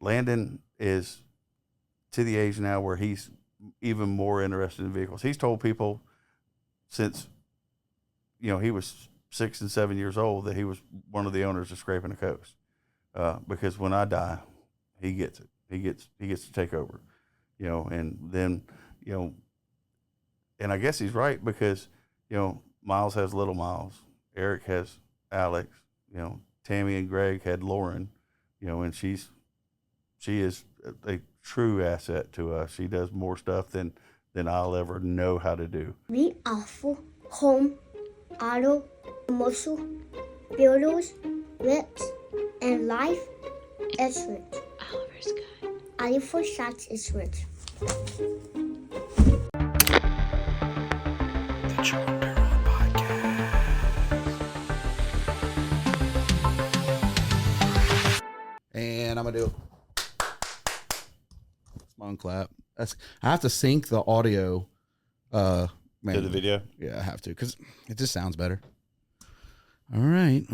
Landon is to the age now where he's even more interested in vehicles. He's told people since, he was 6 and 7 years old that he was one of the owners of Scrapin The Coast. Because when I die, he gets it. He gets to take over, and then, and I guess he's right because, Myles has little Myles, Eric has Alex, Tammy and Greg had Lauren, and she is a true asset to us. She does more stuff than I'll ever know how to do. We offer home, auto, commercial, builders, reps, and life is rich. Oliver's Guide. Oliver Shots is rich. The John Barron Podcast. And I'm gonna do my own clap. I have to sync the audio. To the video? Yeah, I have to because it just sounds better. All right.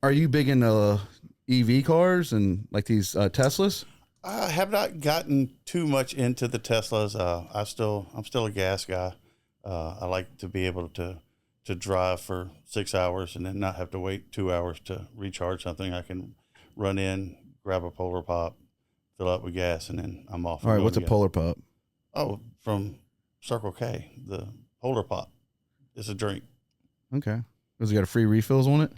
Are you big into EV cars and like these Teslas? I have not gotten too much into the Teslas. I'm still a gas guy. I like to be able to drive for 6 hours and then not have to wait 2 hours to recharge something. I can run in, grab a Polar Pop, fill up with gas, and then I'm off. All right, what's a Polar Pop? Oh, from Circle K, the Polar Pop. It's a drink. Okay. Does it got a free refills on it?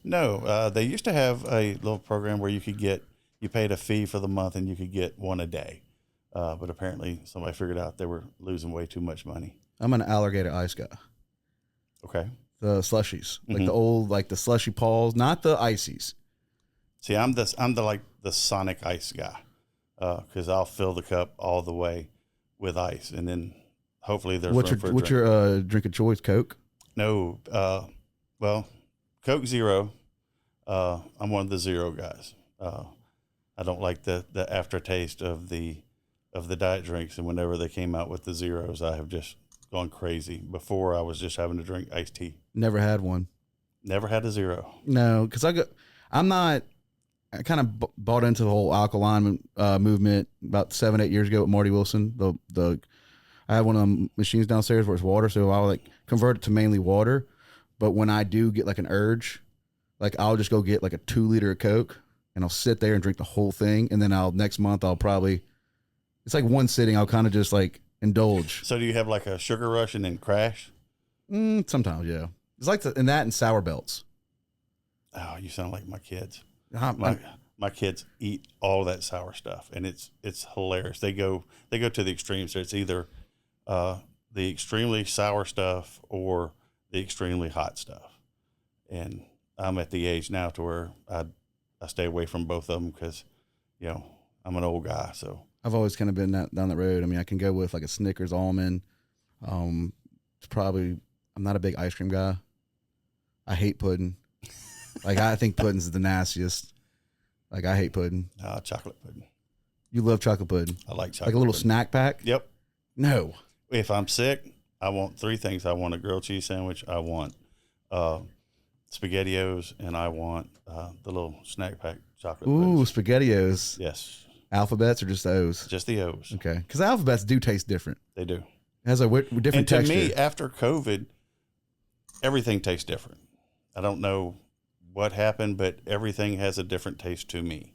No, they used to have a little program where you paid a fee for the month and you could get one a day. But apparently somebody figured out they were losing way too much money. I'm an alligator ice guy. Okay. The slushies, like the old, like the slushy Pauls, not the ices. See, I'm the Sonic ice guy. Cause I'll fill the cup all the way with ice. And then hopefully there's what's your drink of choice? Coke? No. Well, Coke Zero. I'm one of the zero guys. I don't like the aftertaste of the diet drinks, and whenever they came out with the zeros, I have just gone crazy. Before I was just having to drink iced tea. Never had one. Never had a zero. No, because I kind of bought into the whole alkaline movement about 7-8 years ago with Marty Wilson. I had one of them machines downstairs where it's water, so I'll like convert it to mainly water. But when I do get like an urge, like I'll just go get like a 2 liter of Coke and I'll sit there and drink the whole thing. And then next month I'll probably, it's like one sitting, I'll kind of just like indulge. So do you have like a sugar rush and then crash? Sometimes, yeah. It's like that and sour belts. Oh, you sound like my kids. My kids eat all that sour stuff, and it's hilarious. They go to the extremes. So it's either the extremely sour stuff or the extremely hot stuff. And I'm at the age now to where I stay away from both of them because, I'm an old guy. So I've always kind of been down that road. I mean, I can go with like a Snickers almond. It's probably, I'm not a big ice cream guy. I hate pudding. Like, I think pudding's the nastiest. Like, I hate pudding. Chocolate pudding. You love chocolate pudding. I like chocolate. Like a little pudding. snack pack? Yep. No. If I'm sick, I want 3 things. I want a grilled cheese sandwich. I want SpaghettiOs, and I want the little snack pack chocolate. Ooh, puddings. SpaghettiOs. Yes. Alphabets or just the O's? Just the O's. Okay. Because the alphabets do taste different. They do. It has a different and to texture. me, after COVID, everything tastes different. I don't know what happened, but everything has a different taste to me.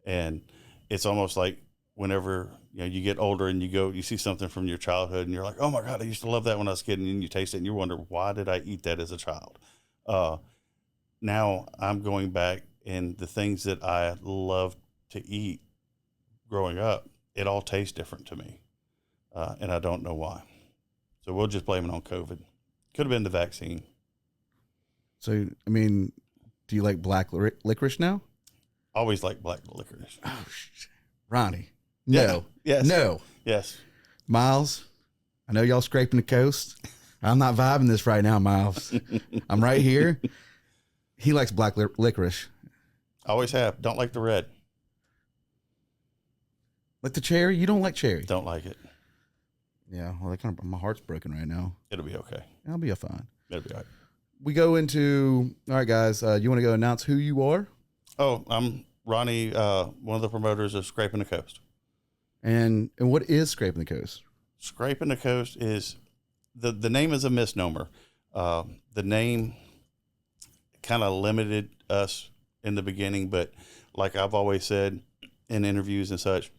And it's almost like whenever you get older and you see something from your childhood and you're like, oh my God, I used to love that when I was a kid. And then you taste it and you wonder, why did I eat that as a child? Now I'm going back, and the things that I loved to eat growing up, it all tastes different to me. And I don't know why. So we'll just blame it on COVID. Could have been the vaccine. So, I mean, do you like black licorice now? Always like black licorice. Oh, Ronnie. No. Yeah. Yes. No. Yes. Myles, I know y'all scraping the coast. I'm not vibing this right now, Myles. I'm right here. He likes black licorice. Always have. Don't like the red. Like the cherry? You don't like cherry? Don't like it. Yeah. Well, my heart's broken right now. It'll be okay. I'll be fine. It'll be all right. we go into, all right, guys, you want to go announce who you are? Oh, I'm Ronnie, one of the promoters of Scrapin the Coast. And what is Scrapin the Coast? Scrapin the Coast is, the name is a misnomer. The name kind of limited us in the beginning, but like I've always said in interviews and such,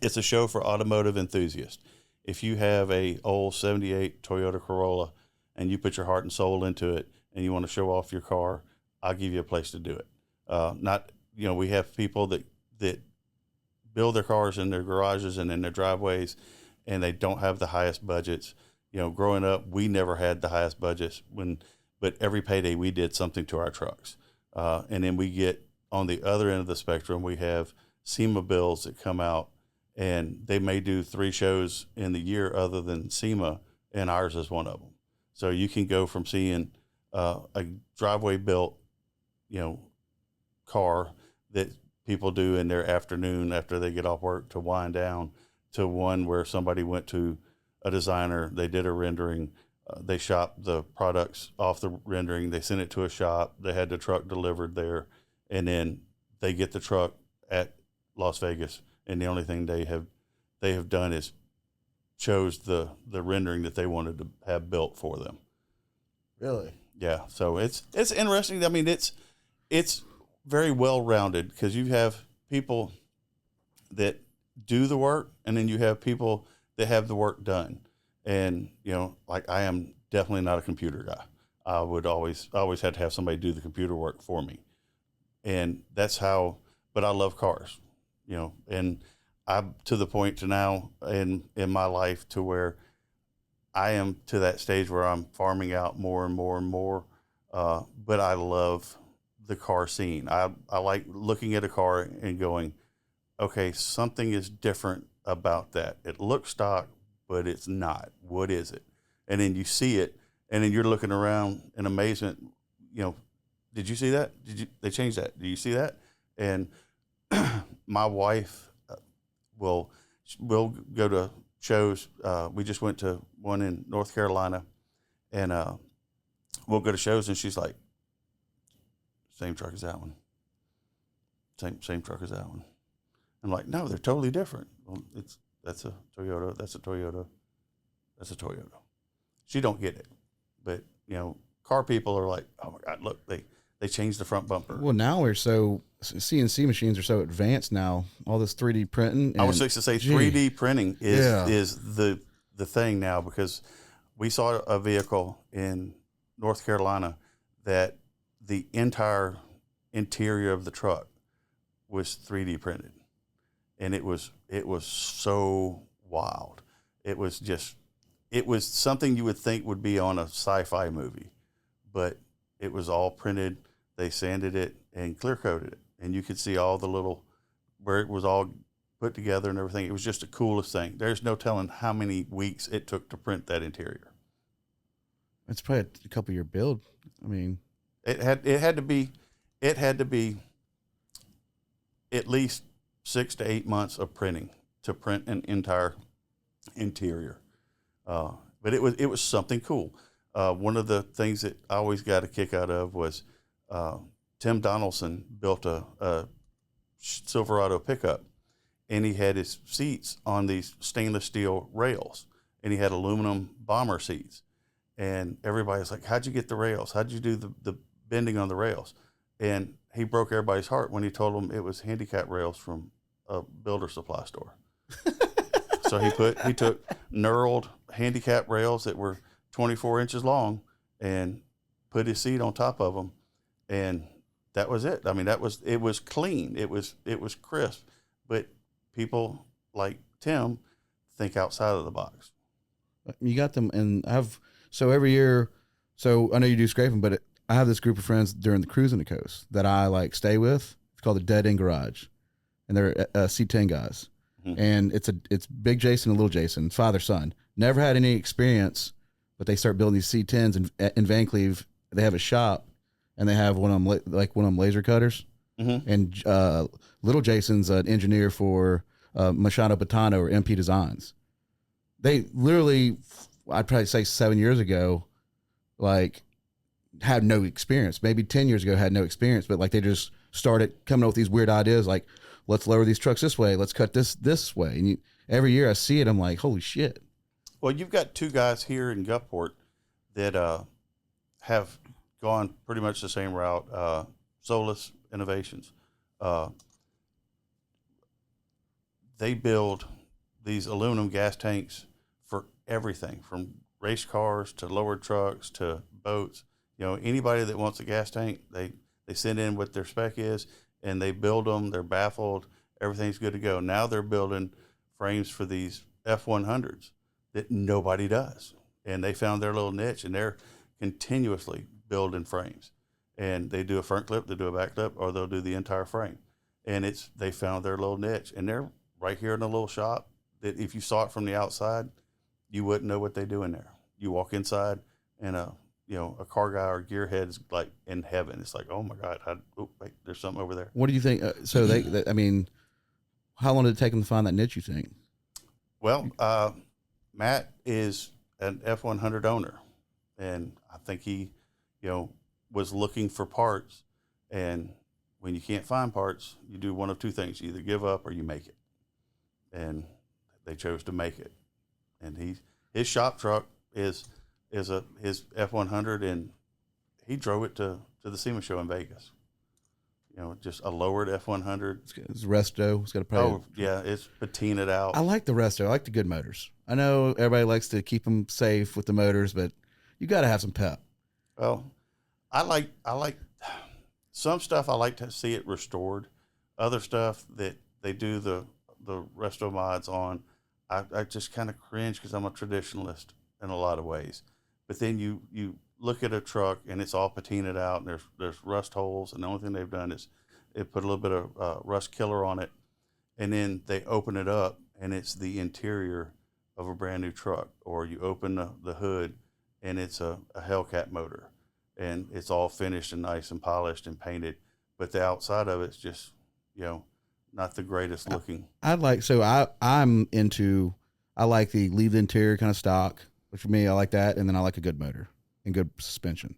it's a show for automotive enthusiasts. If you have a old 78 Toyota Corolla and you put your heart and soul into it and you want to show off your car, I'll give you a place to do it. We have people that build their cars in their garages and in their driveways, and they don't have the highest budgets. Growing up, we never had the highest budgets but every payday we did something to our trucks. And then we get on the other end of the spectrum, we have SEMA bills that come out, and they may do 3 shows in the year other than SEMA, and ours is one of them. So you can go from seeing a driveway built, car that people do in their afternoon after they get off work to wind down, to one where somebody went to a designer, they did a rendering, they shopped the products off the rendering, they sent it to a shop, they had the truck delivered there, and then they get the truck at Las Vegas, and the only thing they have done is chose the rendering that they wanted to have built for them. Really? Yeah. So it's interesting. I mean, it's very well rounded, because you have people that do the work, and then you have people that have the work done. And like, I am definitely not a computer guy. I always had to have somebody do the computer work for me, and that's how. But I love cars, and I'm to the point to now in my life to where I am to that stage where I'm farming out more and more and more. But I love the car scene. I like looking at a car and going, okay, something is different about that. It looks stock, but it's not. What is it? And then you see it, and then you're looking around in amazement. Did you see that? They changed that? Do you see that? And my wife will go to shows. We just went to one in North Carolina, and we'll go to shows, and she's like, same truck as that one. Same truck as that one. I'm like, no, they're totally different. Well, that's a Toyota. That's a Toyota. That's a Toyota. She don't get it, but car people are like, oh my God, look, they changed the front bumper. Well, now CNC machines are so advanced now. All this 3D printing. I was fixing to say 3D printing is the thing now, because we saw a vehicle in North Carolina that the entire interior of the truck was 3D printed, and it was so wild. It was something you would think would be on a sci-fi movie, but it was all printed. They sanded it and clear coated it, and you could see all the little, where it was all put together and everything. It was just the coolest thing. There's no telling how many weeks it took to print that interior. It's probably a couple year build. I mean, it had to be at least 6 to 8 months of printing to print an entire interior. But it was something cool. One of the things that I always got a kick out of was Tim Donaldson built a Silverado pickup, and he had his seats on these stainless steel rails, and he had aluminum bomber seats. And everybody's like, how'd you get the rails? How'd you do the bending on the rails? And he broke everybody's heart when he told them it was handicap rails from a builder supply store. So he took knurled handicap rails that were 24 inches long and put his seat on top of them, and that was it. I mean, it was clean. It was crisp. But people like Tim think outside of the box. You got them, and so every year. So I know you do scraping, but I have this group of friends during the Cruising the Coast that I stay with. It's called the Dead End Garage, and they're C10 guys. Mm-hmm. And it's Big Jason and Little Jason, father son. Never had any experience, but they start building these C10s in Vancleave. They have a shop, and they have one of them laser cutters. Mm-hmm. And Little Jason's an engineer for Machado Patano or MP Designs. They literally, I'd probably say 7 years ago, had no experience. Maybe 10 years ago had no experience, but like they just started coming up with these weird ideas like, let's lower these trucks this way, let's cut this way. And every year I see it, I'm like, holy shit. Well, you've got two guys here in Gulfport that have gone pretty much the same route. Solus Innovations. They build these aluminum gas tanks for everything, from race cars to lowered trucks to boats. You know, anybody that wants a gas tank, they send in what their spec is, and they build them. They're baffled. Everything's good to go. Now they're building frames for these F100s that nobody does. And they found their little niche, and they're continuously building frames. And they do a front clip, they do a back clip, or they'll do the entire frame. And they found their little niche. And they're right here in a little shop that if you saw it from the outside, you wouldn't know what they do in there. You walk inside, and a car guy or gearhead is like in heaven. It's like, oh my God, wait, there's something over there. What do you think? So I mean, how long did it take them to find that niche, you think? Well, Matt is an F100 owner, and I think he, was looking for parts. And when you can't find parts, you do one of two things: you either give up or you make it. And they chose to make it. And his shop truck is his F100, and he drove it to the SEMA show in Vegas. Just a lowered F100. It's resto. It's got a probably. Oh yeah, it's patinaed out. I like the resto. I like the good motors. I know everybody likes to keep them safe with the motors, but you got to have some pep. Well, I like some stuff. I like to see it restored. Other stuff that they do the resto mods on, I just kind of cringe because I'm a traditionalist in a lot of ways. But then you look at a truck and it's all patinaed out, and there's rust holes, and the only thing they've done is it put a little bit of rust killer on it, and then they open it up and it's the interior of a brand new truck. Or you open the hood and it's a Hellcat motor, and it's all finished and nice and polished and painted, but the outside of it's just not the greatest looking. I like the leave the interior kind of stock, which for me, I like that. And then I like a good motor and good suspension.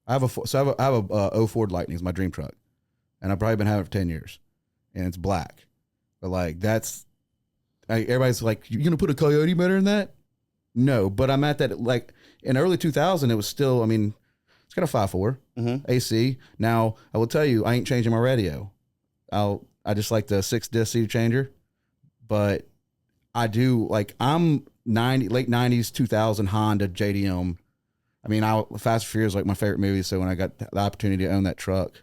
I have a Ford Lightning. It's my dream truck, and I've probably been having it for 10 years, and it's black. But like, everybody's like, you're going to put a Coyote motor in that? No, but I'm at that, like in early 2000, it was still, I mean, it's got a 5.4 AC. Now I will tell you, I ain't changing my radio. I just like the 6-disc CD changer, but I do like, I'm late 90s, 2000 Honda JDM. I mean, Fast and Furious is like my favorite movie. So when I got the opportunity to own that truck.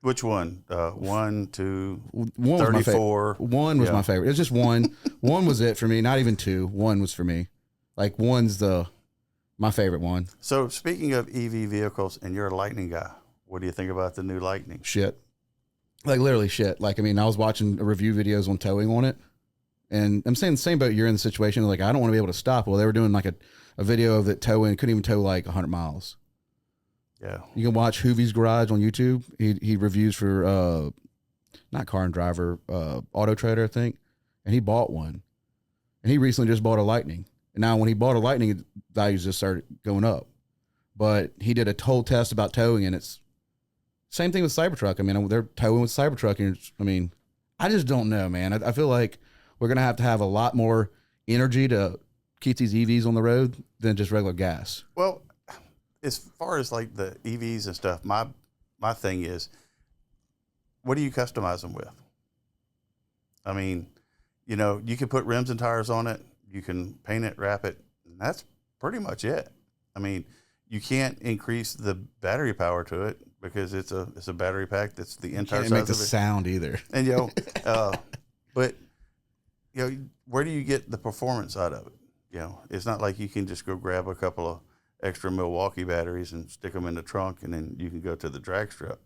Which one? 1, 2, one 34. One was my favorite. It was just one. One was it for me. Not even two. One was for me. Like one's my favorite one. So speaking of EV vehicles, and you're a Lightning guy, what do you think about the new Lightning? Shit. Like literally shit. Like, I mean, I was watching review videos on towing on it, and I'm saying the same boat. You're in the situation like, I don't want to be able to stop. Well, they were doing like a video of it towing, couldn't even tow like 100 miles. Yeah. You can watch Hoovie's Garage on YouTube. He reviews for, not Car and Driver, Auto Trader, I think. And he bought one, and he recently just bought a Lightning. And now when he bought a Lightning, values just started going up, but he did a whole test about towing, and it's same thing with Cybertruck. I mean, they're towing with Cybertruck, and I mean, I just don't know, man. I feel like we're going to have a lot more energy to keep these EVs on the road than just regular gas. Well, as far as like the EVs and stuff, my thing is, what do you customize them with? I mean, you can put rims and tires on it. You can paint it, wrap it, and that's pretty much it. I mean, you can't increase the battery power to it because it's a battery pack that's the entire size of it. Can't make the sound either. And but where do you get the performance out of it? It's not like you can just go grab a couple of extra Milwaukee batteries and stick them in the trunk, and then you can go to the drag strip.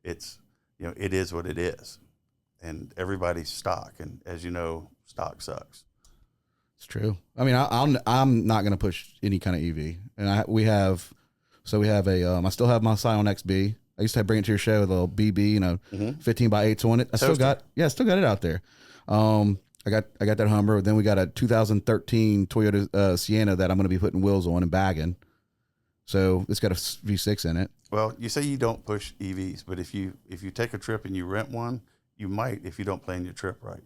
It's it is what it is, and everybody's stock, and as you know, stock sucks. It's true. I mean, I'm not going to push any kind of EV, and we have a I still have my Scion XB. I used to bring it to your show, the little BB, 15 by 8s on it. I still got it out there. I got that Hummer. Then we got a 2013 Toyota Sienna that I'm going to be putting wheels on and bagging. So it's got a V6 in it. Well, you say you don't push EVs, but if you take a trip and you rent one, you might if you don't plan your trip right.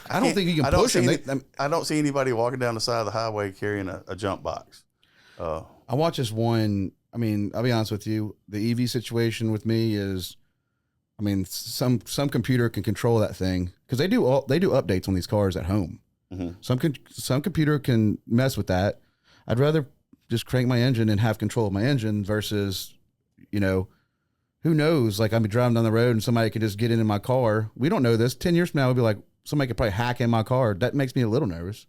I don't think you can push them. I don't see anybody walking down the side of the highway carrying a jump box. I watched this one. I mean, I'll be honest with you. The EV situation with me is, I mean, some computer can control that thing because they do updates on these cars at home. Mm-hmm. Some computer can mess with that. I'd rather just crank my engine and have control of my engine versus, you know, who knows? Like I'd be driving down the road and somebody could just get in my car. We don't know this. 10 years from now, we'd be like, somebody could probably hack in my car. That makes me a little nervous.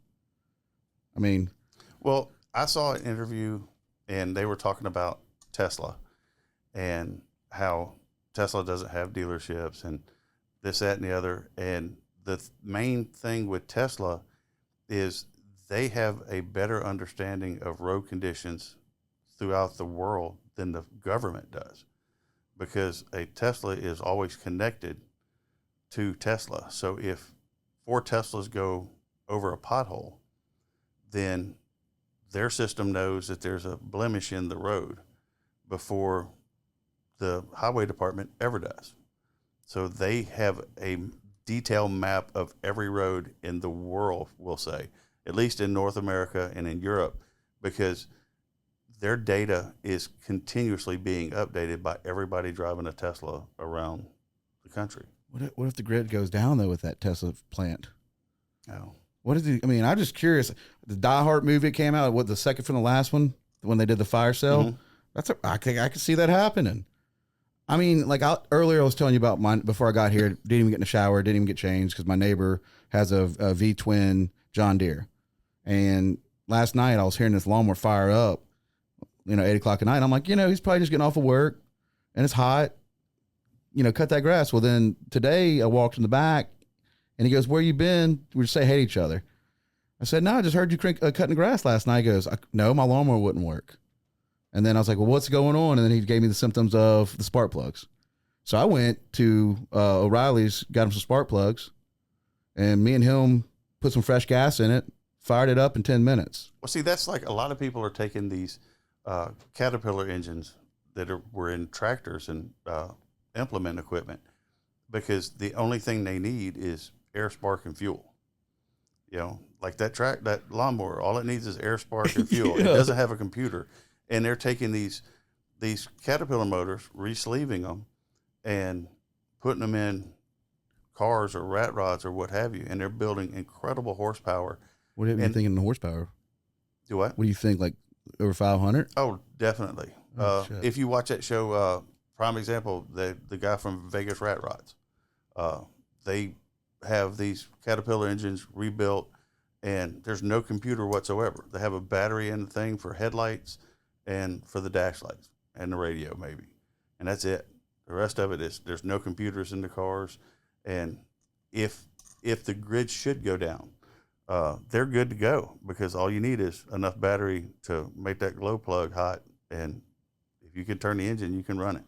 I mean, well, I saw an interview and they were talking about Tesla and how Tesla doesn't have dealerships and this, that, and the other. And the main thing with Tesla is they have a better understanding of road conditions throughout the world than the government does, because a Tesla is always connected to Tesla. So if 4 Teslas go over a pothole, then their system knows that there's a blemish in the road before the highway department ever does. So they have a detailed map of every road in the world, we'll say, at least in North America and in Europe, because their data is continuously being updated by everybody driving a Tesla around the country. What if the grid goes down though with that Tesla plant? Oh. What is it? I mean, I'm just curious. The Die Hard movie came out, what, the second from the last one, when they did the fire sale? Mm-hmm. I could see that happening. I mean, like earlier I was telling you about mine before I got here, didn't even get in the shower, didn't even get changed because my neighbor has a V-twin John Deere. And last night I was hearing this lawnmower fire up, 8 o'clock at night. I'm like, he's probably just getting off of work and it's hot, cut that grass. Well, then today I walked in the back and he goes, where you been? We just say hey to each other. I said, no, I just heard you cutting the grass last night. He goes, no, my lawnmower wouldn't work. And then I was like, well, what's going on? And then he gave me the symptoms of the spark plugs. So I went to O'Reilly's, got him some spark plugs, and me and him put some fresh gas in it, fired it up in 10 minutes. Well, see, that's like a lot of people are taking these Caterpillar engines that were in tractors and implement equipment, because the only thing they need is air, spark, and fuel. Like that lawnmower, all it needs is air, spark, and fuel. Yeah. It doesn't have a computer. And they're taking these Caterpillar motors, re-sleeving them, and putting them in cars or rat rods or what have you. And they're building incredible horsepower. What are you thinking in horsepower? Do what? What do you think, like over 500? Oh, definitely. If you watch that show, prime example, the guy from Vegas Rat Rods, they have these Caterpillar engines rebuilt, and there's no computer whatsoever. They have a battery in the thing for headlights and for the dash lights and the radio maybe, and that's it. The rest of it is there's no computers in the cars, and if the grid should go down, they're good to go, because all you need is enough battery to make that glow plug hot, and if you can turn the engine, you can run it.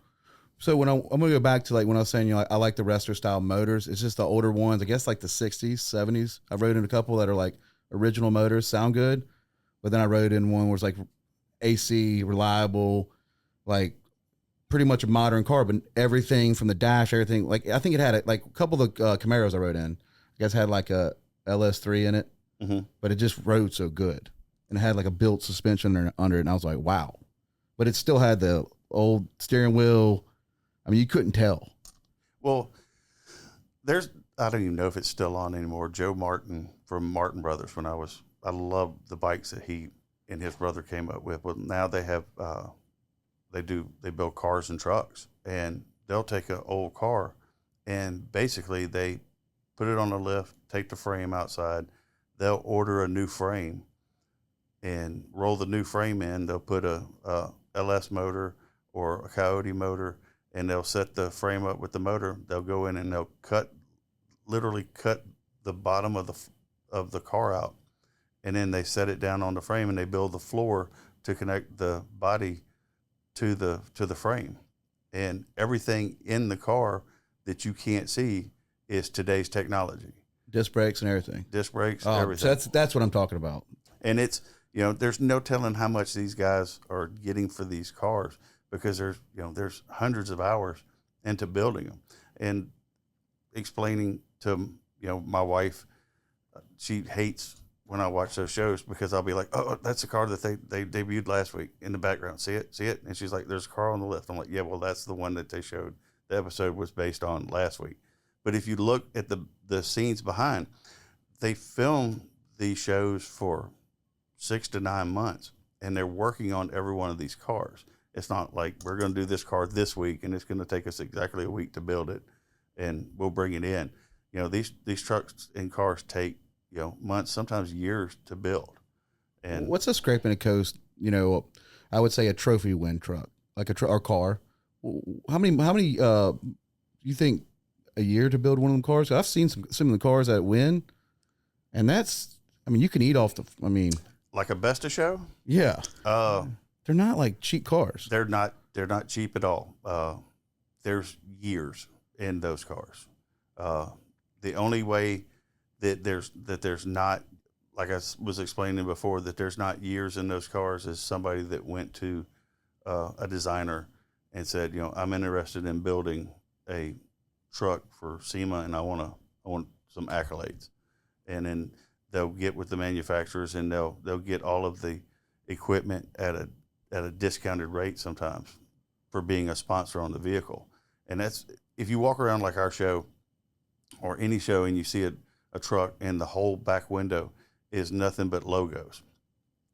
So I'm going to go back to like when I was saying, I like the Rester style motors. It's just the older ones, I guess like the 60s, 70s. I rode in a couple that are like original motors, sound good, but then I rode in one where it's like AC, reliable, like pretty much a modern car, but everything from the dash, everything. Like I think it had like a couple of the Camaros I rode in, I guess had like a LS3 in it, mm-hmm. but it just rode so good, and it had like a built suspension under it, and I was like, wow. But it still had the old steering wheel. I mean, you couldn't tell. Well, I don't even know if it's still on anymore. Joe Martin from Martin Brothers. I loved the bikes that he and his brother came up with. But now they have, they build cars and trucks, and they'll take an old car and basically they put it on a lift, take the frame outside. They'll order a new frame and roll the new frame in. They'll put a LS motor or a Coyote motor, and they'll set the frame up with the motor. They'll go in and they'll literally cut the bottom of the car out, and then they set it down on the frame, and they build the floor to connect the body to the frame. And everything in the car that you can't see is today's technology. Disc brakes and everything. Everything. So that's what I'm talking about. And it's there's no telling how much these guys are getting for these cars because there's hundreds of hours into building them. And explaining to, my wife, she hates when I watch those shows because I'll be like, oh, that's the car that they debuted last week in the background. See it? And she's like, there's a car on the left. I'm like, yeah, well, that's the one that they showed. The episode was based on last week. But if you look at the scenes behind, they film these shows for 6 to 9 months, and they're working on every one of these cars. It's not like we're going to do this car this week, and it's going to take us exactly a week to build it, and we'll bring it in. These trucks and cars take, months, sometimes years to build. And what's a Scrapin The Coast? I would say a trophy win truck, like or car. How many? You think a year to build one of them cars? I've seen some of the cars that win, and that's. You can eat off the. Like a Besta show. Yeah. They're not like cheap cars. They're not cheap at all. There's years in those cars. The only way that there's not, like I was explaining before, that there's not years in those cars is somebody that went to a designer and said, I'm interested in building a truck for SEMA, and I want some accolades, and then they'll get with the manufacturers and they'll get all of the equipment at a discounted rate sometimes for being a sponsor on the vehicle. And that's, if you walk around like our show or any show and you see a truck and the whole back window is nothing but logos.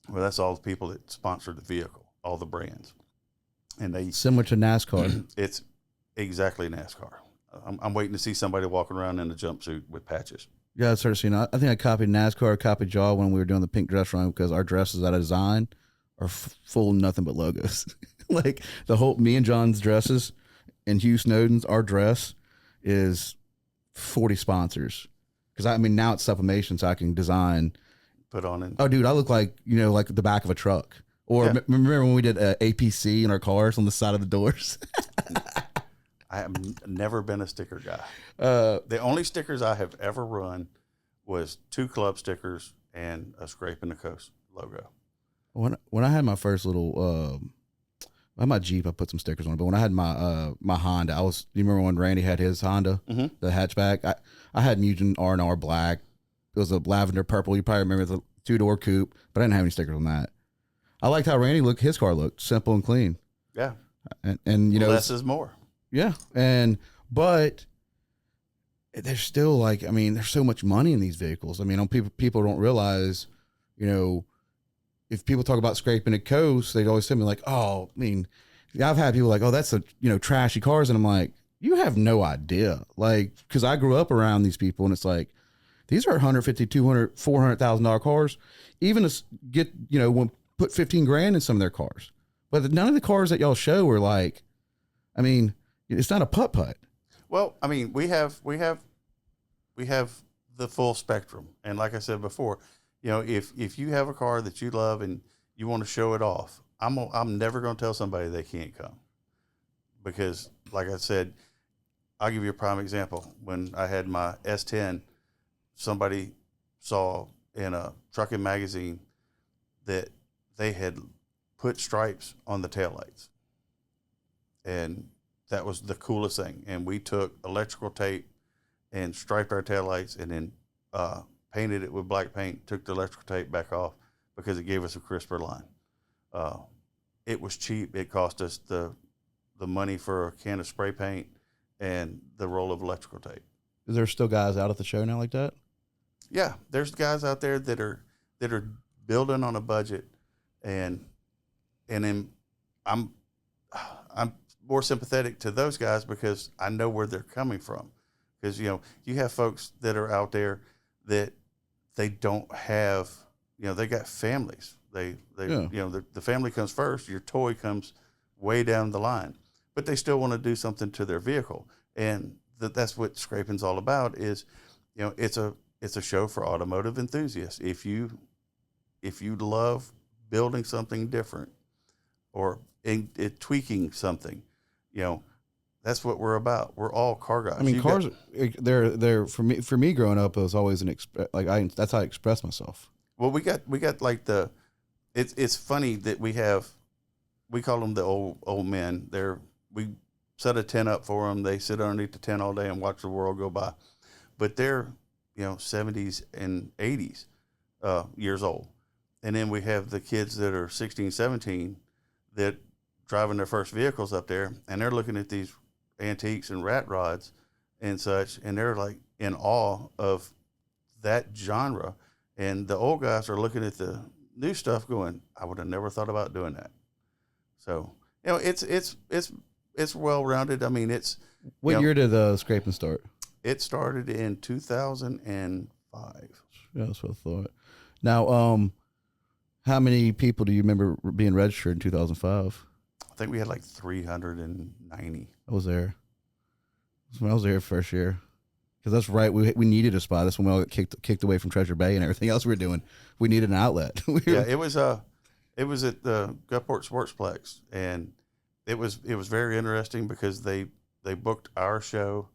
Well, that's all the people that sponsor the vehicle, all the brands. And they similar to NASCAR. It's exactly NASCAR. I'm waiting to see somebody walking around in a jumpsuit with patches. Yeah, I started seeing. I think I copied NASCAR, I copied Jaw when we were doing the pink dress run because our dresses that I design are full of nothing but logos. Like me and John's dresses and Hugh Snowden's, our dress is 40 sponsors. Because now it's sublimation, so I can design. Put on it. Oh, dude, I look like like the back of a truck. Or remember when we did APC in our cars on the side of the doors? I have never been a sticker guy. The only stickers I have ever run was 2 club stickers and a Scrapin The Coast logo. When I had my first little, I had my Jeep, I put some stickers on it. But when I had my Honda, you remember when Randy had his Honda, the hatchback? I had Mugen R&R black. It was a lavender purple. You probably remember the 2-door coupe, but I didn't have any stickers on that. I liked how Randy his car looked simple and clean. Yeah. And less is more. Yeah. But there's still there's so much money in these vehicles. People don't realize, if people talk about Scrapin The Coast, they always tell me like, oh, I've had people like, oh, that's trashy cars. And I'm like, you have no idea. Cause I grew up around these people and it's like, these are $150,000, $200,000, $400,000 cars. Even to put 15 grand in some of their cars. But none of the cars that y'all show are like, it's not a putt-putt. Well, we have the full spectrum. And like I said before, if you have a car that you love and you want to show it off, I'm never going to tell somebody they can't come. Because like I said, I'll give you a prime example. When I had my S10, somebody saw in a trucking magazine that they had put stripes on the taillights. And that was the coolest thing. And we took electrical tape and striped our taillights and then painted it with black paint, took the electrical tape back off because it gave us a crisper line. It was cheap. It cost us the money for a can of spray paint and the roll of electrical tape. Is there still guys out at the show now like that? Yeah, there's guys out there that are building on a budget, and then I'm more sympathetic to those guys because I know where they're coming from. Because you have folks that are out there that they don't have, they got families. The family comes first. Your toy comes way down the line, but they still want to do something to their vehicle, and that's what Scrapin's all about. Is it's a show for automotive enthusiasts. If you love building something different or tweaking something, that's what we're about. We're all car guys. Cars. They're for me growing up. It was always that's how I express myself. Well, we got like the it's funny that we call them the old men. We set a tent up for them. They sit underneath the tent all day and watch the world go by. But they're 70s and 80s years old. And then we have the kids that are 16, 17 that driving their first vehicles up there, and they're looking at these antiques and rat rods and such, and they're like in awe of that genre. And the old guys are looking at the new stuff going, I would have never thought about doing that. So, it's well-rounded. I mean, What year did the Scrapin start? It started in 2005. Yeah, that's what I thought. Now, how many people do you remember being registered in 2005? I think we had like 390. I was there. That's when I was there first year. Because that's right. We needed a spot. That's when we all got kicked away from Treasure Bay and everything else we were doing. We needed an outlet. Yeah, it was at the Gulfport Sportsplex, and it was very interesting because they booked our show,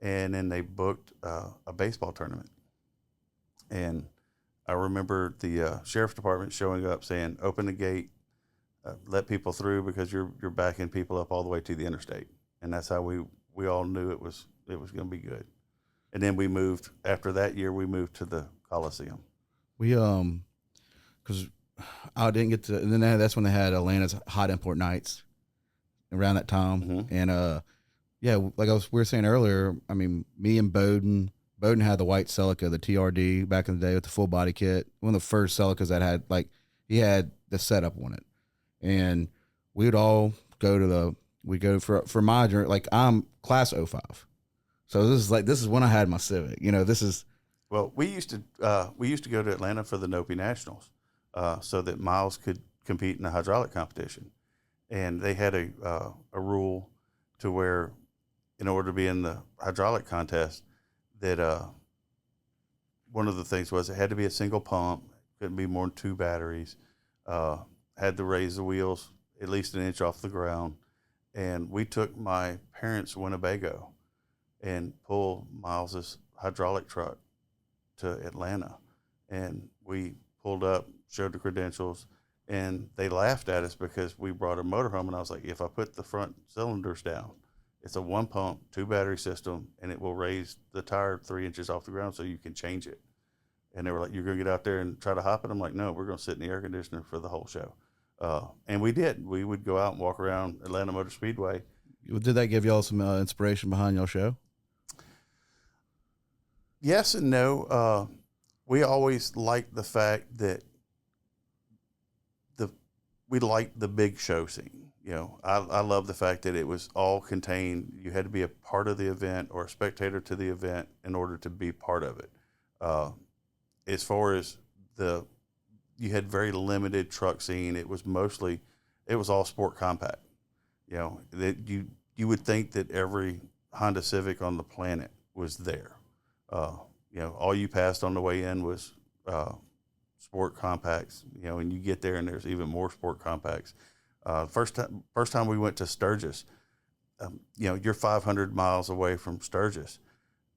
and then they booked a baseball tournament. And I remember the sheriff's department showing up saying, "Open the gate, let people through because you're backing people up all the way to the interstate." And that's how we all knew it was going to be good. And then we moved after that year. We moved to the Coliseum. We because I didn't get to. And then that's when they had Atlanta's Hot Import Nights around that time. Mm-hmm. And yeah, like we were saying earlier. I mean, me and Bowden had the white Celica, the TRD back in the day with the full body kit. One of the first Celicas that had he had the setup on it, and we would all go for my journey. Like I'm class 05. So this is when I had my Civic. This is. Well, we used to go to Atlanta for the Nopi Nationals, so that Myles could compete in the hydraulic competition, and they had a rule to where, in order to be in the hydraulic contest, that one of the things was it had to be a single pump, couldn't be more than 2 batteries, had to raise the wheels at least an inch off the ground, and we took my parents' Winnebago and pull Miles's hydraulic truck to Atlanta. And we pulled up, showed the credentials, and they laughed at us because we brought a motorhome. And I was like, if I put the front cylinders down, it's a 1 pump, 2 battery system, and it will raise the tire 3 inches off the ground so you can change it. And they were like, you're going to get out there and try to hop it? I'm like, no, we're going to sit in the air conditioner for the whole show. And we did. We would go out and walk around Atlanta Motor Speedway. Did that give y'all some inspiration behind y'all show? Yes and no. We always liked the fact that we liked the big show scene. I love the fact that it was all contained. You had to be a part of the event or a spectator to the event in order to be part of it. As far as you had very limited truck scene. It was all sport compact. That you would think that every Honda Civic on the planet was there. All you passed on the way in was sport compacts, and you get there and there's even more sport compacts. First time we went to Sturgis, you're 500 miles away from Sturgis,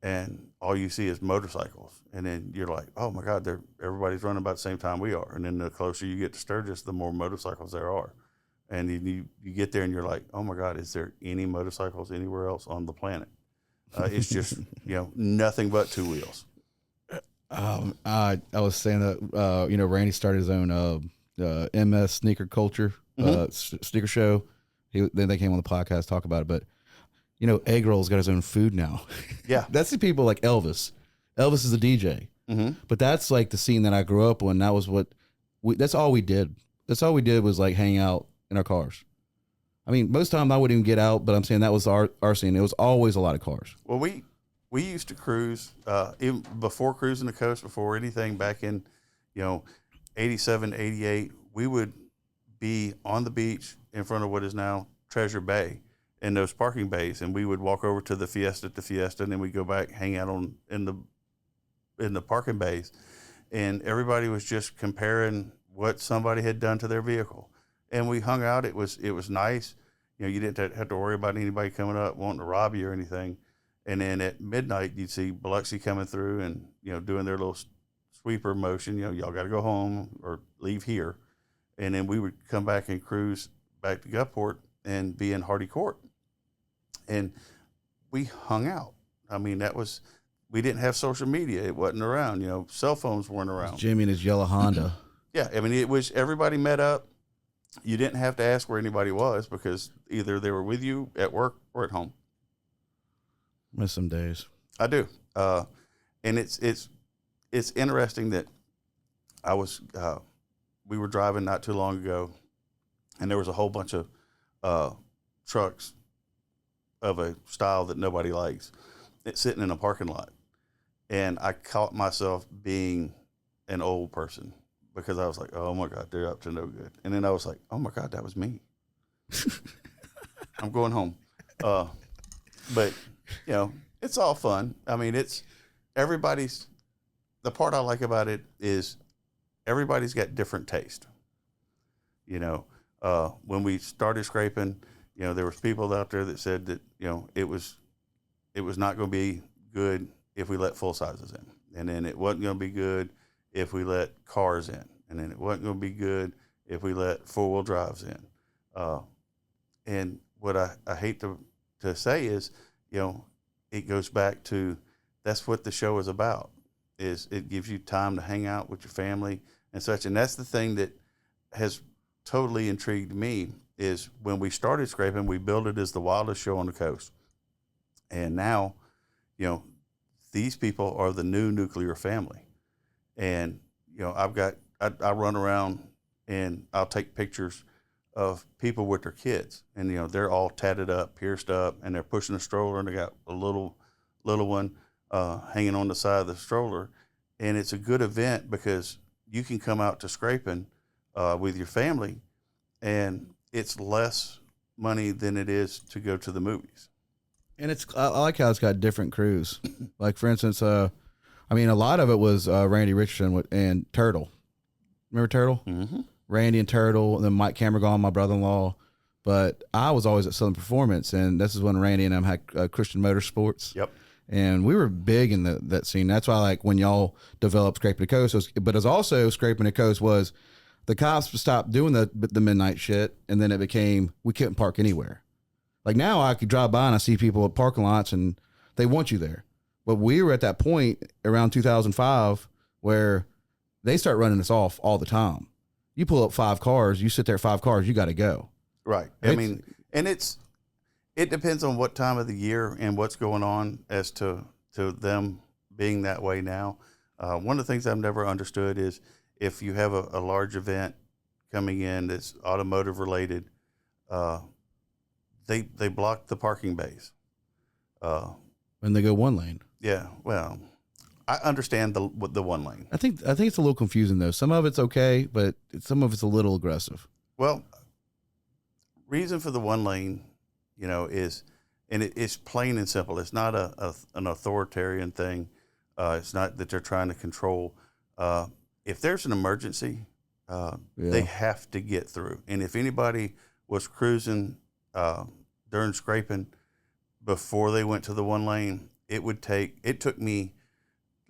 and all you see is motorcycles. And then you're like, oh my God, everybody's running about the same time we are. And then the closer you get to Sturgis, the more motorcycles there are. And you get there and you're like, oh my God, is there any motorcycles anywhere else on the planet? It's just, nothing but 2 wheels. I was saying that, Randy started his own MS Sneaker Culture sneaker show. Then they came on the podcast to talk about it. But, Egg Roll's got his own food now. Yeah. That's the people like Elvis. Elvis is a DJ. Mm-hmm. But that's like the scene that I grew up on. That was that's all we did. That's all we did was like hang out in our cars. I mean, most of the time I wouldn't even get out, but I'm saying that was our scene. It was always a lot of cars. Well, we used to cruise, even before Cruising the Coast, before anything back in, 87, 88, we would be on the beach in front of what is now Treasure Bay in those parking bays. And we would walk over to the Fiesta, and then we'd go back, hang out in the parking bays. And everybody was just comparing what somebody had done to their vehicle. And we hung out. It was nice. You didn't have to worry about anybody coming up wanting to rob you or anything. And then at midnight, you'd see Biloxi coming through and, doing their little sweeper motion. Y'all got to go home or leave here. and then we would come back and cruise back to Gulfport and be in Hardy Court, and we hung out. I mean, we didn't have social media. It wasn't around. Cell phones weren't around. Jimmy and his yellow Honda. Yeah, I mean, it was everybody met up. You didn't have to ask where anybody was because either they were with you at work or at home. Miss some days. I do, and it's interesting that we were driving not too long ago, and there was a whole bunch of trucks of a style that nobody likes. It's sitting in a parking lot, and I caught myself being an old person because I was like, "Oh my God, they're up to no good." And then I was like, "Oh my God, that was me." I'm going home, but it's all fun. I mean, the part I like about it is everybody's got different taste. When we started scraping, there was people out there that said that, it was not going to be good if we let full sizes in. And then it wasn't going to be good if we let cars in. And then it wasn't going to be good if we let 4-wheel drives in. And what I hate to say is, it goes back to that's what the show is about, is it gives you time to hang out with your family and such. And that's the thing that has totally intrigued me is when we started scraping, we built it as the wildest show on the coast. And now, these people are the new nuclear family. And, I run around and I'll take pictures of people with their kids, and they're all tatted up, pierced up, and they're pushing a stroller, and they got a little one hanging on the side of the stroller. And it's a good event because you can come out to scraping with your family, and it's less money than it is to go to the movies. And I like how it's got different crews. Like, for instance, a lot of it was Randy Richardson and Turtle. Remember Turtle? Mm-hmm. Randy and Turtle, and then Mike Camergon, my brother-in-law. But I was always at Southern Performance, and this is when Randy and I had Christian Motorsports. Yep. And we were big in that scene. That's why, like, when y'all developed Scrapin The Coast, but it's also Scrapin The Coast was the cops stopped doing the midnight shit, and then it became we couldn't park anywhere. Like, now I could drive by and I see people at parking lots, and they want you there. But we were at that point around 2005 where they start running us off all the time. You pull up 5 cars, you sit there 5 cars, you got to go. Right. I mean, and it depends on what time of the year and what's going on as to them being that way now. One of the things I've never understood is if you have a large event coming in that's automotive related, they block the parking bays. And they go one lane. Yeah. Well, I understand the one lane. I think it's a little confusing though. Some of it's okay, but some of it's a little aggressive. Well, reason for the one lane, is, and it's plain and simple. It's not an authoritarian thing. It's not that they're trying to control. If there's an emergency, they have to get through. And if anybody was cruising during scraping before they went to the one lane, it took me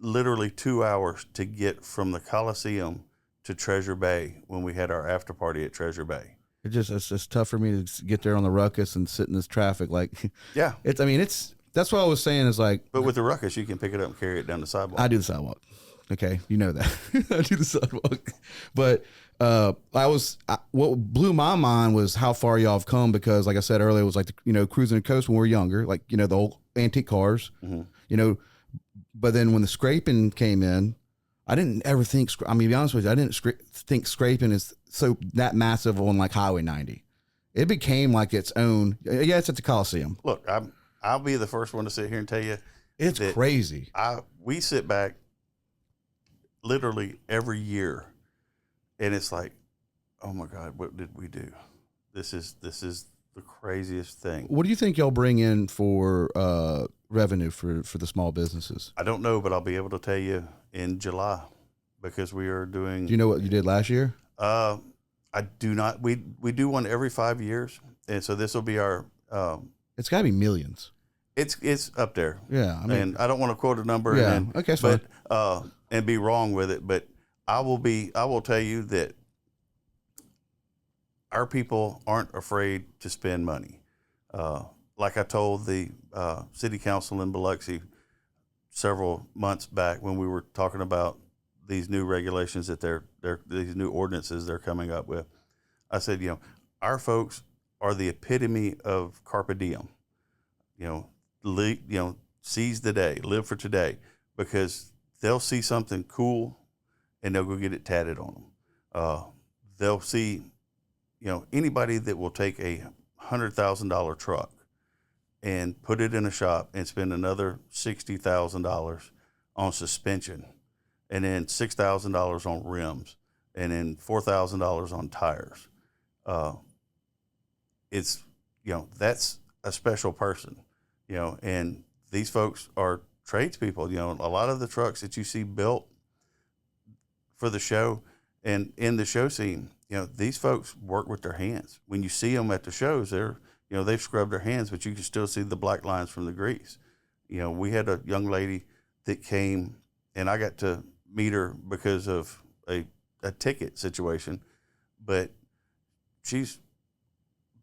literally 2 hours to get from the Coliseum to Treasure Bay when we had our after party at Treasure Bay. It's just tough for me to get there on the ruckus and sit in this traffic. Like, yeah, that's what I was saying is like, but with the ruckus, you can pick it up and carry it down the sidewalk. I do the sidewalk. Okay. You know that. I do the sidewalk, but what blew my mind was how far y'all have come, because like I said earlier, it was like, cruising the coast when we were younger, like, the old antique cars, mm-hmm. But then when the scraping came in, I didn't ever think, to be honest with you, I didn't think scraping is that massive on like Highway 90. It became like its own. Yeah, it's at the Coliseum. Look, I'll be the first one to sit here and tell you it's crazy. We sit back literally every year, and it's like, oh my God, what did we do? This is the craziest thing. What do you think y'all bring in for revenue for the small businesses? I don't know, but I'll be able to tell you in July, because we are doing. Do you know what you did last year? I do not. We do one every 5 years, and so this will be our. It's got to be millions. It's up there. Yeah, and I don't want to quote a number. Yeah, okay, fine. But and be wrong with it. But I will tell you that our people aren't afraid to spend money. Like I told the city council in Biloxi several months back when we were talking about these new regulations that these new ordinances they're coming up with, I said, our folks are the epitome of carpe diem. Seize the day, live for today, because they'll see something cool and they'll go get it tatted on them. They'll see, anybody that will take a $100,000 truck and put it in a shop and spend another $60,000 on suspension, and then $6,000 on rims, and then $4,000 on tires. It's, that's a special person, and these folks are tradespeople. A lot of the trucks that you see built for the show and in the show scene, these folks work with their hands. When you see them at the shows, they've scrubbed their hands, but you can still see the black lines from the grease. We had a young lady that came, and I got to meet her because of a ticket situation, but she's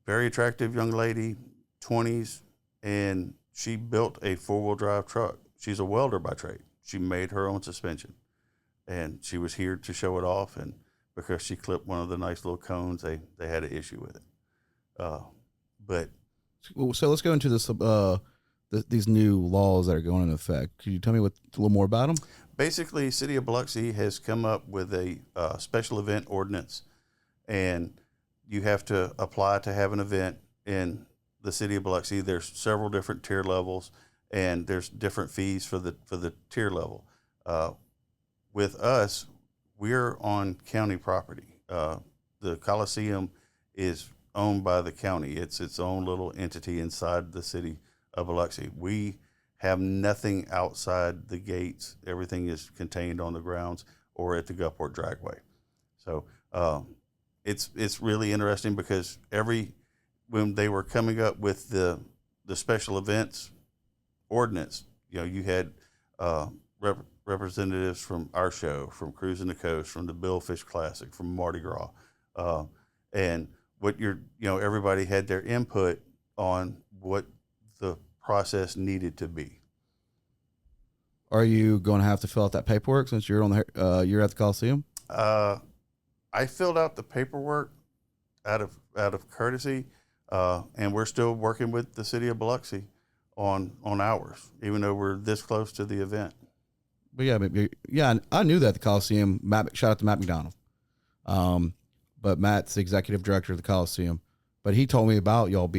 very attractive young lady, 20s, and she built a 4-wheel drive truck. She's a welder by trade. She made her own suspension, and she was here to show it off, and because she clipped one of the nice little cones, they had an issue with it. But so let's go into this these new laws that are going into effect. Can you tell me a little more about them? Basically, City of Biloxi has come up with a special event ordinance, and you have to apply to have an event in the City of Biloxi. There's several different tier levels, and there's different fees for the tier level. With us, we're on county property. The Coliseum is owned by the county. It's its own little entity inside the City of Biloxi. We have nothing outside the gates. Everything is contained on the grounds or at the Gulfport Dragway. So it's really interesting because when they were coming up with the special events ordinance, you had representatives from our show, from Cruising the Coast, from the Billfish Classic, from Mardi Gras, and what everybody had their input on what the process needed to be. Are you going to have to fill out that paperwork since you're you're at the Coliseum? I filled out the paperwork out of courtesy, and we're still working with the City of Biloxi on ours, even though we're this close to the event. But yeah, I knew that the Coliseum. Shout out to Matt McDonald. But Matt's the executive director of the Coliseum. But he told me about y'all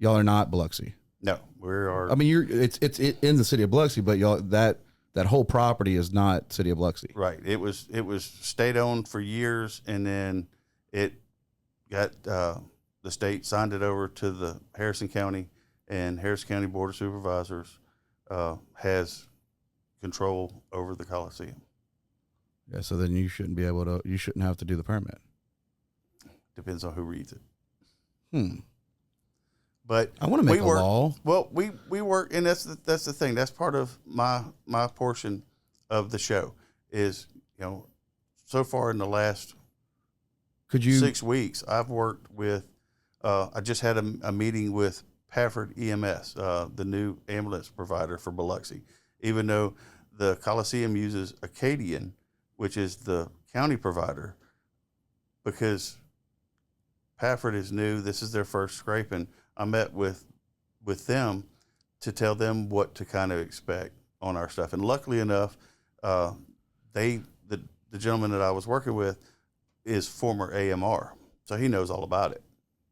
are not Biloxi. No, we are. I mean, it's in the City of Biloxi, but y'all that whole property is not City of Biloxi. Right. It was state owned for years, and then it got the state signed it over to the Harrison County, and Harrison County Board of Supervisors has control over the Coliseum. Yeah. So then you shouldn't have to do the permit. Depends on who reads it. But I want to make a law. Well, we work, and that's the thing. That's part of my portion of the show is, so far in the last 6 weeks, I've worked with, I just had a meeting with Pafford EMS, the new ambulance provider for Biloxi, even though the Coliseum uses Acadian, which is the county provider, because Pafford is new. This is their first scraping. I met with them to tell them what to kind of expect on our stuff. And luckily enough, the gentleman that I was working with is former AMR, so he knows all about it.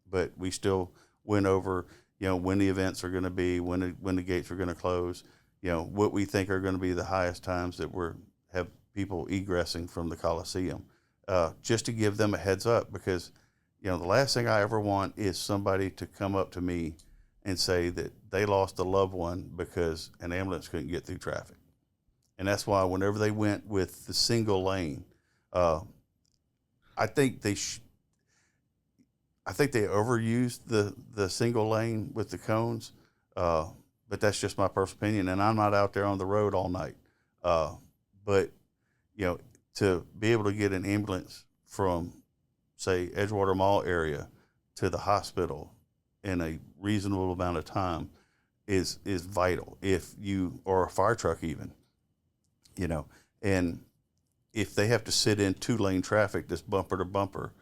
But we still went over, when the events are going to be, when the gates are going to close, what we think are going to be the highest times that have people egressing from the Coliseum, just to give them a heads up, because the last thing I ever want is somebody to come up to me and say that they lost a loved one because an ambulance couldn't get through traffic. And that's why whenever they went with the single lane, I think they overused the single lane with the cones, but that's just my personal opinion, and I'm not out there on the road all night. But to be able to get an ambulance from say, Edgewater Mall area to the hospital in a reasonable amount of time is vital. If you, or a fire truck even, you know, and if they have to sit in 2-lane traffic, this bumper to bumper,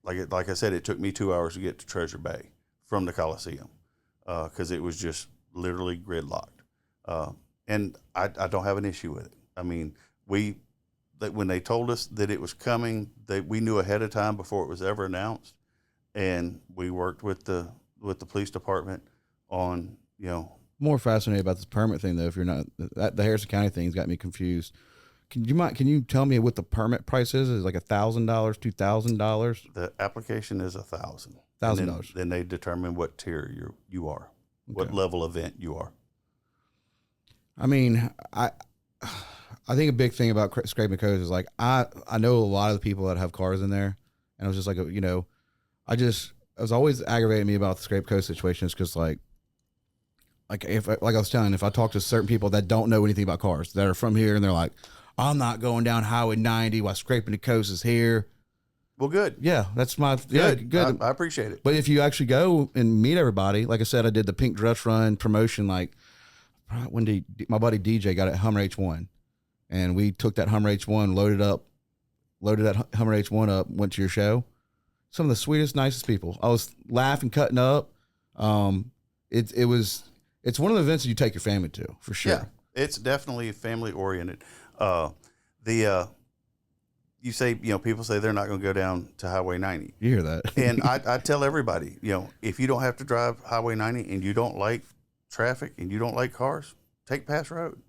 like I said, it took me 2 hours to get to Treasure Bay from the Coliseum because it was just literally gridlocked. And I don't have an issue with it. I mean, when they told us that it was coming, we knew ahead of time before it was ever announced, and we worked with the police department on, you know. More fascinated about this permit thing though. If you're not, the Harrison County thing's got me confused. Can you tell me what the permit price is? Is it like $1,000, $2,000? The application is $1,000. $1,000. Then they determine what tier you are, what level event you are. I mean, I think a big thing about Scrapin The Coast is like I know a lot of the people that have cars in there, and I was just like, you know, it was always aggravating me about the Scrapin Coast situation is because like if I was telling, if I talk to certain people that don't know anything about cars that are from here and they're like, I'm not going down Highway 90 while Scrapin The Coast is here. Well, good. Yeah, that's my good. I appreciate it. But if you actually go and meet everybody, like I said, I did the Pink Dress Run promotion. Like when my buddy DJ got a Hummer H1, and we took that Hummer H1, loaded that Hummer H1 up, went to your show. Some of the sweetest, nicest people. I was laughing, cutting up. It's one of the events that you take your family to for sure. Yeah, it's definitely family oriented. You say, you know, people say they're not going to go down to Highway 90. You hear that? And I tell everybody, you know, if you don't have to drive Highway 90 and you don't like traffic and you don't like cars, take Pass Road.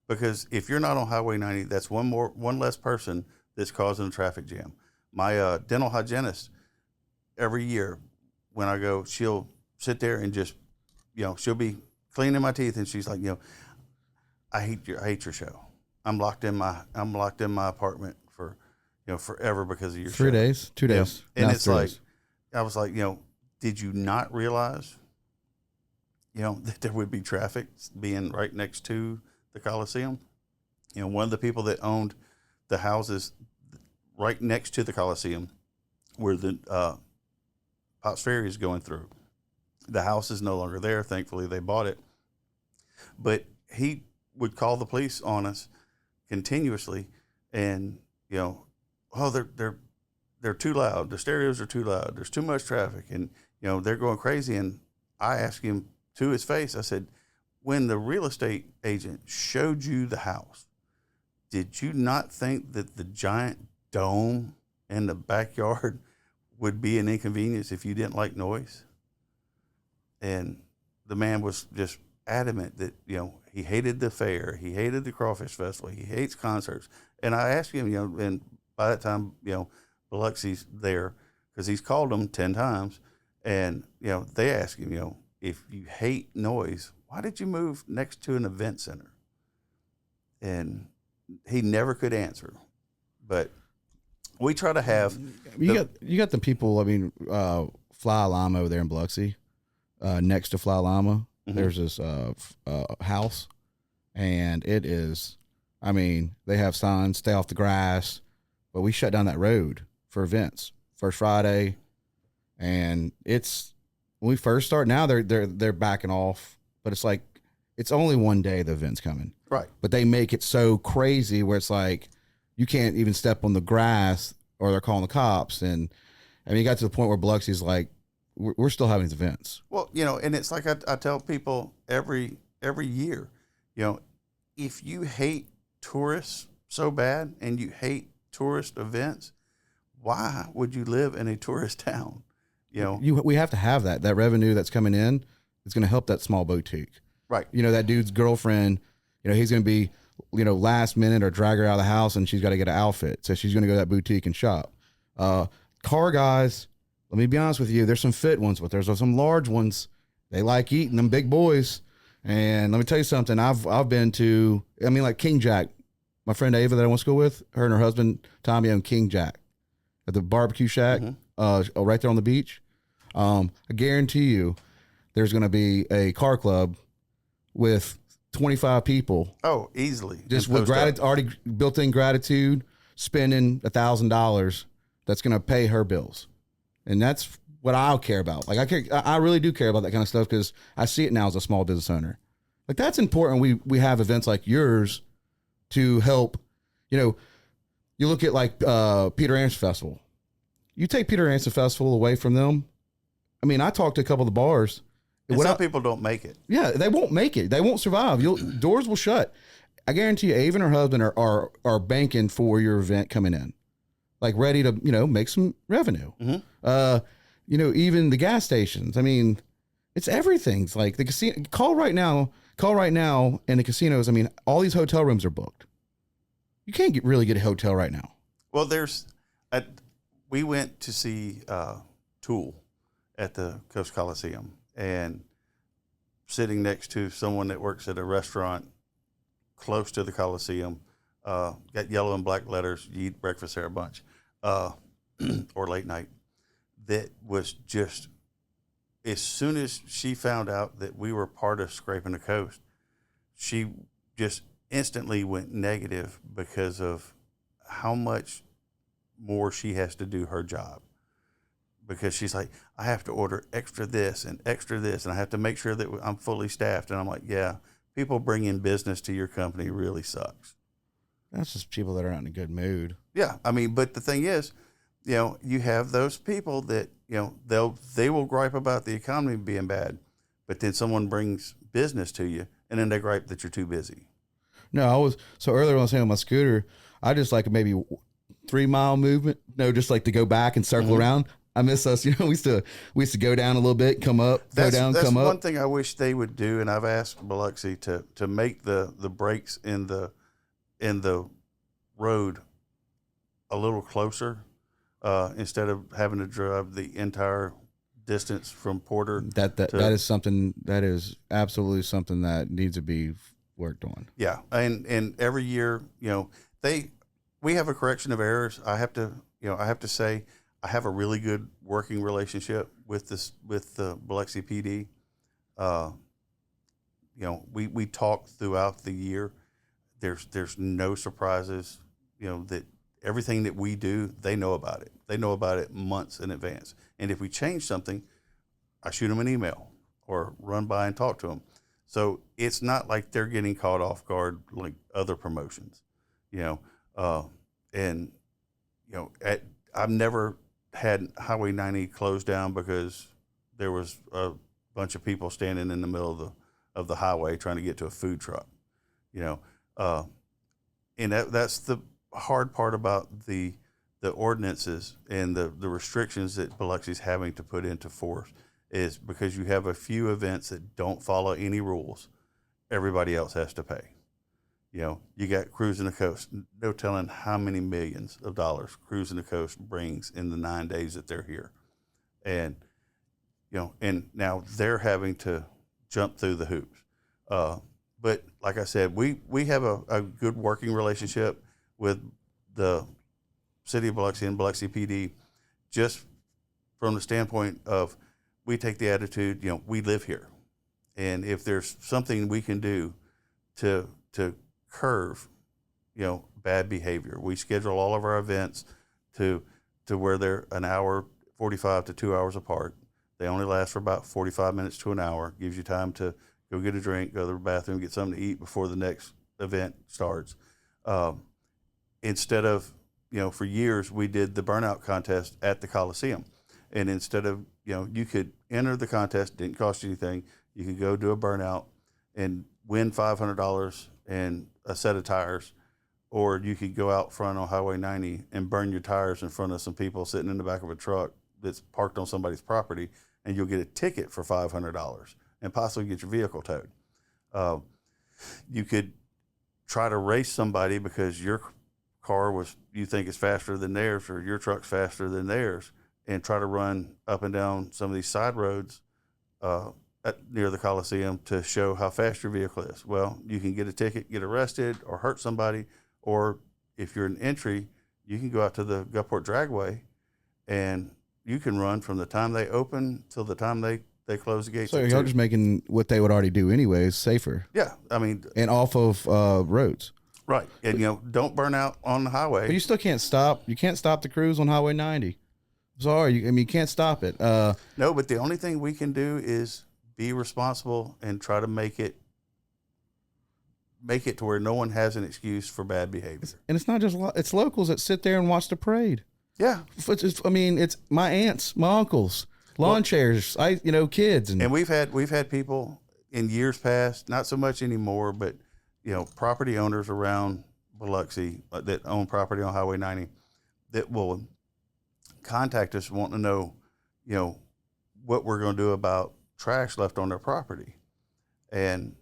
Because if you're not on Highway 90, that's one less person that's causing a traffic jam. My dental hygienist, every year when I go, she'll sit there and just, you know, she'll be cleaning my teeth and she's like, you know, I hate your show. I'm locked in my apartment for, you know, forever because of your 3 days, 2 days. You know? And it's like, I was like, you know, did you not realize, you know, that there would be traffic being right next to the Coliseum? You know, one of the people that owned the houses right next to the Coliseum where the Pops Ferry is going through, the house is no longer there. Thankfully, they bought it. But he would call the police on us continuously, and you know, oh, they're too loud. The stereos are too loud. There's too much traffic, and you know, they're going crazy. And I asked him to his face, I said, when the real estate agent showed you the house, did you not think that the giant dome in the backyard would be an inconvenience if you didn't like noise? And the man was just adamant that, you know, he hated the fair, he hated the Crawfish Festival, he hates concerts. And I asked him, you know, and by that time, you know, Biloxi's there because he's called them 10 times. And, you know, they asked him, you know, if you hate noise, why did you move next to an event center? And he never could answer. But we try to have. You got the people, I mean, Fly Llama over there in Biloxi, next to Fly Llama. Mm-hmm. There's this house, and it is, I mean, they have signs, stay off the grass, but we shut down that road for events. First Friday, and it's, when we first start, now they're backing off, but it's like, it's only one day the event's coming. Right. But they make it so crazy where it's like, you can't even step on the grass or they're calling the cops. And I mean, you got to the point where Biloxi's like, we're still having these events. Well, you know, and it's like I tell people every year, you know, if you hate tourists so bad and you hate tourist events, why would you live in a tourist town? You know, we have to have that revenue that's coming in. It's going to help that small boutique. Right. You know, that dude's girlfriend, you know, he's going to be, you know, last minute or drag her out of the house and she's got to get an outfit. So she's going to go to that boutique and shop. Car guys, let me be honest with you. There's some fit ones, but there's some large ones. They like eating them big boys. And let me tell you something. I've been to, I mean, like King Jack. My friend Ava that I went to school with, her and her husband Tommy own King Jack at the barbecue shack, right there on the beach. I guarantee you, there's going to be a car club with 25 people. Oh, easily. Just with already built-in gratitude, spending $1,000 that's going to pay her bills. And that's what I'll care about. Like I really do care about that kind of stuff because I see it now as a small business owner. Like that's important. We have events like yours to help, you look at like Peter Anderson Festival. You take Peter Anderson Festival away from them. I mean, I talked to a couple of the bars. And some people don't make it. Yeah, they won't make it. They won't survive. Doors will shut. I guarantee you, Ava and her husband are banking for your event coming in, like ready to make some revenue. Mm-hmm. Even the gas stations. I mean, it's everything's like the casino. Call right now, and the casinos. I mean, all these hotel rooms are booked. You can't really get a hotel right now. Well, we went to see Tool at the Coast Coliseum. And sitting next to someone that works at a restaurant close to the Coliseum, got yellow and black letters, you eat breakfast there a bunch, or late night. That was just, as soon as she found out that we were part of Scrapin The Coast, she just instantly went negative because of how much more she has to do her job. Because she's like, I have to order extra this, and I have to make sure that I'm fully staffed. And I'm like, yeah, people bringing business to your company really sucks. That's just people that are not in a good mood. Yeah, I mean, but the thing is, you have those people that, they will gripe about the economy being bad, but then someone brings business to you, and then they gripe that you're too busy. No, earlier when I was saying on my scooter, I just like maybe 3 mile movement. No, just like to go back and circle Mm-hmm. around. I miss us. We used to go down a little bit, come up, go down, come up. That's one thing I wish they would do, and I've asked Biloxi to make the breaks in the road a little closer, instead of having to drive the entire distance from Porter. That is something that is absolutely something that needs to be worked on. Yeah, and every year, we have a correction of errors. I have to say, I have a really good working relationship with the Biloxi PD. We talk throughout the year. There's no surprises. That everything that we do, they know about it. They know about it months in advance. And if we change something, I shoot them an email or run by and talk to them. So it's not like they're getting caught off guard like other promotions. I've never had Highway 90 closed down because there was a bunch of people standing in the middle of the highway trying to get to a food truck, and that's the hard part about the ordinances and the restrictions that Biloxi's having to put into force is because you have a few events that don't follow any rules, everybody else has to pay. You got Cruising the Coast. No telling how many millions of dollars Cruising the Coast brings in the 9 days that they're here. And, and now they're having to jump through the hoops. But like I said, we have a good working relationship with the City of Biloxi and Biloxi PD, just from the standpoint of we take the attitude, we live here. And if there's something we can do to curve, bad behavior. We schedule all of our events to where they're an hour, 45 to 2 hours apart. They only last for about 45 minutes to an hour. Gives you time to go get a drink, go to the bathroom, get something to eat before the next event starts. Instead of, for years we did the burnout contest at the Coliseum. And instead of, you could enter the contest, didn't cost you anything. You could go do a burnout and win $500 and a set of tires, or you could go out front on Highway 90 and burn your tires in front of some people sitting in the back of a truck that's parked on somebody's property, and you'll get a ticket for $500 and possibly get your vehicle towed. You could try to race somebody because your car you think is faster than theirs, or your truck's faster than theirs, and try to run up and down some of these side roads near the Coliseum to show how fast your vehicle is. Well, you can get a ticket, get arrested, or hurt somebody, or if you're an entry, you can go out to the Gulfport Dragway, and you can run from the time they open till the time they close the gates. So y'all just making what they would already do anyways safer. Yeah, I mean, and off of roads. Right. And, don't burn out on the highway. But you still can't stop. You can't stop the crews on Highway 90. Sorry. You can't stop it. No, but the only thing we can do is be responsible and try to make it to where no one has an excuse for bad behavior. And it's not just, it's locals that sit there and watch the parade. Yeah. It's my aunts, my uncles, lawn chairs, kids. And we've had people in years past, not so much anymore, but, property owners around Biloxi that own property on Highway 90 that will contact us wanting to know, what we're going to do about trash left on their property. And,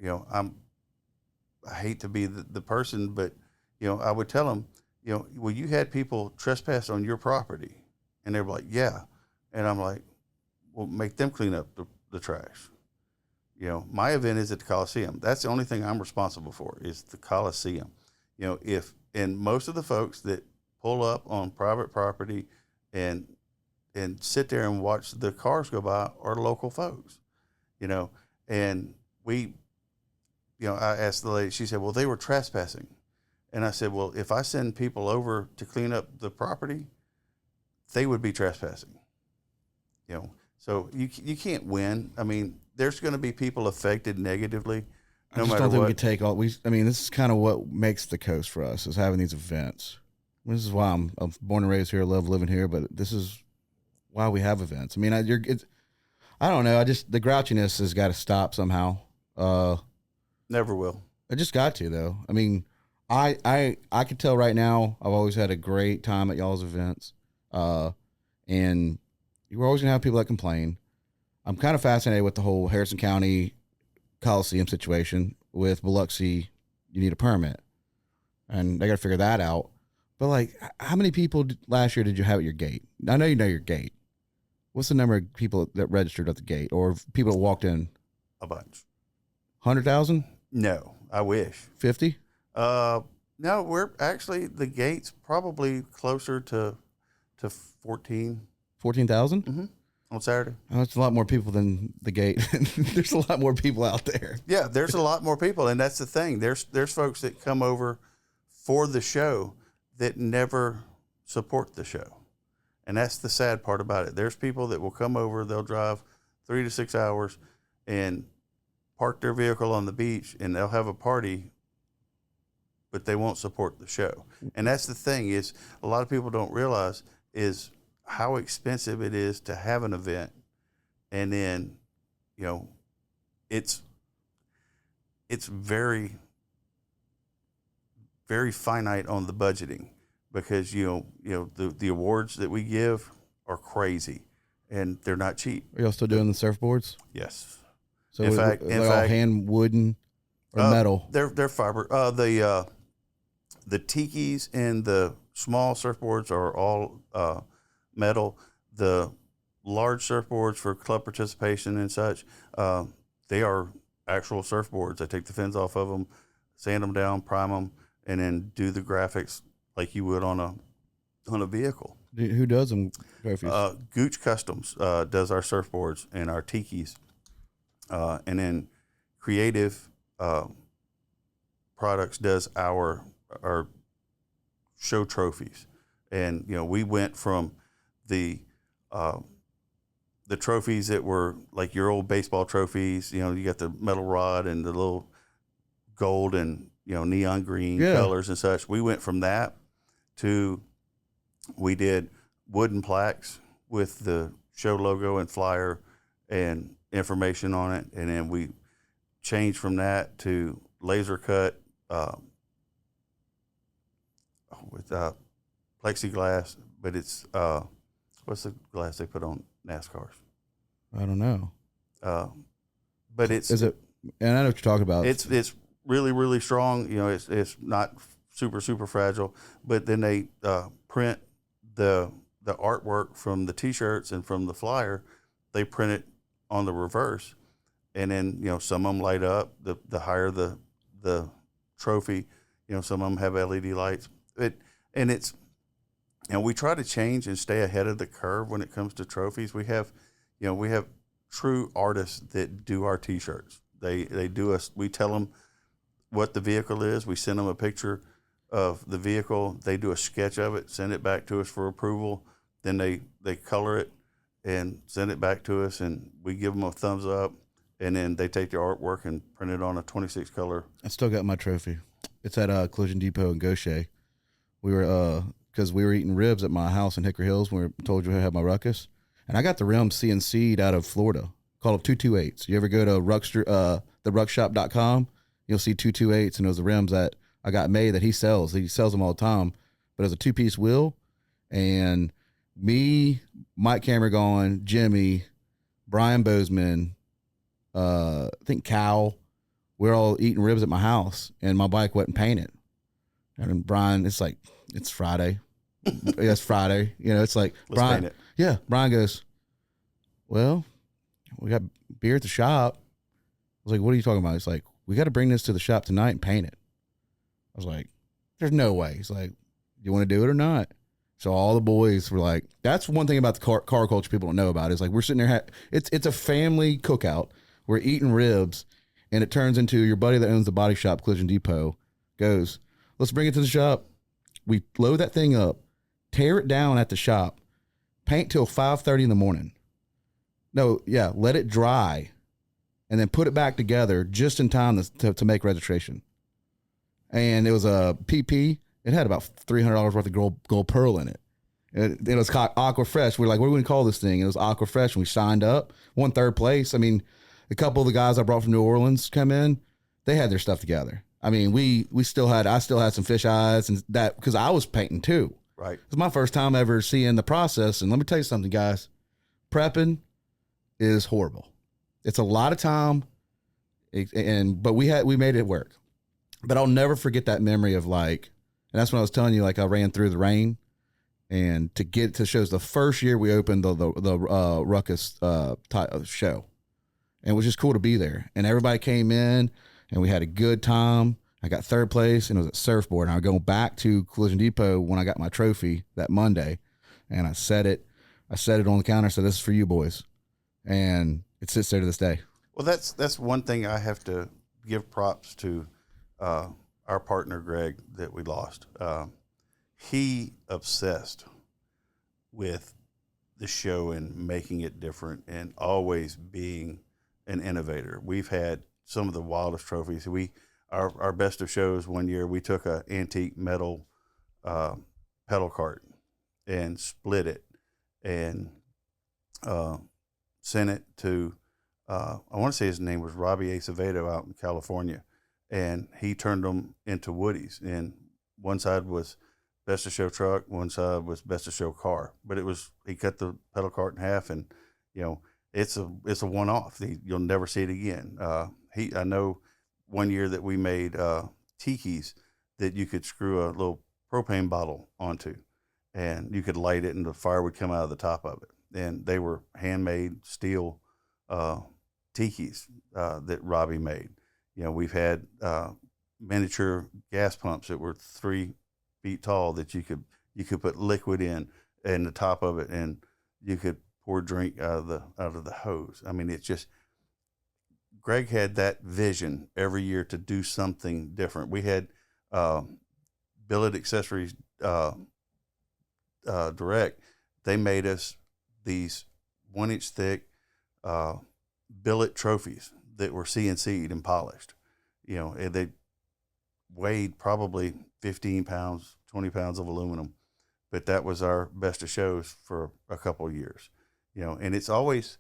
I hate to be the person, but, I would tell them, well, you had people trespass on your property. And they were like, yeah. And I'm like, well, make them clean up the trash. My event is at the Coliseum. That's the only thing I'm responsible for is the Coliseum. And most of the folks that pull up on private property and sit there and watch the cars go by are local folks, and we, I asked the lady, she said, well, they were trespassing. And I said, well, if I send people over to clean up the property, they would be trespassing, so you can't win. I mean, there's going to be people affected negatively no matter don't think what. we take all, this is kind of what makes the coast for us, is having these events. This is why I'm born and raised here. I love living here, but this is why we have events. I don't know. The grouchiness has got to stop somehow. Never will. I just got to, though. I could tell right now I've always had a great time at y'all's events. And you're always going to have people that complain. I'm kind of fascinated with the whole Harrison County Coliseum situation with Biloxi. You need a permit, and they got to figure that out. But how many people last year did you have at your gate? I know you know your gate. What's the number of people that registered at the gate, or people that walked in? A bunch. 100,000? No, I wish. 50? No, we're actually, the gate's probably closer to 14. 14,000? Mm-hmm. On Saturday. Oh, that's a lot more people than the gate. There's a lot more people out there. Yeah, there's a lot more people, and that's the thing. There's folks that come over for the show that never support the show. And that's the sad part about it. There's people that will come over, they'll drive 3 to 6 hours and park their vehicle on the beach, and they'll have a party, but they won't support the show. And that's the thing, is a lot of people don't realize is how expensive it is to have an event. And then, it's very, very finite on the budgeting, because the awards that we give are crazy and they're not cheap. Are y'all still doing the surfboards? Yes. So in fact, all hand wooden or metal? They're fiber. The tikis and the small surfboards are all metal. The large surfboards for club participation and such, they are actual surfboards. I take the fins off of them, sand them down, prime them, and then do the graphics like you would on a vehicle. Who does them? Gooch Customs does our surfboards and our tikis, and then Creative Products does our show trophies. And we went from the trophies that were like your old baseball trophies. You got the metal rod and the little gold and neon green colors and such. We went from that to, we did wooden plaques with the show logo and flyer and information on it, and then we changed from that to laser cut with plexiglass. But it's what's the glass they put on NASCARs? I don't know. But it's, is it? And I know what you're talking about. It's really, really strong. It's not super, super fragile. But then they print the artwork from the T-shirts and from the flyer. They print it on the reverse, and then some of them light up. The higher the trophy, some of them have LED lights. And we try to change and stay ahead of the curve when it comes to trophies. We have true artists that do our T-shirts. They do us. We tell them what the vehicle is. We send them a picture of the vehicle. They do a sketch of it, send it back to us for approval. Then they color it and send it back to us, and we give them a thumbs up. And then they take the artwork and print it on a 26 color. I still got my trophy. It's at Collision Depot in Gaucher. We were because we were eating ribs at my house in Hickory Hills when we told you I had my ruckus, and I got the rims CNC'd out of Florida. Called them 228s. You ever go to theruckshop.com? You'll see 228s, and those are the rims that I got made that he sells. He sells them all the time, but it's a 2-piece wheel. And me, Mike Cameron, Jimmy, Brian Bozeman, I think Cal, we're all eating ribs at my house, and my bike wasn't painted. And Brian, it's Friday. It's Friday. It's like, Let's Brian, paint it. Yeah, Brian goes, well, we got beer at the shop. I was like, what are you talking about? He's like, we got to bring this to the shop tonight and paint it. I was like, there's no way. He's like, you want to do it or not? So all the boys were like, that's one thing about the car culture people don't know about. Is like, we're sitting there, it's a family cookout. We're eating ribs, and it turns into your buddy that owns the body shop, Collision Depot, goes, let's bring it to the shop. We load that thing up, tear it down at the shop, paint till 5:30 in the morning. No, yeah, let it dry, and then put it back together just in time to make registration. And it was a PP. It had about $300 worth of gold pearl in it. It was Aqua Fresh. We're like, what are we going to call this thing? It was Aqua Fresh, and we signed up. Won 3rd place. I mean, a couple of the guys I brought from New Orleans come in. They had their stuff together. I mean, I still had some fish eyes and that because I was painting too. Right. It was my first time ever seeing the process. And let me tell you something, guys. Prepping is horrible. It's a lot of time, but we made it work. But I'll never forget that memory of like, and that's when I was telling you, like I ran through the rain, and to get to shows the first year we opened the Ruckus show, and it was just cool to be there. And everybody came in, and we had a good time. I got 3rd place, and it was at Surfboard. And I was going back to Collision Depot when I got my trophy that Monday, and I set it on the counter. So this is for you boys, and it sits there to this day. Well, that's one thing I have to give props to our partner Greg that we lost. He obsessed with the show and making it different and always being an innovator. We've had some of the wildest trophies. Our best of shows one year, we took an antique metal pedal cart and split it and sent it to, I want to say his name was Robbie Acevedo out in California. And he turned them into Woodies. And one side was best of show truck, one side was best of show car. But he cut the pedal cart in half, and it's a one-off. You'll never see it again. I know one year that we made tikis that you could screw a little propane bottle onto, and you could light it, and the fire would come out of the top of it. And they were handmade steel tikis that Robbie made. We've had miniature gas pumps that were 3 feet tall that you could put liquid in the top of it, and you could pour drink out of the hose. I mean, it's just, Greg had that vision every year to do something different. We had Billet Accessories Direct. They made us these 1-inch thick billet trophies that were CNC'd and polished. And they weighed probably 15 pounds, 20 pounds of aluminum, but that was our best of shows for a couple of years. And it's always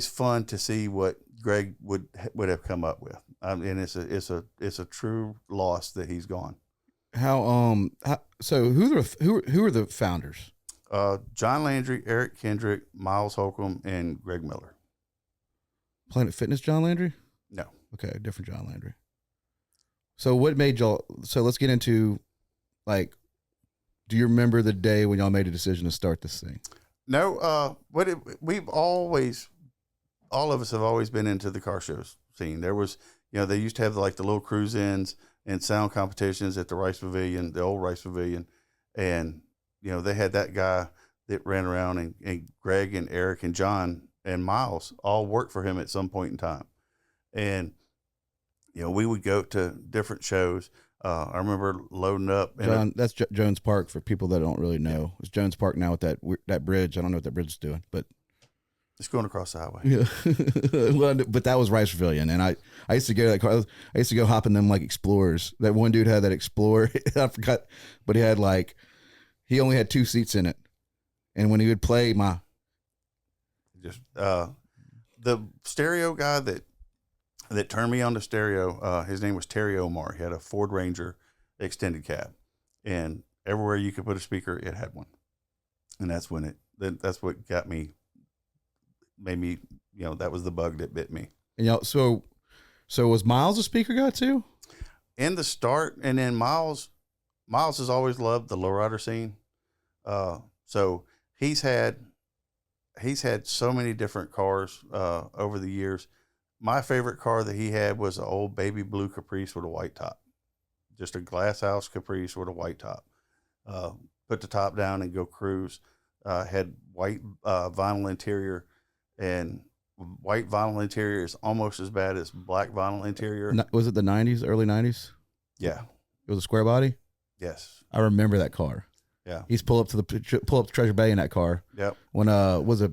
fun to see what Greg would have come up with. And it's a true loss that he's gone. So who are the founders? John Landry, Eric Kendrick, Myles Holcomb, and Greg Miller. Planet Fitness John Landry? No. Okay, different John Landry. So what made y'all, so let's get into, like, do you remember the day when y'all made a decision to start this thing? No, we've always, all of us have always been into the car shows scene. There was, they used to have the little cruise-ins and sound competitions at the Rice Pavilion, the old Rice Pavilion. And, they had that guy that ran around, and Greg and Eric and John and Myles all worked for him at some point in time. And, we would go to different shows. I remember loading up. That's Jones Park for people that don't really know. It's Jones Park now with that bridge. I don't know what that bridge is doing, but it's going across the highway. Yeah, well, but that was Rice Pavilion, and I used to go to that car. I used to go hop in them like Explorers. That one dude had that Explorer. I forgot, but he only had 2 seats in it, and when he would play the stereo guy that turned me on to stereo, his name was Terry Omar. He had a Ford Ranger extended cab, and everywhere you could put a speaker, it had one. And that's that's what made me, that was the bug that bit me. And so was Myles a speaker guy too? In the start, and then Myles has always loved the lowrider scene. So he's had so many different cars over the years. My favorite car that he had was an old baby blue Caprice with a white top, just a glass house Caprice with a white top. Put the top down and go cruise. Had white vinyl interior, and white vinyl interior is almost as bad as black vinyl interior. Was it the 90s, early 90s? Yeah. It was a square body? Yes. I remember that car. Yeah. He's pull up to Treasure Bay in that car. Yep. When was it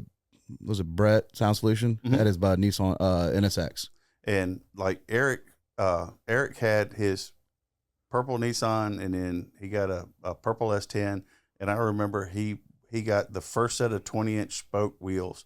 Brett Sound Solution had his Nissan NSX. And like Eric had his purple Nissan, and then he got a purple S10, and I remember he got the first set of 20-inch spoke wheels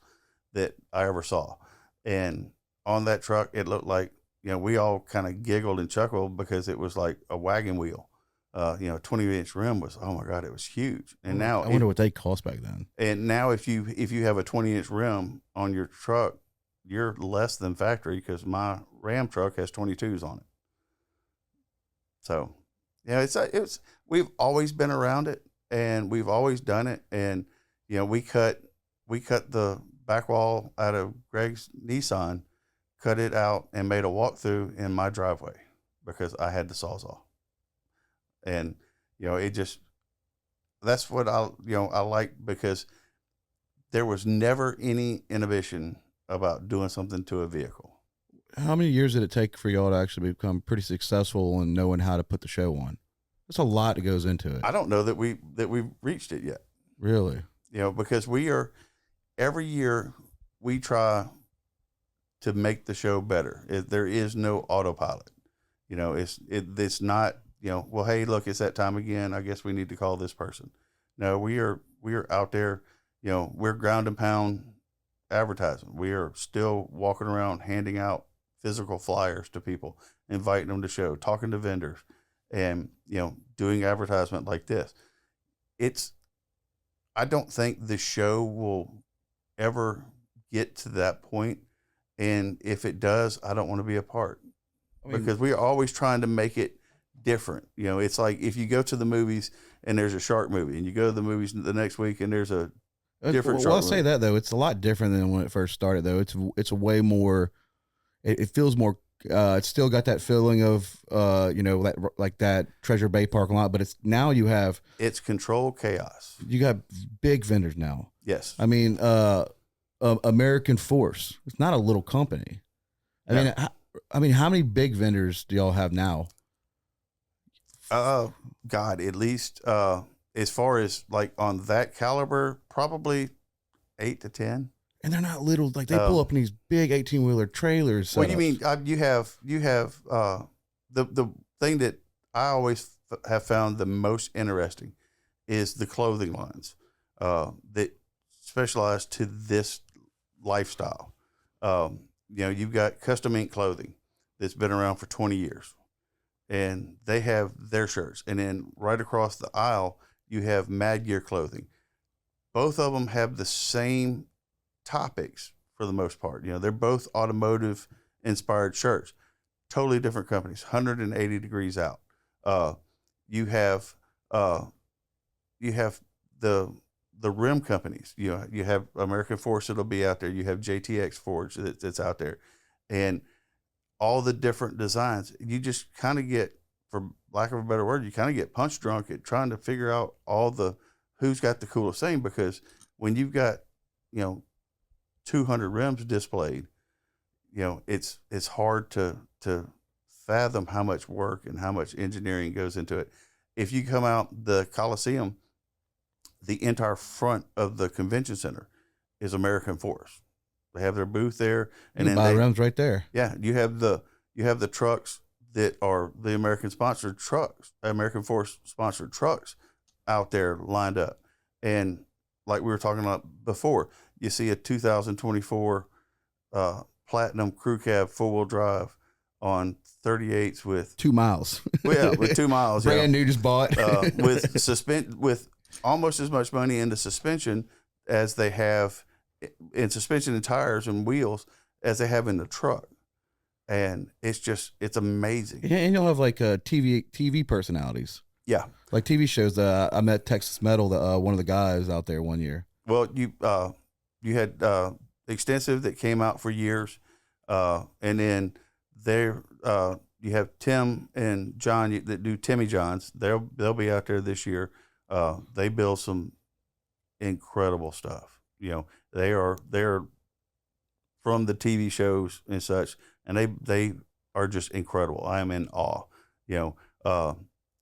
that I ever saw. And on that truck, it looked like, we all kind of giggled and chuckled because it was like a wagon wheel. 20-inch rim was, oh my God, it was huge. And now I wonder what they cost back then. And now if you have a 20-inch rim on your truck, you're less than factory, because my Ram truck has 22s on it. So, we've always been around it, and we've always done it. And, we cut the back wall out of Greg's Nissan, cut it out, and made a walkthrough in my driveway because I had the Sawzall. And, that's what I like, because there was never any inhibition about doing something to a vehicle. How many years did it take for y'all to actually become pretty successful in knowing how to put the show on? There's a lot that goes into it. I don't know that we've reached it yet. Really? Because every year we try to make the show better. There is no autopilot. It's not, well, hey, look, it's that time again. I guess we need to call this person. No, we are out there, we're ground and pound advertising. We are still walking around handing out physical flyers to people, inviting them to show, talking to vendors, and, doing advertisement like this. I don't think the show will ever get to that point. And if it does, I don't want to be a part, because we are always trying to make it different. It's like if you go to the movies and there's a shark movie, and you go to the movies the next week and there's a different shark movie. I'll say that though, it's a lot different than when it first started though. It's a way more, it feels more, it's still got that feeling of, like that Treasure Bay parking lot, but it's controlled chaos. You got big vendors now. Yes. I mean, American Force, it's not a little company. I mean, how many big vendors do y'all have now? God, at least as far as like on that caliber, probably 8 to 10. And they're not little, like they pull up in these big 18-wheeler trailers. What do you mean? You have the thing that I always have found the most interesting is the clothing lines that specialize to this lifestyle. You've got Custom Ink Clothing that's been around for 20 years. And they have their shirts. And then right across the aisle, you have Mad Gear Clothing. Both of them have the same topics for the most part. They're both automotive inspired shirts. Totally different companies, 180 degrees out. You have the rim companies. You have American Force that'll be out there. You have JTX Forge that's out there. And all the different designs, you just kind of get, for lack of a better word, you kind of get punch drunk at trying to figure out who's got the coolest thing, because when you've got, 200 rims displayed, it's hard to fathom how much work and how much engineering goes into it. If you come out the Coliseum, the entire front of the convention center is American Force. They have their booth there, and then buy rims right there. Yeah, you have the trucks that are the American Force sponsored trucks out there lined up. And like we were talking about before, you see a 2024 Platinum Crew Cab 4-wheel drive on 38s with 2 miles. Yeah, with 2 miles. Brand new, just bought. with almost as much money into suspension as they have in suspension and tires and wheels as they have in the truck. And it's amazing. Yeah, and you'll have like TV personalities. Yeah. Like TV shows. I met Texas Metal, one of the guys out there one year. Well, you had Extensive that came out for years. And then there you have Tim and John that do Timmy Johns. They'll be out there this year. They build some incredible stuff. They're from the TV shows and such, and they are just incredible. I am in awe.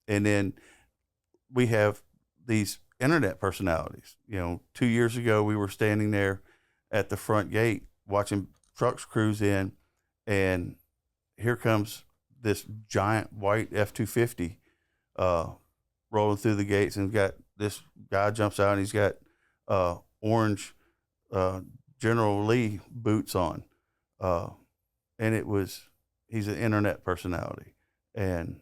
And then we have these internet personalities. 2 years ago we were standing there at the front gate watching trucks cruise in, and here comes this giant white F-250 rolling through the gates, and got this guy jumps out, and he's got orange General Lee boots on, and he's an internet personality, and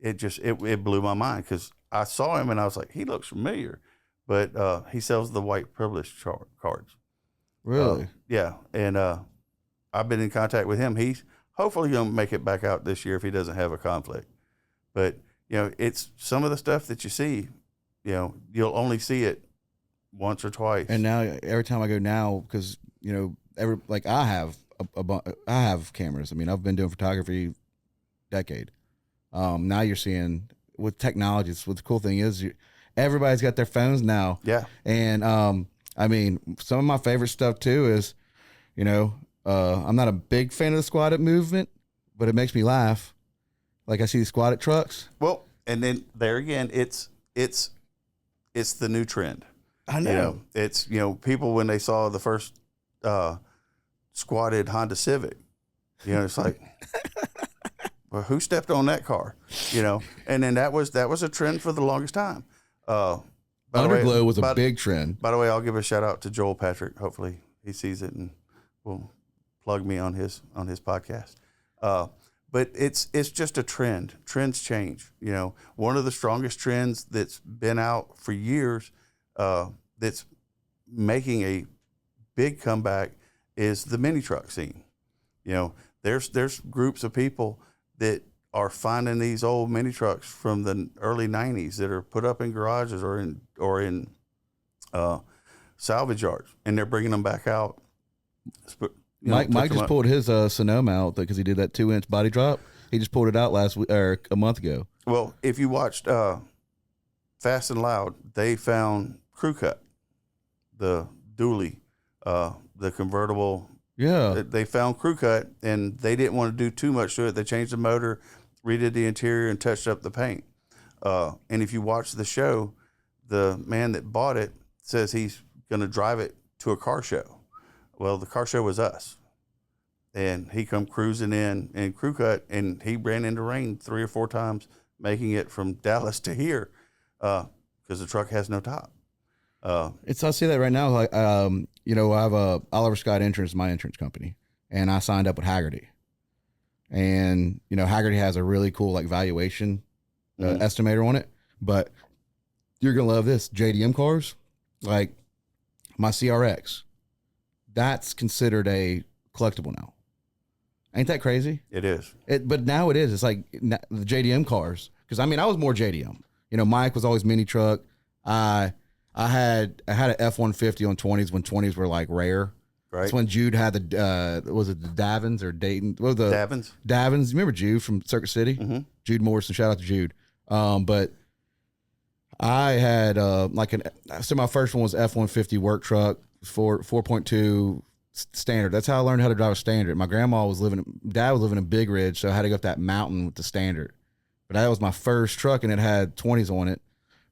it blew my mind because I saw him and I was like, he looks familiar, but he sells the white privilege cards. Really? Yeah, and I've been in contact with him. He's hopefully going to make it back out this year if he doesn't have a conflict. But it's some of the stuff that you see. You'll only see it once or twice. And now every time I go now, because I have cameras. I mean, I've been doing photography decade. Now you're seeing with technology. What the cool thing is, everybody's got their phones now. Yeah. And I mean, some of my favorite stuff too is, I'm not a big fan of the squatted movement, but it makes me laugh. Like I see these squatted trucks. Well, and then there again, it's the new trend. I know. It's people when they saw the first squatted Honda Civic, it's like, well, who stepped on that car? And then that was a trend for the longest time. Underglow was a big trend. By the way, I'll give a shout out to Joel Patrick. Hopefully he sees it and will plug me on his podcast. But it's just a trend. Trends change. One of the strongest trends that's been out for years, that's making a big comeback, is the mini truck scene. There's groups of people that are finding these old mini trucks from the early '90s that are put up in garages or in salvage yards, and they're bringing them back out. Mike just pulled his Sonoma out because he did that 2-inch body drop. He just pulled it out last week or a month ago. Well, if you watched Fast and Loud, they found Crew Cut, the dually, the convertible. Yeah, they found Crew Cut, and they didn't want to do too much to it. They changed the motor, redid the interior, and touched up the paint. And if you watch the show, the man that bought it says he's going to drive it to a car show. Well, the car show was us, and he come cruising in Crew Cut, and he ran into rain 3 or 4 times making it from Dallas to here because the truck has no top. I see that right now. Like, I have a Oliver Scott Insurance, my insurance company, and I signed up with Haggerty. And Haggerty has a really cool valuation estimator on it. But you're gonna love this JDM cars, like my CRX. That's considered a collectible now. Ain't that crazy? It is. But now it is. It's like the JDM cars. Because I was more JDM. Mike was always mini truck. I had an F-150 on 20s when 20s were rare. Right. That's when Jude had was it the Davins or Dayton? What was the Davins? Davins. Remember Jude from Circuit City? Mm-hmm. Jude Morrison. Shout out to Jude. But I had so my first one was F-150 work truck, 4.2 Standard. That's how I learned how to drive a Standard. My Dad was living in Big Ridge, so I had to go up that mountain with the Standard. But that was my first truck, and it had 20s on it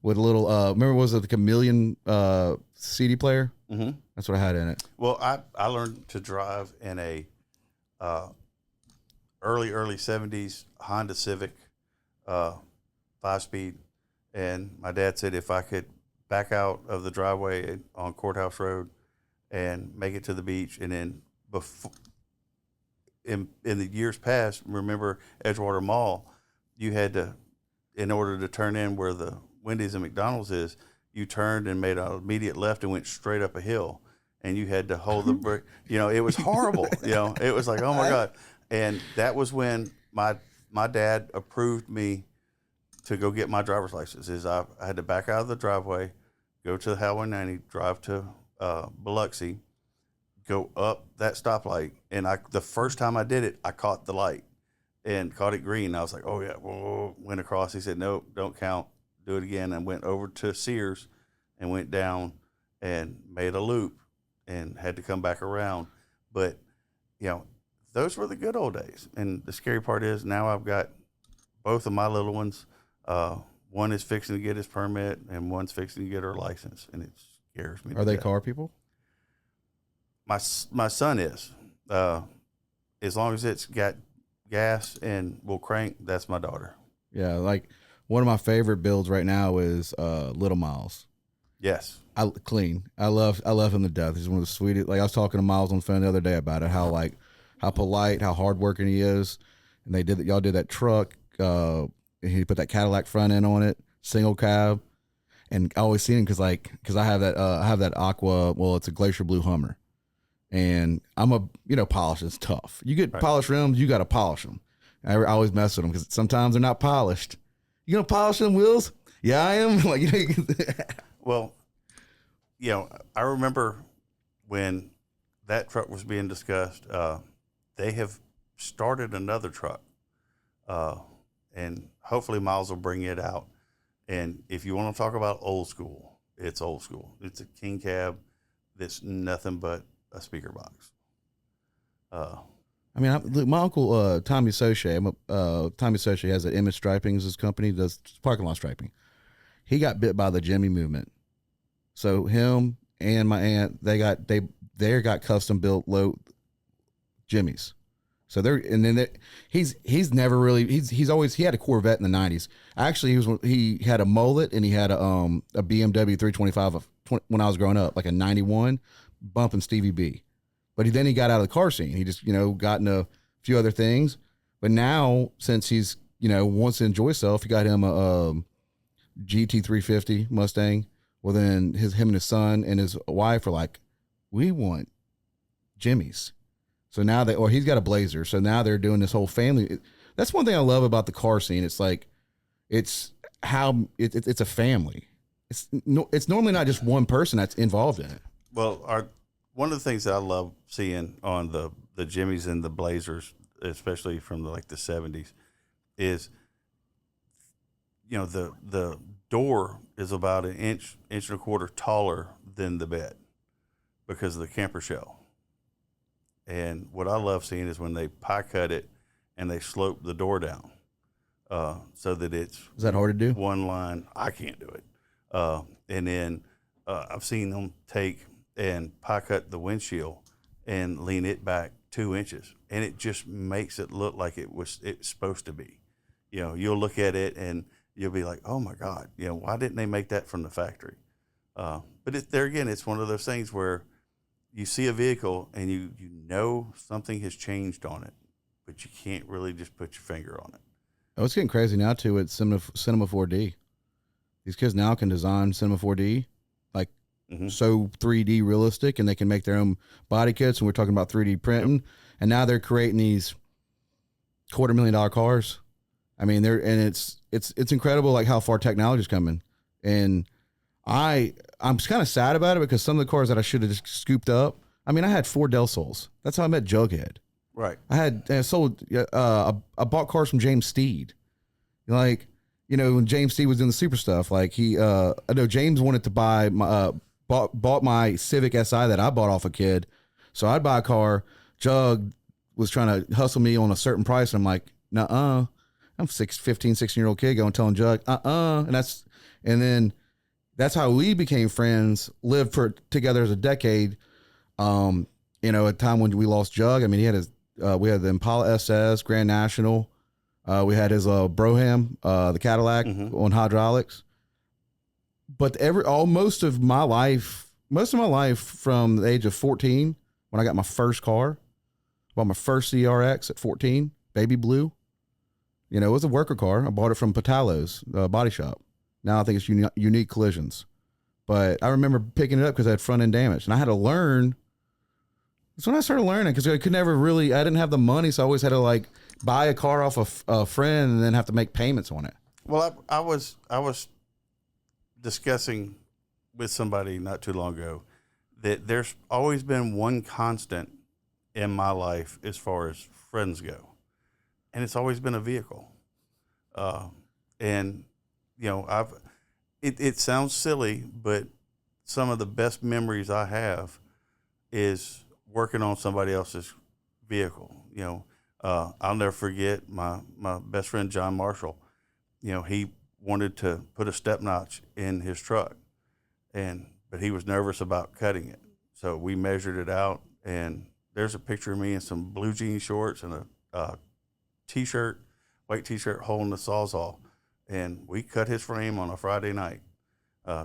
with a little, remember, was it the Chameleon CD player? Mm-hmm. That's what I had in it. Well, I learned to drive in a early 70s Honda Civic 5-speed. And my dad said if I could back out of the driveway on Courthouse Road and make it to the beach, and then in the years past, remember Edgewater Mall, you had to, in order to turn in where the Wendy's and McDonald's is, you turned and made an immediate left and went straight up a hill, and you had to hold the brake. It was horrible. It was like, oh my God. And that was when my dad approved me to go get my driver's license. I had to back out of the driveway, go to the Highway 90, drive to Biloxi, go up that stoplight, and the first time I did it, I caught the light and caught it green. I was like, oh yeah, whoa, went across. He said, nope, don't count, do it again. And went over to Sears and went down and made a loop and had to come back around. But, those were the good old days. And the scary part is now I've got both of my little ones. One is fixing to get his permit, and one's fixing to get her license, and it scares me. Are they car people? My son is. As long as it's got gas and will crank, that's my daughter. Yeah, like one of my favorite builds right now is Little Myles. Yes, Clean. I love him to death. He's one of the sweetest. Like I was talking to Myles on the phone the other day about it, how polite, how hardworking he is, and y'all did that truck. He put that Cadillac front end on it, single cab, and I always see him because I have that Aqua. Well, it's a Glacier Blue Hummer, and I'm polish is tough. You get polished rims, you got to polish them. I always mess with them because sometimes they're not polished. You gonna polish them wheels? Yeah, I am. Well, I remember when that truck was being discussed. They have started another truck. And hopefully Myles will bring it out. And if you want to talk about old school, it's old school. It's a king cab that's nothing but a speaker box. My uncle Tommy Soche has an Image Striping as his company, does parking lot striping. He got bit by the Jimmy movement. So him and my aunt, they got custom built low Jimmys. So he's never really, he had a Corvette in the 90s. Actually, he had a mullet, and he had a BMW 325 when I was growing up, like a 91, bumping Stevie B. But then he got out of the car scene. He just, got into a few other things. But now, since he's, wants to enjoy himself, he got him a GT 350 Mustang. Well, then him and his son and his wife are like, we want Jimmys. So now he's got a Blazer. So now they're doing this whole family. That's one thing I love about the car scene. It's like, it's a family. It's normally not just one person that's involved in it. Well, one of the things that I love seeing on the Jimmys and the Blazers, especially from the 70s, is, the door is about an inch and a quarter taller than the bed because of the camper shell. And what I love seeing is when they pie cut it and they slope the door down so that it's... Is that hard to do? One line. I can't do it. And then I've seen them take and pie cut the windshield and lean it back 2 inches. And it just makes it look like it's supposed to be. You'll look at it and you'll be like, oh my God, why didn't they make that from the factory? But there again, it's one of those things where you see a vehicle and you know something has changed on it, but you can't really just put your finger on it. Oh, it's getting crazy now too with Cinema 4D. These kids now can design Cinema 4D so 3D realistic, and they can make their own body kits. And we're talking about 3D printing, yep. And now they're creating these $250,000 cars. I mean, it's incredible how far technology's coming. And I'm kind of sad about it because some of the cars that I should have just scooped up. I mean, I had 4 Del Sols. That's how I met Jughead. Right. I I bought cars from James Steed. When James Steed was doing the super stuff, I know James wanted to buy bought my Civic Si that I bought off a kid So I'd buy a car. Jug was trying to hustle me on a certain price. And I'm like, nuh-uh. I'm 15, 16-year-old kid going telling Jug, and then that's how we became friends, lived together as a decade. A time when we lost Jug. I mean, he had we had the Impala SS, Grand National. We had his Brougham, the Cadillac on hydraulics. But most of my life from the age of 14, when I got my first car, bought my first CRX at 14, baby blue. It was a worker car. I bought it from Patalo's body shop. Now I think it's Unique Collisions. But I remember picking it up because I had front end damage, and I had to learn. That's when I started learning, because I could never really. I didn't have the money, so I always had to buy a car off a friend and then have to make payments on it. Well, I was discussing with somebody not too long ago that there's always been one constant in my life as far as friends go, and it's always been a vehicle. It sounds silly, but some of the best memories I have is working on somebody else's vehicle. I'll never forget my best friend, John Marshall. He wanted to put a step notch in his truck, but he was nervous about cutting it. So we measured it out, and there's a picture of me in some blue jean shorts and a t-shirt, white t-shirt holding the Sawzall. And we cut his frame on a Friday night.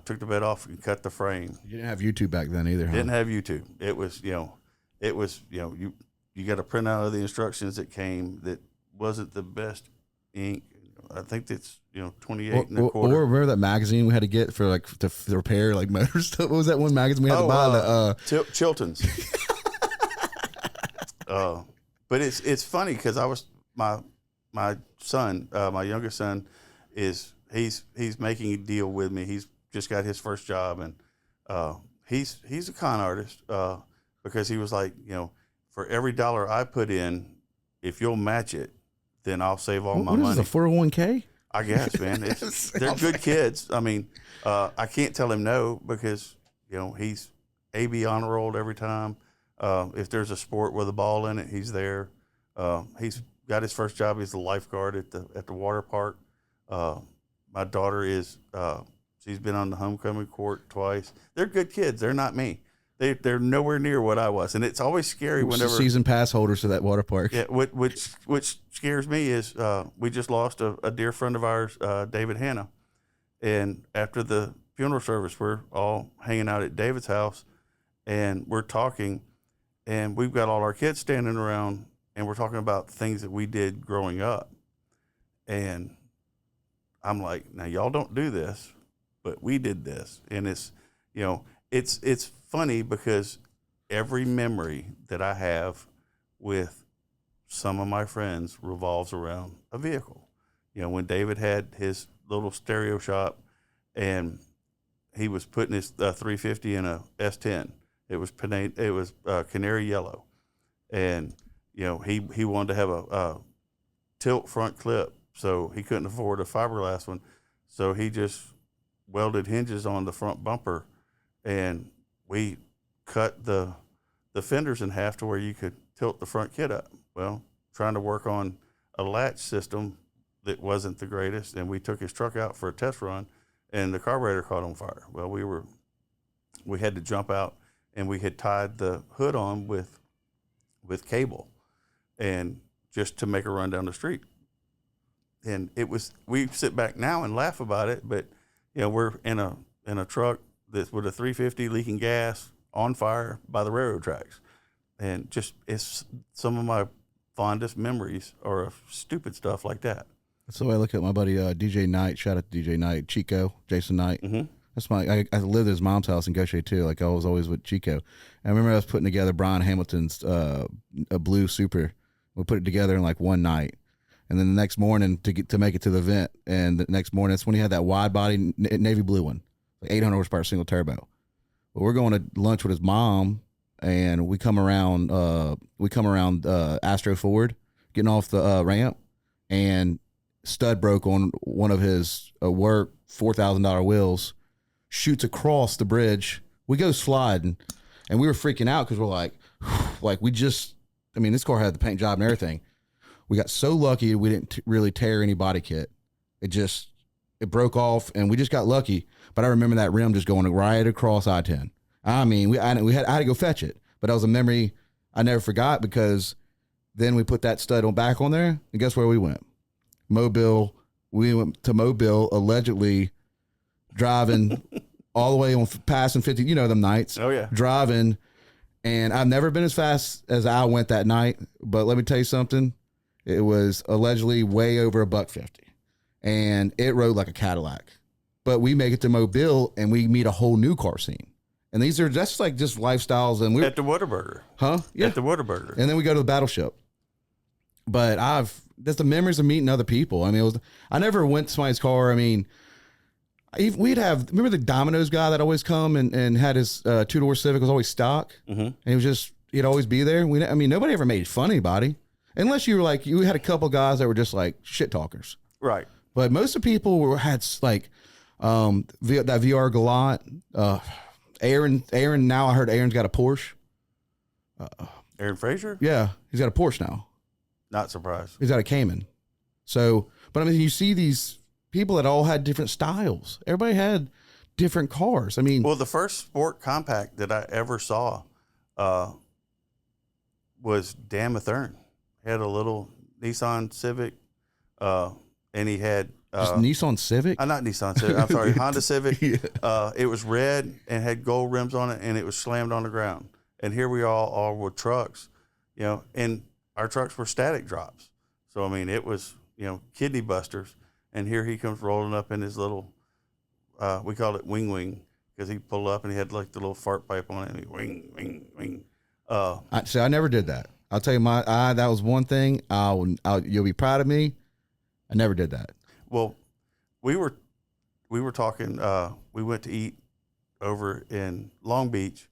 Took the bed off and cut the frame. You didn't have YouTube back then either, huh? Didn't have YouTube. It was, you got a printout of the instructions that came that wasn't the best ink. I think it's 28 and a quarter. Or remember that magazine we had to get for to repair motor stuff? What was that one magazine we had to buy? Chilton's. But it's funny because I was my son, my youngest son, he's making a deal with me. He's just got his first job, and he's a con artist because he was like, for every dollar I put in, if you'll match it, then I'll save all my money. What is it, a 401k? I guess, man. They're good kids. I mean, I can't tell him no because he's AB honor rolled every time. If there's a sport with a ball in it, he's there. He's got his first job. He's a lifeguard at the water park. My daughter is, she's been on the homecoming court twice. They're good kids. They're not me. They're nowhere near what I was. And it's always scary whenever. Season pass holders to that water park. Yeah. Which scares me is, we just lost a dear friend of ours, David Hanna. And after the funeral service, we're all hanging out at David's house and we're talking, and we've got all our kids standing around and we're talking about things that we did growing up. And I'm like, now y'all don't do this, but we did this. And it's, it's funny because every memory that I have with some of my friends revolves around a vehicle. When David had his little stereo shop and he was putting his 350 in a S10, it was canary yellow. And, he wanted to have a tilt front clip, so he couldn't afford a fiberglass one. So he just welded hinges on the front bumper, and we cut the fenders in half to where you could tilt the front kit up. Well, trying to work on a latch system that wasn't the greatest, and we took his truck out for a test run, and the carburetor caught on fire. Well, we had to jump out, and we had tied the hood on with cable, and just to make a run down the street. And we sit back now and laugh about it, but we're in a truck that's with a 350 leaking gas on fire by the railroad tracks. And just, it's some of my fondest memories are of stupid stuff like that. So I look at my buddy DJ Knight. Shout out to DJ Knight, Chico, Jason Knight. Mm-hmm. That's I lived at his mom's house in Gaucher too. I was always with Chico. And I remember I was putting together Brian Hamilton's a blue Super. We put it together in one night, and then the next morning to make it to the event. And the next morning, that's when he had that wide body navy blue one, 800 horsepower single turbo. But we're going to lunch with his mom, and we come around Astro Ford, getting off the ramp, and stud broke on one of his work $4,000 wheels, shoots across the bridge. We go sliding, and we were freaking out because we're like, like this car had the paint job and everything. We got so lucky we didn't really tear any body kit. It broke off, and we just got lucky. But I remember that rim just going right across I-10. I mean, I had to go fetch it, but that was a memory I never forgot, because then we put that stud back on there, and guess where we went? Mobile. We went to Mobile, allegedly driving all the way on passing 50. You know them nights. Oh yeah, driving, and I've never been as fast as I went that night. But let me tell you something. It was allegedly way over $150, and it rode like a Cadillac. But we make it to Mobile, and we meet a whole new car scene. And these are just lifestyles. And we at the Whataburger. Huh? Yeah. At the Whataburger. And then we go to the Battleship. But that's the memories of meeting other people. I mean, I never went to somebody's car. I mean, remember the Domino's guy that always come and had his 2-door Civic was always stock. And he'd always be there. Nobody ever made fun of anybody unless you were you had a couple guys that were just like shit talkers. Right. But most of the people had that VR Galant, Aaron, now I heard Aaron's got a Porsche. Aaron Frazier? Yeah, he's got a Porsche now. Not surprised. He's got a Cayman. So, but I mean, you see these people that all had different styles. Everybody had different cars. I mean, well, the first sport compact that I ever saw was Dan Mathern. He had a little Nissan Civic, and he had just Nissan Civic. Not Nissan Civic. I'm sorry, Honda Civic. Yeah. It was red and had gold rims on it, and it was slammed on the ground. And here we all are with trucks, and our trucks were static drops. So I mean, it was kidney busters. And here he comes rolling up in his little, we called it wing, because he pulled up and he had like the little fart pipe on it, and he wing. I never did that. I'll tell you that was one thing. You'll be proud of me. I never did that. Well, we were talking. We went to eat over in Long Beach,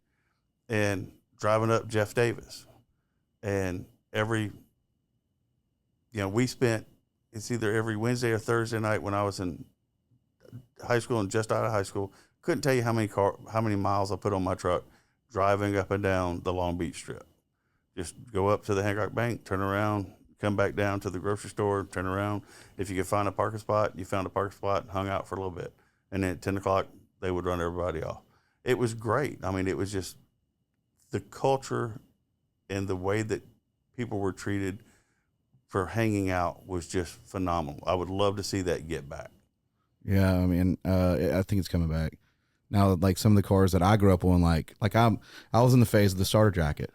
and driving up Jeff Davis, and we spent. It's either every Wednesday or Thursday night when I was in high school and just out of high school. Couldn't tell you how many miles I put on my truck driving up and down the Long Beach Strip. Just go up to the Hancock Bank, turn around, come back down to the grocery store, turn around. If you could find a parking spot, you found a parking spot and hung out for a little bit. And then at 10 o'clock, they would run everybody off. It was great. I mean, it was just the culture and the way that people were treated for hanging out was just phenomenal. I would love to see that get back. Yeah, I mean, I think it's coming back. Now, like some of the cars that I grew up on, I was in the phase of the starter jacket.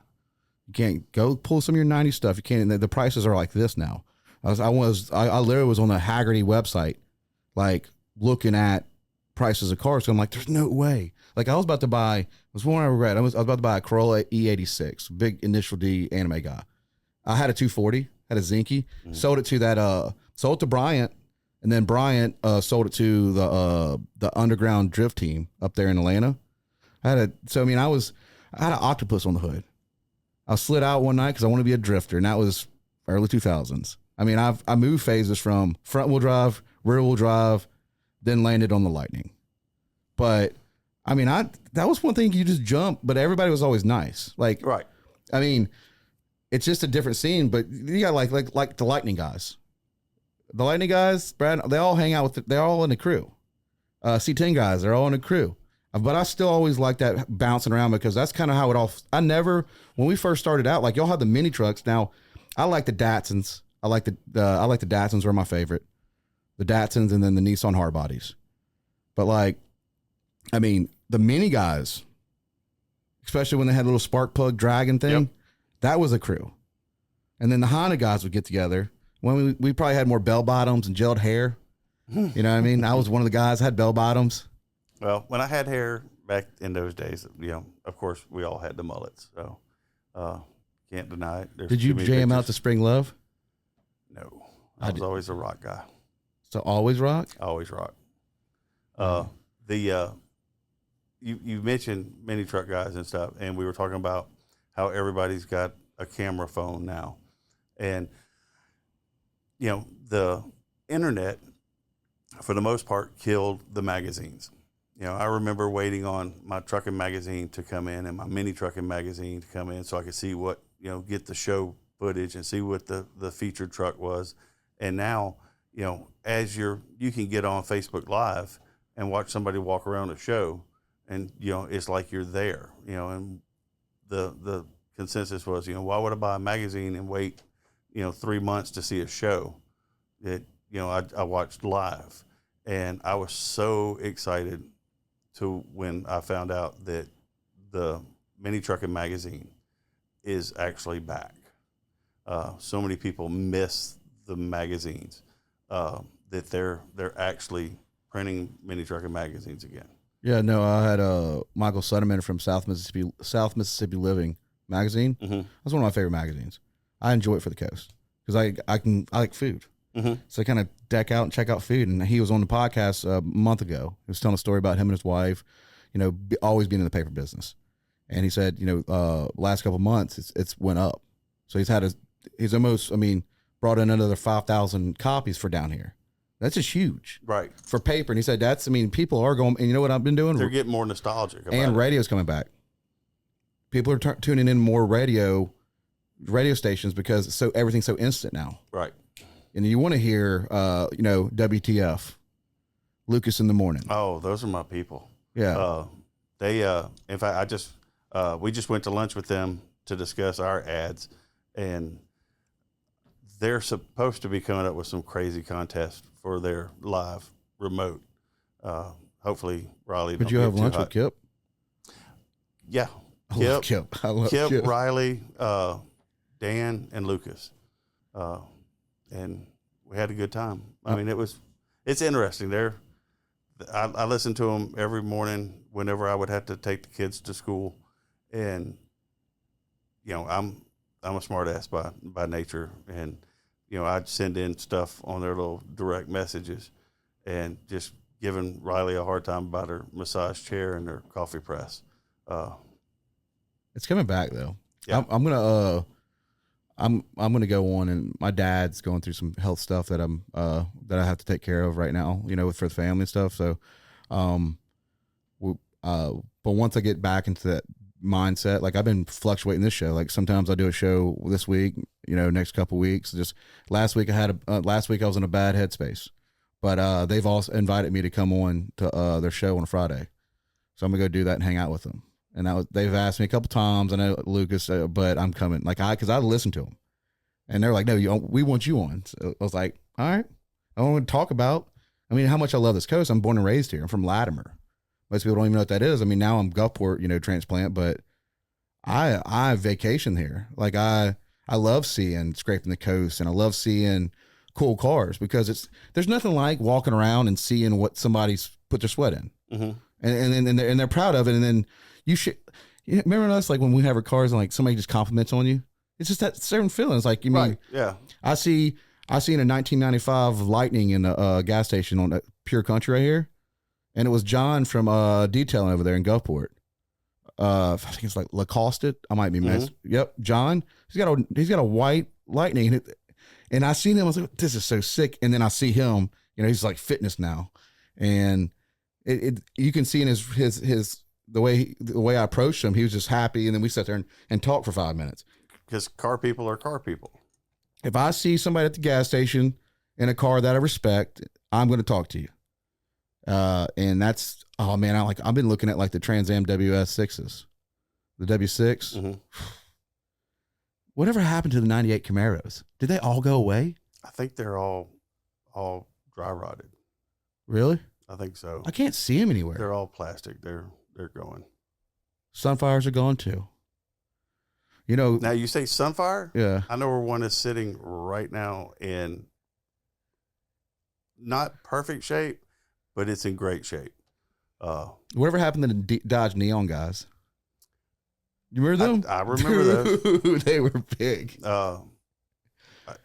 You can't go pull some of your 90s stuff. You can't. The prices are like this now. I literally was on the Haggerty website, looking at prices of cars. So I'm like, there's no way. I was about to buy. It was one I regret. I was about to buy a Corolla E86, big initial D anime guy. I had a 240, had a Zinke, sold it to Bryant, and then Bryant sold it to the underground drift team up there in Atlanta. I had an octopus on the hood. I slid out one night because I wanted to be a drifter, and that was early 2000s. I mean, I moved phases from front wheel drive, rear wheel drive, then landed on the Lightning. But I mean, that was one thing you just jump, but everybody was always nice. Right. I mean, it's just a different scene, but you got like the Lightning guys. The Lightning guys, Brad, they all hang out they're all in the crew. C10 guys, they're all in the crew. But I still always like that bouncing around because that's kind of how it all. When we first started out, y'all had the mini trucks. Now, I like the Datsuns. I like the Datsuns were my favorite. The Datsuns and then the Nissan hard bodies. But the mini guys, especially when they had a little spark plug dragon thing, that was a crew. And then the Honda guys would get together. When we probably had more bell bottoms and gelled hair. You know what I mean? I was one of the guys that had bell bottoms. Well, when I had hair back in those days, of course, we all had the mullets. So can't deny it. Did you jam out to Spring Love? No. I was always a rock guy. So always rock? Always rock. You mentioned mini truck guys and stuff, and we were talking about how everybody's got a camera phone now. And, the internet, for the most part, killed the magazines. I remember waiting on my trucking magazine to come in and my mini trucking magazine to come in so I could see what, get the show footage and see what the featured truck was. And now, as you can get on Facebook Live and watch somebody walk around a show and, it's like you're there, and the consensus was, why would I buy a magazine and wait, 3 months to see a show that, I watched live. And I was so excited to when I found out that the Mini Trucking Magazine is actually back. So many people miss the magazines that they're actually printing Mini Trucking magazines again. Yeah, no, I had Michael Sutterman from South Mississippi Living magazine. Mm-hmm. That's one of my favorite magazines. I enjoy it for the coast because I like food. Mm-hmm. So I kind of deck out and check out food. And he was on the podcast a month ago. He was telling a story about him and his wife, always being in the paper business. And he said, last couple of months it's went up. So he's almost, brought in another 5,000 copies for down here. That's just huge. Right. For paper. And he said, people are going, and you know what I've been doing? They're getting more nostalgic about and it. Radio's coming back. People are tuning in more radio stations because everything's so instant now. Right. And you want to hear, WTF, Lucas in the morning. Oh, those are my people. Yeah. In fact, we just went to lunch with them to discuss our ads, and they're supposed to be coming up with some crazy contest for their live remote. Hopefully, Riley. Did you have lunch with Kip? Yeah. I love Kip. I love Kip. Riley, Dan, and Lucas. And we had a good time. It's interesting. I listen to them every morning whenever I would have to take the kids to school, and I'm a smart ass by nature, and I'd send in stuff on their little direct messages, and just giving Riley a hard time about her massage chair and her coffee press. It's coming back though. Yeah. I'm gonna go on, and my dad's going through some health stuff that that I have to take care of right now, for the family and stuff. So, but once I get back into that mindset, like I've been fluctuating this show. Like sometimes I do a show this week, next couple weeks. Just last week I was in a bad headspace, but they've also invited me to come on to their show on a Friday, so I'm gonna go do that and hang out with them. And they've asked me a couple times. I know Lucas, but I'm coming. Because I listen to them, and they're like, "No, we want you on." So I was like, "All right, I want to talk about. how much I love this coast. I'm born and raised here. I'm from Latimer. Most people don't even know what that is. Now I'm Gulfport, transplant, but I vacation here. Like I love seeing Scrapin the Coast, and I love seeing cool cars because there's nothing like walking around and seeing what somebody's put their sweat in, mm-hmm. and they're proud of it, and then. You should remember us like when we have our cars and like somebody just compliments on you. It's just that certain feeling. It's like right. Yeah. I seen a 1995 Lightning in a gas station on Pure Country right here, and it was John from detailing over there in Gulfport. I think it's like Lacoste. I might be messed. Mm-hmm. Yep, John. He's got a white Lightning, and I seen him. I was like, this is so sick. And then I see him. He's like fitness now, and you can see in his. The way I approached him, he was just happy, and then we sat there and talked for 5 minutes. Because car people are car people. If I see somebody at the gas station in a car that I respect, I'm going to talk to you. And that's I've been looking at like the Trans Am WS6s, the W6. Mm-hmm. Whatever happened to the '98 Camaros? Did they all go away? I think they're all dry rotted. Really? I think so. I can't see them anywhere. They're all plastic. They're going. Sunfires are gone too. Now you say Sunfire? Yeah. I know where one is sitting right now in not perfect shape, but it's in great shape. Whatever happened to the Dodge Neon guys? You remember them? I remember those. They were big. I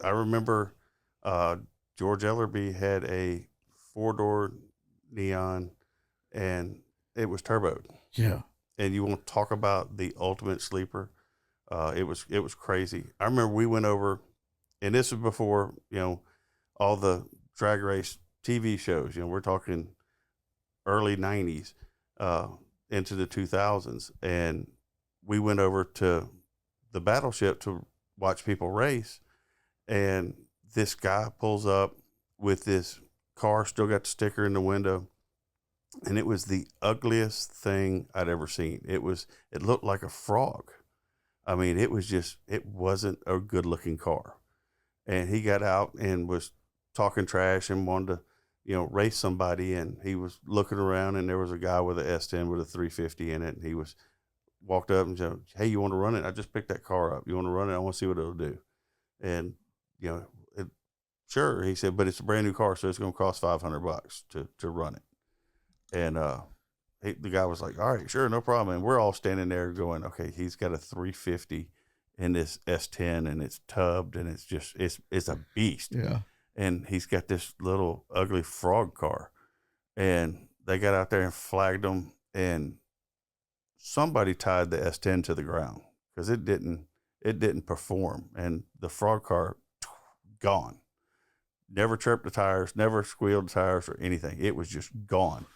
remember George Ellerby had a 4-door Neon, and it was turboed. Yeah. And you want to talk about the ultimate sleeper? It was crazy. I remember we went over, and this was before, all the drag race TV shows, we're talking early 90s. into the 2000s, and we went over to the battleship to watch people race, and this guy pulls up with this car, still got the sticker in the window, and it was the ugliest thing I'd ever seen. It looked like a frog. I mean, it wasn't a good looking car. And he got out and was talking trash and wanted to, race somebody. And he was looking around, and there was a guy with an S10 with a 350 in it. And he walked up and said, "Hey, you want to run it? I just picked that car up. You want to run it? I want to see what it'll do." And, sure. He said, "But it's a brand new car, so it's going to cost $500 to run it." And the guy was like, "All right, sure, no problem." And we're all standing there going, "Okay, he's got a 350 in this S10, and it's tubbed, and it's a beast." Yeah. And he's got this little ugly frog car. And they got out there and flagged him, and somebody tied the S10 to the ground because it didn't perform. And the frog car, gone. Never chirped the tires, never squealed the tires or anything. It was just gone.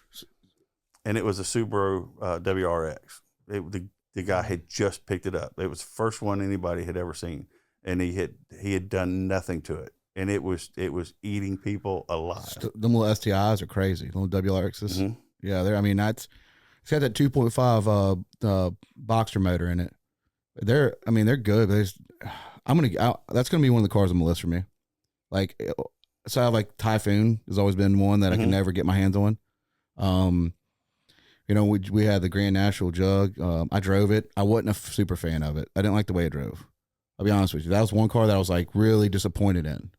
And it was a Subaru WRX. The guy had just picked it up. It was the first one anybody had ever seen, and he had done nothing to it, and it was eating people alive. Them little STIs are crazy. Little WRXs. Mm-hmm. Yeah, it's got that 2.5 Boxer motor in it. They're good. But that's gonna be one of the cars on the list for me. Like, so I have like Typhoon has always been one that I can never get my hands on. We had the Grand National Jug. I drove it. I wasn't a super fan of it. I didn't like the way it drove. I'll be honest with you. That was one car that I was like really disappointed in.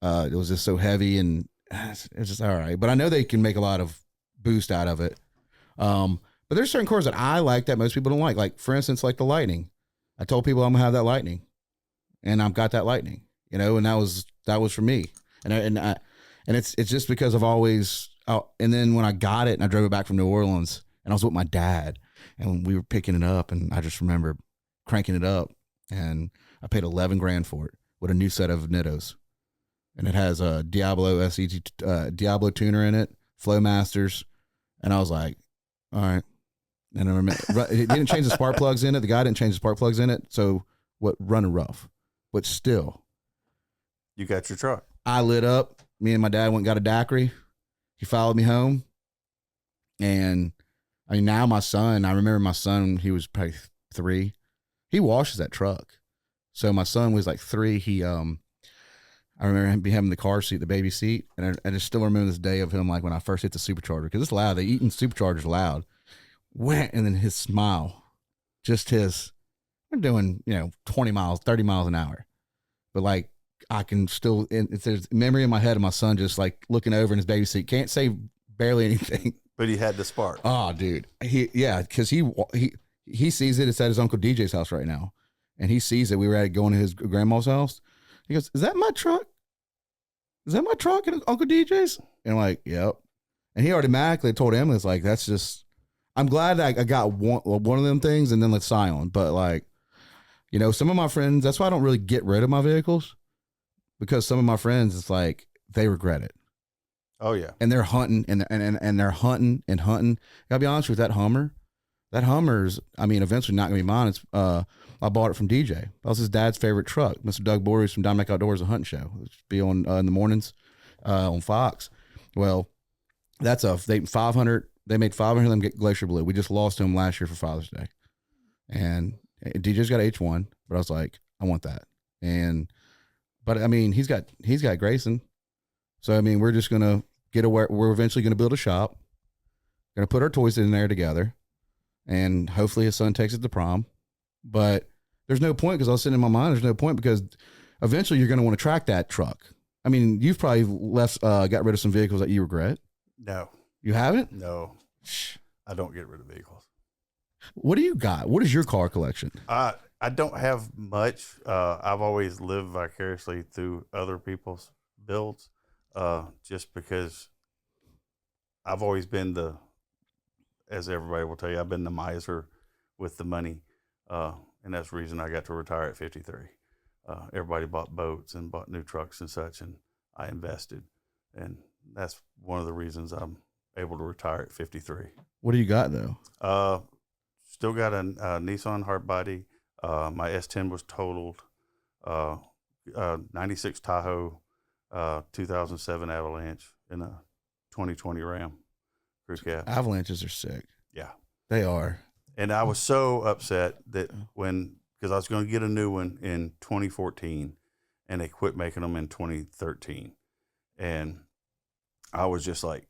It was just so heavy, and it's just all right. But I know they can make a lot of boost out of it. But there's certain cars that I like that most people don't like. Like, for instance, like the Lightning. I told people I'm gonna have that Lightning, and I've got that Lightning. And that was for me. And it's just because I've always. And then when I got it and I drove it back from New Orleans, and I was with my dad, and we were picking it up, and I just remember cranking it up, and I paid $11,000 for it with a new set of Nittos, and it has a Diablo Diablo tuner in it, Flowmasters, and I was like, all right. And I remember it didn't change the spark plugs in it. The guy didn't change the spark plugs in it, so running rough, but still, you got your truck. I lit up. Me and my dad went and got a daiquiri. He followed me home, and now my son, I remember my son, he was probably 3. He washes that truck. So my son was like 3. I remember him having the car seat, the baby seat, and I just still remember this day of him, like when I first hit the supercharger, because it's loud. They eating superchargers loud. Went, and then his smile, we're doing 20 miles, 30 miles an hour, but like. I can still, there's a memory in my head of my son just like looking over in his baby seat. Can't say barely anything. But he had the spark. Oh, dude. Because he sees it. It's at his Uncle DJ's house right now. And he sees it. We were going to his grandma's house. He goes, "Is that my truck? Is that my truck at Uncle DJ's?" And I'm like, "Yep." And he automatically told him, it's like, that's just, I'm glad I got one of them things, and then let's silent. But like, some of my friends, that's why I don't really get rid of my vehicles. Because some of my friends, it's like they regret it. Oh yeah, and they're hunting and they're hunting and hunting. I'll be honest with you, that Hummer's. Eventually not gonna be mine. It's I bought it from DJ. That was his dad's favorite truck, Mr. Doug Bories from Diamondback Outdoors, a hunting show. It'd be on in the mornings on Fox. Well, that's they made 500 of them get Glacier Blue. We just lost them last year for Father's Day, and DJ's got H1, but I was like, I want that. But he's got Grayson. So we're just gonna we're eventually gonna build a shop. Gonna put our toys in there together, and hopefully his son takes it to prom. But there's no point, because I was sitting in my mind, there's no point, because eventually you're gonna want to track that truck. You've probably got rid of some vehicles that you regret. No. You haven't? No. I don't get rid of vehicles. What do you got? What is your car collection? I don't have much. I've always lived vicariously through other people's builds, just because I've always been as everybody will tell you, I've been the miser with the money. And that's the reason I got to retire at 53. Everybody bought boats and bought new trucks and such, and I invested. And that's one of the reasons I'm able to retire at 53. What do you got though? Still got a Nissan hard body. My S10 was totaled. 96 Tahoe, 2007 Avalanche, and a 2020 Ram crew cab. Avalanches are sick. Yeah, they are. And I was so upset that because I was going to get a new one in 2014, and they quit making them in 2013, and I was just like,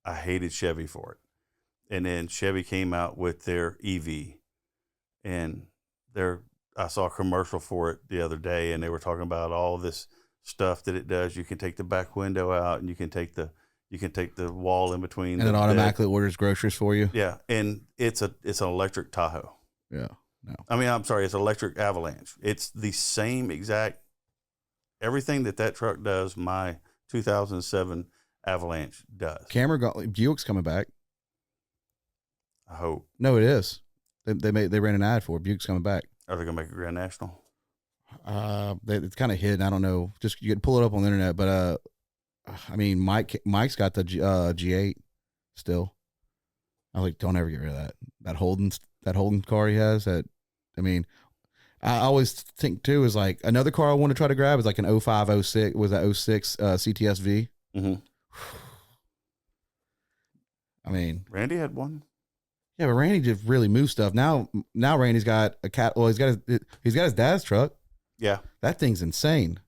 I hated Chevy for it. And then Chevy came out with their EV, and I saw a commercial for it the other day, and they were talking about all this stuff that it does. You can take the back window out, and you can take the wall in between, and it automatically orders groceries for you. Yeah, and it's an electric Tahoe. Yeah, no, I mean, I'm sorry, it's electric Avalanche. It's the same exact everything that truck does. My 2007 Avalanche does. Buick's coming back. I hope. No, it is. They ran an ad for it. Buick's coming back. Are they gonna make a Grand National? It's kind of hidden. I don't know. Just you can pull it up on the internet. But I mean, Mike's got the G8 still. I was like, don't ever get rid of that. That Holden car he has. I always think too is like another car I want to try to grab is like an 05, 06. Was that 06 CTSV? Mm-hmm. I mean, Randy had one. Yeah, but Randy just really moves stuff. Now Randy's got a cat. Well, he's got his dad's truck. Yeah, that thing's insane.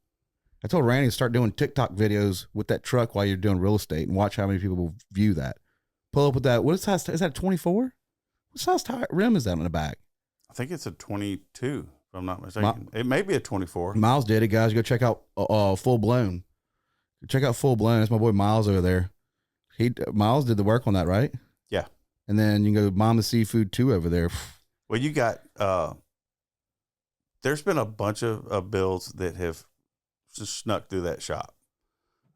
I told Randy to start doing TikTok videos with that truck while you're doing real estate and watch how many people will view that. Pull up with that. What size is that? 24? What size tire rim is that on the back? I think it's a 22. If I'm not mistaken, it may be a 24. Myles did it, guys. Go check out Full Blown. Check out Full Blown. That's my boy Myles over there. Myles did the work on that, right? Yeah. And then you can go Mama Seafood 2 over there. Well, you got there's been a bunch of builds that have just snuck through that shop.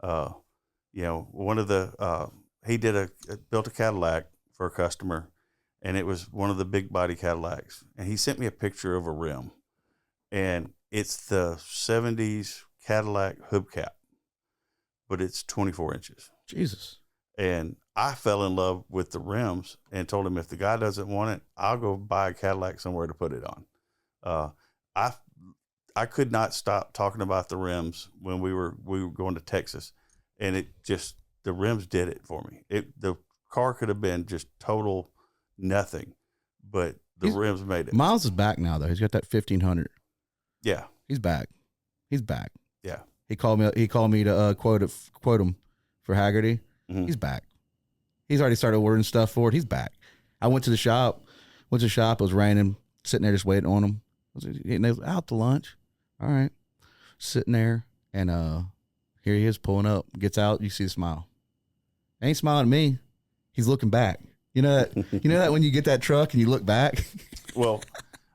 One of the he built a Cadillac for a customer, and it was one of the big body Cadillacs, and he sent me a picture of a rim, and it's the 70s Cadillac hubcap, but it's 24 inches. Jesus. And I fell in love with the rims and told him if the guy doesn't want it, I'll go buy a Cadillac somewhere to put it on. I could not stop talking about the rims when we were going to Texas, and the rims did it for me. The car could have been just total nothing, but the rims made it. Myles is back now though. He's got that 1500. Yeah, he's back. He's back. Yeah, he called me to quote him for Haggerty. Mm-hmm. He's back. He's already started ordering stuff for it. He's back. I went to the shop. It was raining. Sitting there just waiting on him. They was out to lunch. All right. Sitting there, and here he is pulling up. Gets out. You see the smile. Ain't smiling at me. He's looking back. You know that when you get that truck and you look back. Well,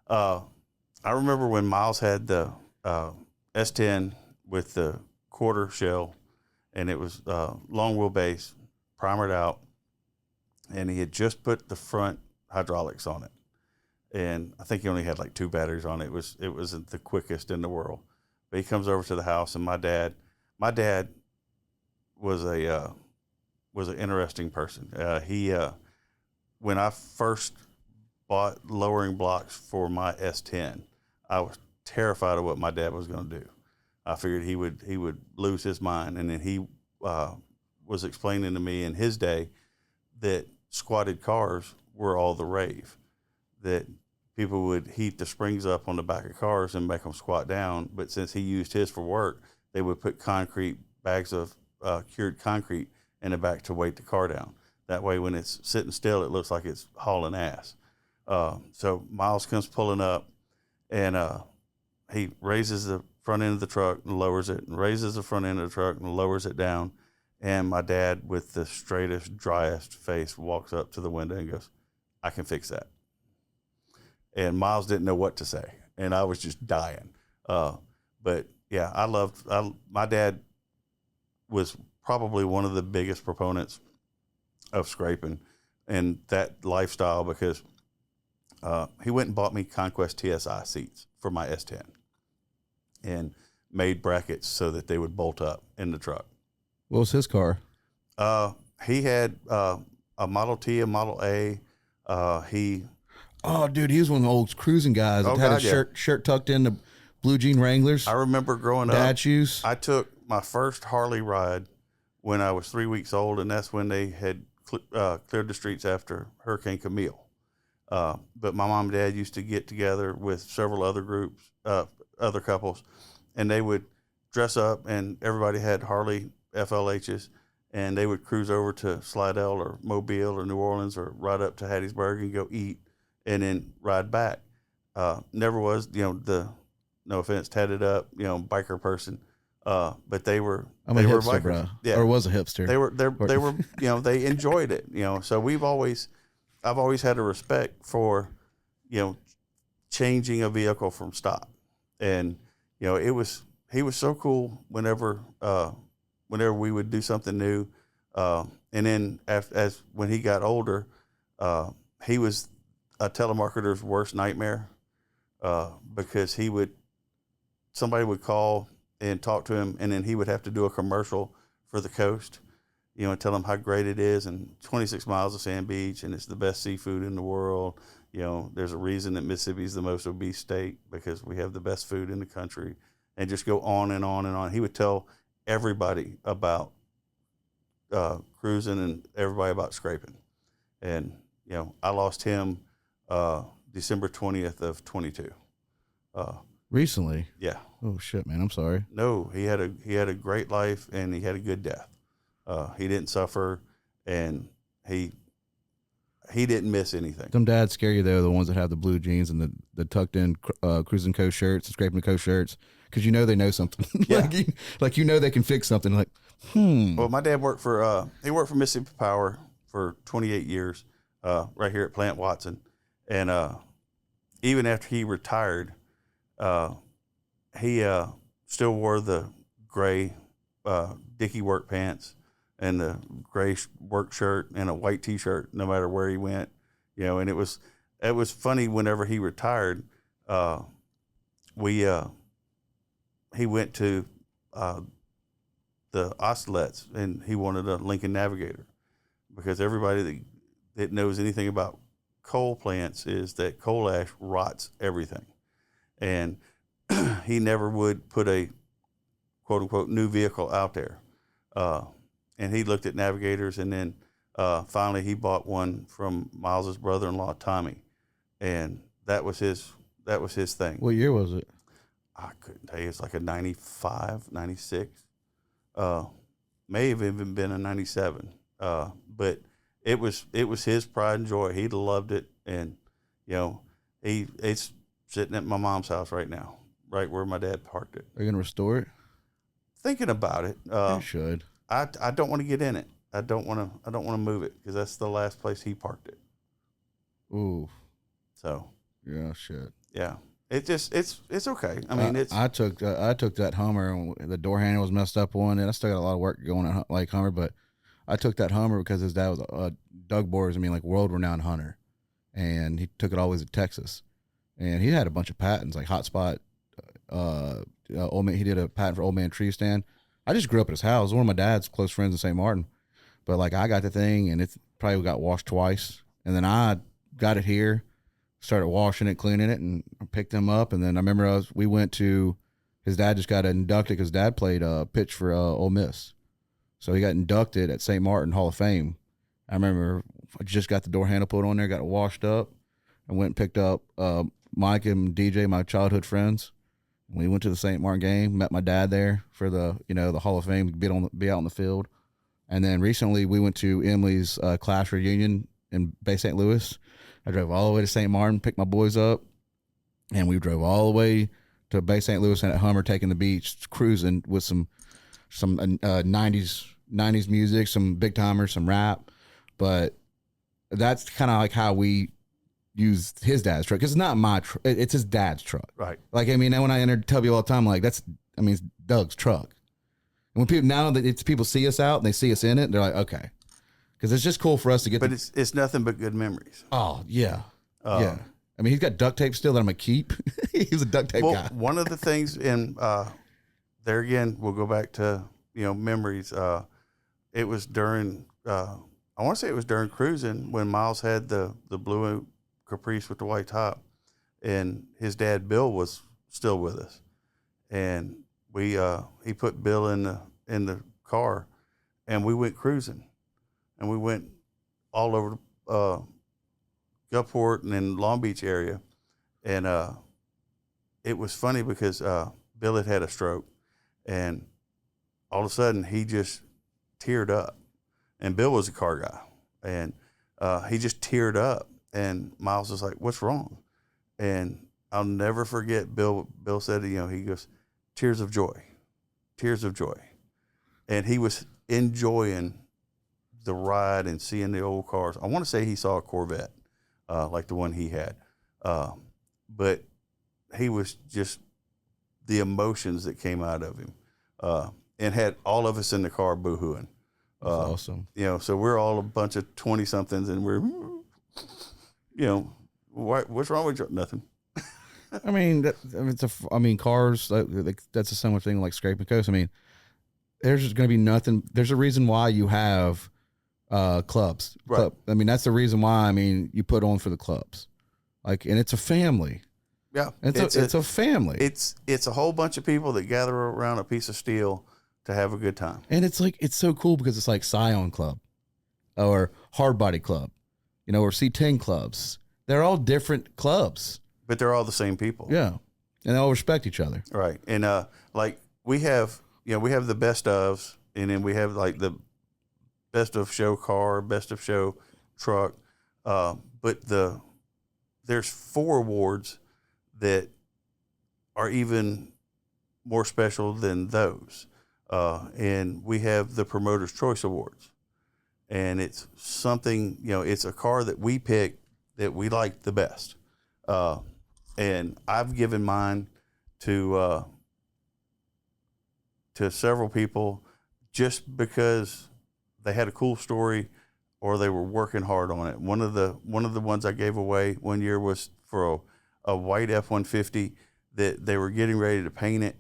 I remember when Myles had the S10 with the quarter shell, and it was long wheelbase, primered out, and he had just put the front hydraulics on it. And I think he only had like 2 batteries on it. It wasn't the quickest in the world. But he comes over to the house, and my dad was an interesting person. When I first bought lowering blocks for my S10, I was terrified of what my dad was going to do. I figured he would lose his mind, and then he was explaining to me in his day that squatted cars were all the rave, that people would heat the springs up on the back of cars and make them squat down. But since he used his for work, they would put bags of cured concrete in the back to weight the car down. That way, when it's sitting still, it looks like it's hauling ass. So Myles comes pulling up, and he raises the front end of the truck and lowers it, and raises the front end of the truck and lowers it down. And my dad, with the straightest, driest face, walks up to the window and goes, "I can fix that." And Myles didn't know what to say, and I was just dying. But yeah, my dad was probably one of the biggest proponents of scraping and that lifestyle, because he went and bought me Conquest TSI seats for my S10 and made brackets so that they would bolt up in the truck. What was his car? he had a Model T, a Model A. Oh, dude, he was one of the old cruising guys that had his shirt tucked in the blue jean Wranglers. I remember growing up. Dad shoes. I took my first Harley ride when I was 3 weeks old, and that's when they had cleared the streets after Hurricane Camille. But my mom and dad used to get together with several other groups, other couples, and they would dress up, and everybody had Harley FLHs, and they would cruise over to Slidell or Mobile or New Orleans or ride up to Hattiesburg and go eat and then ride back. Never was, no offense, tatted up, biker person. But they were hipster, bikers. bro. Yeah. Or was a hipster. They were, they enjoyed it, so I've always had a respect for, changing a vehicle from stock. And, he was so cool whenever we would do something new. And then when he got older, he was a telemarketer's worst nightmare, because somebody would call and talk to him, and then he would have to do a commercial for the coast, and tell them how great it is, and 26 miles of sand beach, and it's the best seafood in the world. There's a reason that Mississippi is the most obese state, because we have the best food in the country, and just go on and on and on. He would tell everybody about cruising and everybody about scraping. And, I lost him December 20th of 22. Recently? Yeah. Oh shit, man! I'm sorry. No, he had a great life, and he had a good death. He didn't suffer, and he didn't miss anything. Some dads scare you though, the ones that have the blue jeans and the tucked in Cruising Coast shirts and Scraping the Coast shirts, because they know something. Yeah. like they can fix something. Like, Well, my dad worked for Mississippi Power for 28 years, right here at Plant Watson, and even after he retired, he still wore the gray Dickie work pants and the gray work shirt and a white T-shirt, no matter where he went. And it was funny whenever he retired. He went to the Ostlets, and he wanted a Lincoln Navigator, because everybody that knows anything about coal plants is that coal ash rots everything. And he never would put a quote unquote new vehicle out there. And he looked at Navigators, and then finally he bought one from Miles's brother-in-law, Tommy. And that was his thing. what year was it? I couldn't tell you. It's like a 95, 96. May have even been a 97. But it was his pride and joy. He loved it. And, it's sitting at my mom's house right now, right where my dad parked it. Are you going to restore it? Thinking about it. You should. I don't want to get in it. I don't want to move it, because that's the last place he parked it. Ooh. So. Yeah, shit. Yeah. It's okay. I mean, I took that Hummer, and the door handle was messed up on it. I still got a lot of work going on like Hummer, but I took that Hummer because his dad was Doug Boers, like world-renowned hunter, and he took it all the way to Texas, and he had a bunch of patents like hotspot. Old man, he did a patent for Old Man Tree Stand. I just grew up at his house. One of my dad's close friends in St. Martin, but like I got the thing, and it probably got washed twice, and then I got it here. Started washing it, cleaning it, and picked them up. And then I remember we went to, his dad just got inducted because dad played pitch for Ole Miss. So he got inducted at St. Martin Hall of Fame. I remember I just got the door handle put on there, got it washed up, and went and picked up Mike and DJ, my childhood friends. We went to the St. Martin game, met my dad there for the Hall of Fame, be out on the field. And then recently we went to Emily's class reunion in Bay St. Louis. I drove all the way to St. Martin, picked my boys up, and we drove all the way to Bay St. Louis and at Hummer, taking the beach, cruising with some 90s music, some big timers, some rap. But that's kind of like how we use his dad's truck, because it's not my truck; it's his dad's truck. right. Like, I mean, when I tell you all the time, like it's Doug's truck. And when people see us out and they see us in it, they're like, okay. Because it's just cool for us to get. But it's nothing but good memories. Oh yeah, yeah. I mean, he's got duct tape still that I'm gonna keep. He was a duct tape guy. One of the things in there again, we'll go back to memories. It was during I want to say it was during cruising when Myles had the blue Caprice with the white top, and his dad Bill was still with us, and he put Bill in the car, and we went cruising, and we went all over Gulfport and then Long Beach area, and it was funny because Bill had a stroke, and all of a sudden he just teared up, and Bill was a car guy, and he just teared up, and Myles was like, "What's wrong?" And I'll never forget Bill said, he goes, tears of joy, and he was enjoying the ride and seeing the old cars. I want to say he saw a Corvette, like the one he had, but he was just the emotions that came out of him, and had all of us in the car boohooing. That's awesome. So we're all a bunch of 20-somethings, and we're, what's wrong with you? Nothing. I mean, cars. That's a similar thing like Scrapin The Coast. I mean, there's just going to be nothing. There's a reason why you have clubs. Right. That's the reason why. You put on for the clubs, and it's a family. Yeah, it's a family. It's a whole bunch of people that gather around a piece of steel to have a good time. And it's so cool because it's like Scion Club or Hard Body Club, or C10 clubs. They're all different clubs, but they're all the same people. Yeah, and they all respect each other. Right. And we have the best ofs, and then we have like the best of show car, best of show truck. But there's 4 awards that are even more special than those. And we have the Promoter's Choice Awards. And it's something, it's a car that we pick that we like the best. And I've given mine to several people just because they had a cool story or they were working hard on it. One of the ones I gave away one year was for a white F-150 that they were getting ready to paint it,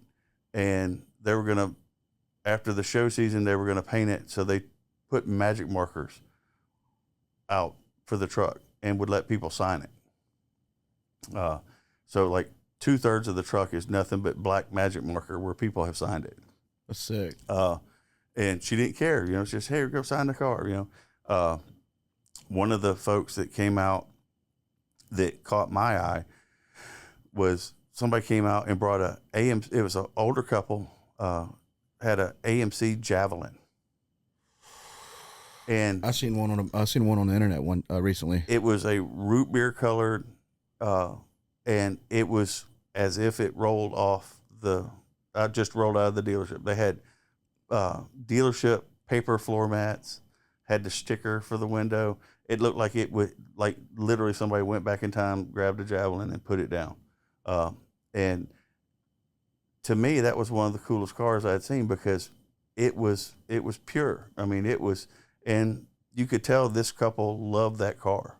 and they were gonna, after the show season, they were gonna paint it. So they put magic markers out for the truck and would let people sign it. So like 2/3 of the truck is nothing but black magic marker where people have signed it. That's sick. And she didn't care, it's just, hey, go sign the car, One of the folks that came out that caught my eye was somebody came out and brought it was an older couple, had a AMC Javelin. And I've seen one on the internet recently. It was a root beer colored, and it was as if it rolled off just rolled out of the dealership. They had dealership paper floor mats, had the sticker for the window. It looked like it would, like literally somebody went back in time, grabbed a Javelin and put it down. And to me, that was one of the coolest cars I had seen because it was pure. And you could tell this couple loved that car.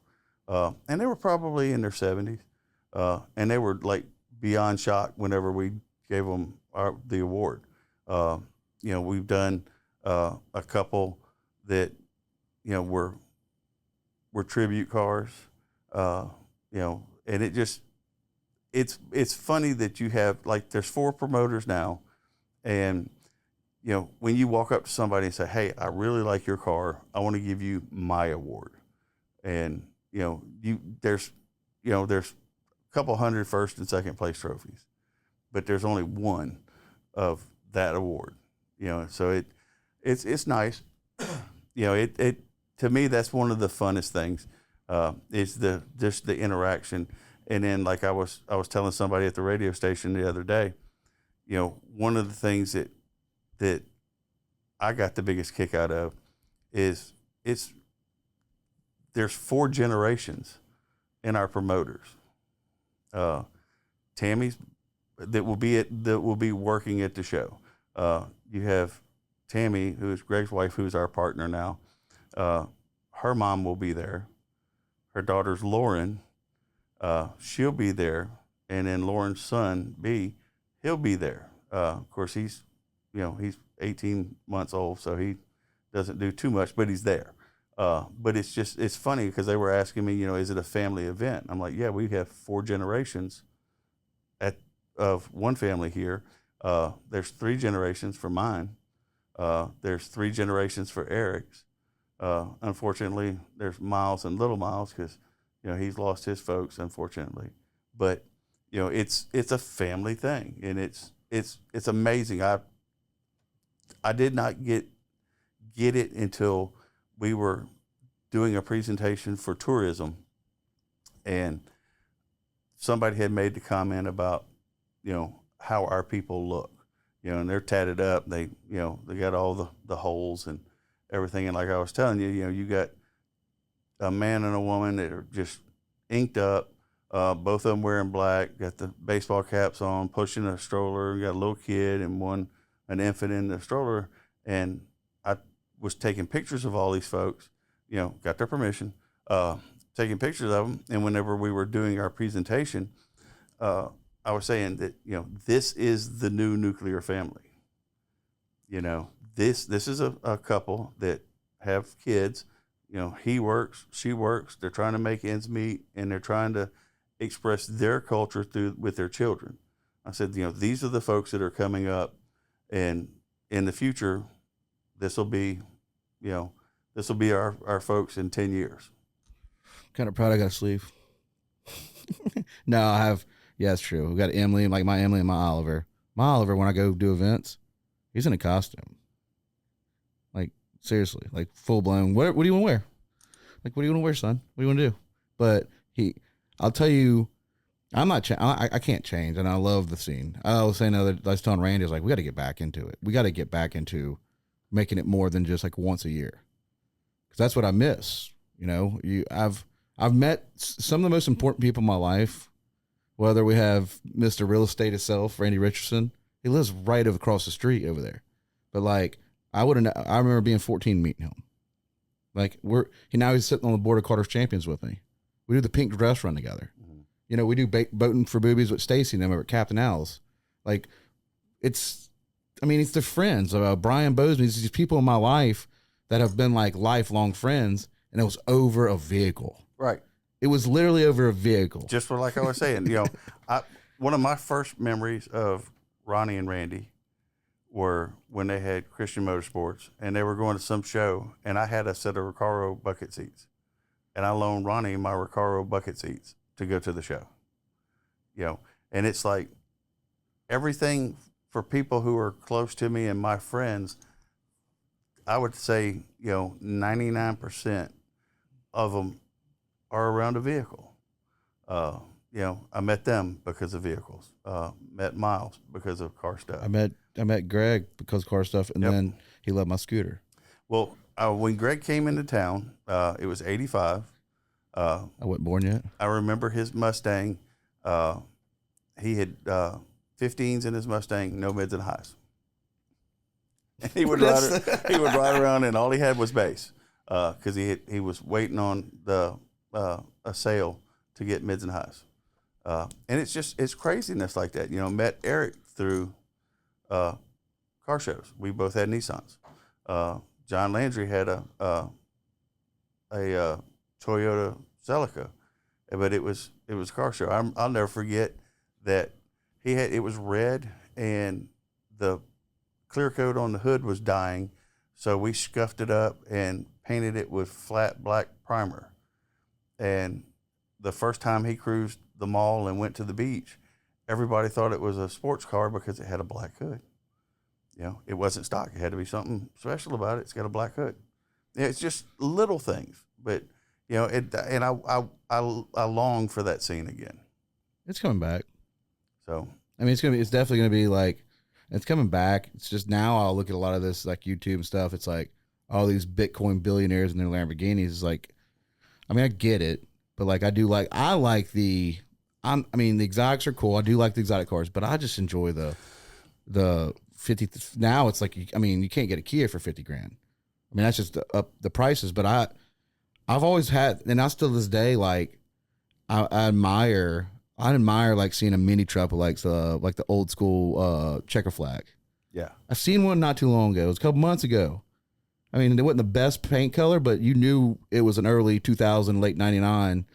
And they were probably in their 70s. And they were like beyond shocked whenever we gave them the award. We've done a couple that, were tribute cars, and it just, it's funny that you have, like, there's 4 promoters now, and, when you walk up to somebody and say, hey, I really like your car, I want to give you my award. And, there's a couple hundred first and second place trophies, but there's only one of that award, so it's nice. It to me, that's one of the funnest things, is just the interaction. And then, like I was telling somebody at the radio station the other day, one of the things that I got the biggest kick out of is there's 4 generations in our promoters. Tammy's that will be working at the show. You have Tammy, who is Greg's wife, who's our partner now. Her mom will be there. Her daughter's Lauren. She'll be there. And then Lauren's son, B, he'll be there. Of course, he's 18 months old, so he doesn't do too much, but he's there. But it's funny because they were asking me, is it a family event? I'm like, yeah, we have 4 generations of one family here. There's 3 generations for mine. There's 3 generations for Eric's. Unfortunately, there's Myles and little Myles because, he's lost his folks, unfortunately. But, it's a family thing, and it's amazing. I did not get it until we were doing a presentation for tourism, and somebody had made the comment about, how our people look, and they're tatted up. They got all the holes and everything. And like I was telling you, you got a man and a woman that are just inked up. Both of them wearing black, got the baseball caps on, pushing a stroller. You got a little kid and an infant in the stroller. And I was taking pictures of all these folks, got their permission, taking pictures of them. And whenever we were doing our presentation, I was saying that, this is the new nuclear family. This is a couple that have kids. He works, she works. They're trying to make ends meet, and they're trying to express their culture with their children. I said, these are the folks that are coming up, and in the future, this will be our folks in 10 years. Kind of proud I got a sleeve. No, I have. Yeah, it's true. We got Emily, like my Emily and my Oliver. My Oliver, when I go do events, he's in a costume. Like, seriously, like full blown. What do you want to wear? Like, what do you want to wear, son? What do you want to do? But I'll tell you, I'm not. I can't change, and I love the scene. I was saying I was telling Randy, I was like, we got to get back into it. We got to get back into making it more than just like once a year, because that's what I miss. I've met some of the most important people in my life. Whether we have Mr. Real Estate itself, Randy Richardson, he lives right across the street over there. But like, I remember being 14 meeting him. Like he's sitting on the board of Carter's Champions with me. We do the pink dress run together. Mm-hmm. We do boating for boobies with Stacy and them over at Captain Al's. Like, it's the friends. Brian Bozeman, these people in my life that have been like lifelong friends, and it was over a vehicle. Right. It was literally over a vehicle. Just like I was saying, one of my first memories of Ronnie and Randy were when they had Christian Motorsports, and they were going to some show, and I had a set of Recaro bucket seats, and I loaned Ronnie my Recaro bucket seats to go to the show. And it's like everything for people who are close to me and my friends, I would say, 99% of them are around a vehicle. I met them because of vehicles. Met Myles because of car stuff. I met Greg because of car stuff, and then he loved my scooter. Well, when Greg came into town, it was 85. I wasn't born yet. I remember his Mustang. He had 15s in his Mustang, no mids and highs. And he would ride around, and all he had was bass because he was waiting on a sale to get mids and highs. And it's craziness like that. Met Eric through car shows. We both had Nissans. John Landry had a Toyota Celica, but it was a car show. I'll never forget that it was red, and the clear coat on the hood was dying, so we scuffed it up and painted it with flat black primer. And the first time he cruised the mall and went to the beach, everybody thought it was a sports car because it had a black hood. It wasn't stock. It had to be something special about it. It's got a black hood. It's just little things, but and I long for that scene again. It's coming back. So it's definitely gonna be like, it's coming back. It's just now I'll look at a lot of this like YouTube and stuff. It's like all these Bitcoin billionaires and their Lamborghinis. Is like, I get it, but like the exotics are cool. I do like the exotic cars, but I just enjoy the 50. Now it's like, you can't get a Kia for 50 grand. That's just up the prices. But I've always had, and I still to this day, like I admire like seeing a mini truck with like the old school checker flag. Yeah, I've seen one not too long ago. It was a couple months ago. I mean, it wasn't the best paint color, but you knew it was an early 2000, late 99.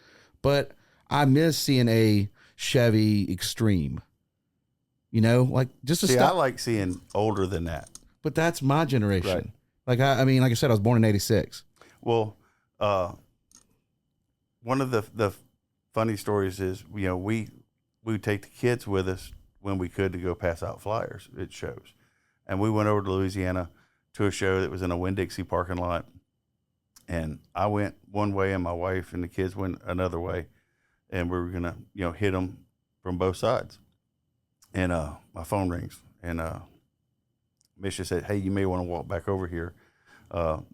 But I miss seeing a Chevy Extreme. You know, like just to I like seeing older than that. But that's my generation. Right. Like I mean, like I said, I was born in '86. Well, one of the funny stories is, we would take the kids with us when we could to go pass out flyers at shows, and we went over to Louisiana to a show that was in a Winn-Dixie parking lot, and I went one way and my wife and the kids went another way, and we were gonna hit them from both sides, and my phone rings, and Misha said, "Hey, you may want to walk back over here.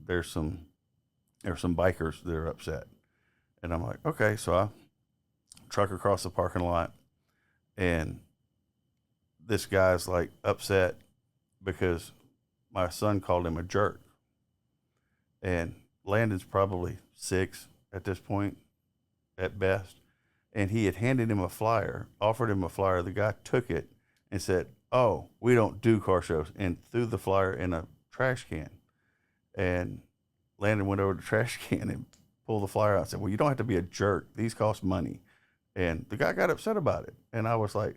There's some bikers that are upset." And I'm like, okay. So I truck across the parking lot, and this guy's like upset because my son called him a jerk. And Landon's probably 6 at this point at best. And he had handed him a flyer, offered him a flyer. The guy took it and said, "Oh, we don't do car shows," and threw the flyer in a trash can. And Landon went over to the trash can and pulled the flyer out and said, "Well, you don't have to be a jerk. These cost money." And the guy got upset about it. And I was like,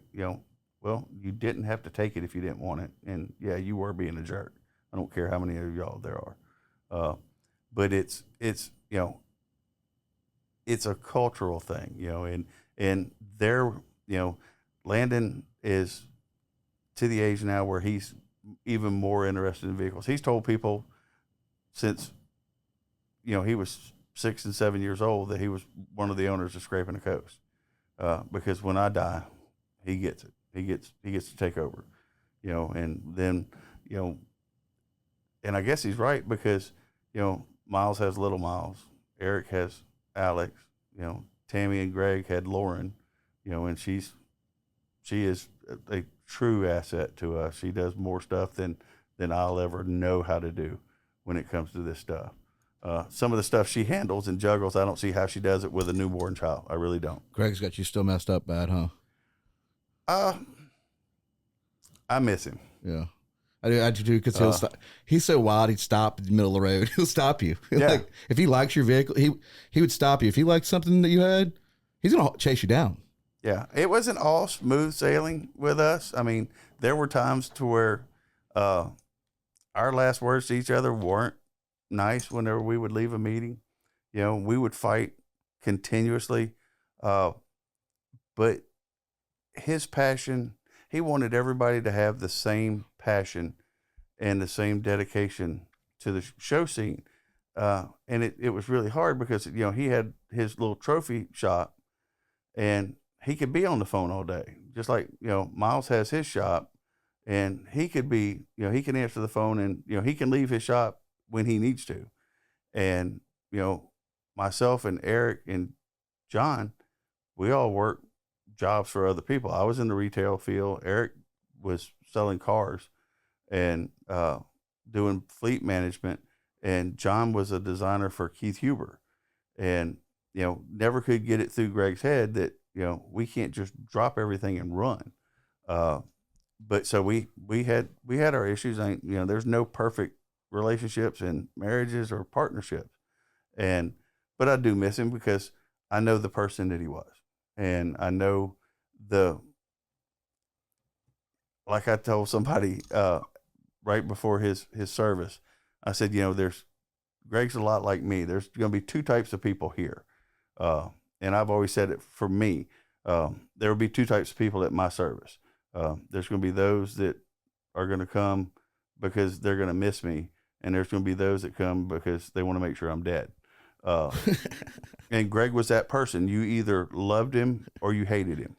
well, you didn't have to take it if you didn't want it. And yeah, you were being a jerk. I don't care how many of y'all there are. But it's a cultural thing, and there, Landon is to the age now where he's even more interested in vehicles. He's told people since, he was 6 and 7 years old that he was one of the owners of Scrapin The Coast. Because when I die, he gets it. He gets to take over, and then, and I guess he's right because, Myles has little Myles, Eric has Alex, Tammy and Greg had Lauren, and she is a true asset to us. She does more stuff than I'll ever know how to do when it comes to this stuff. Some of the stuff she handles and juggles, I don't see how she does it with a newborn child. I really don't. Greg's got you still messed up bad, huh? I miss him. Yeah. I do because he'll stop. He's so wild, he'd stop in the middle of the road. He'll stop you. Yeah. Like, if he likes your vehicle, he would stop you. If he liked something that you had, he's going to chase you down. Yeah. It wasn't all smooth sailing with us. I mean, there were times to where our last words to each other weren't nice whenever we would leave a meeting. We would fight continuously. But his passion, he wanted everybody to have the same passion and the same dedication to the show scene. And it was really hard because, he had his little trophy shop and he could be on the phone all day. Just like, Myles has his shop and he could be, he can answer the phone and, he can leave his shop when he needs to. And, myself and Eric and John, we all work jobs for other people. I was in the retail field. Eric was selling cars and doing fleet management. And John was a designer for Keith Huber. And, never could get it through Greg's head that, we can't just drop everything and run. But so we had our issues. There's no perfect relationships and marriages or partnerships. But I do miss him because I know the person that he was. And I know like I told somebody right before his service, I said, Greg's a lot like me. There's going to be 2 types of people here. And I've always said it for me, there will be 2 types of people at my service. There's going to be those that are going to come because they're going to miss me. And there's going to be those that come because they want to make sure I'm dead. And Greg was that person. You either loved him or you hated him.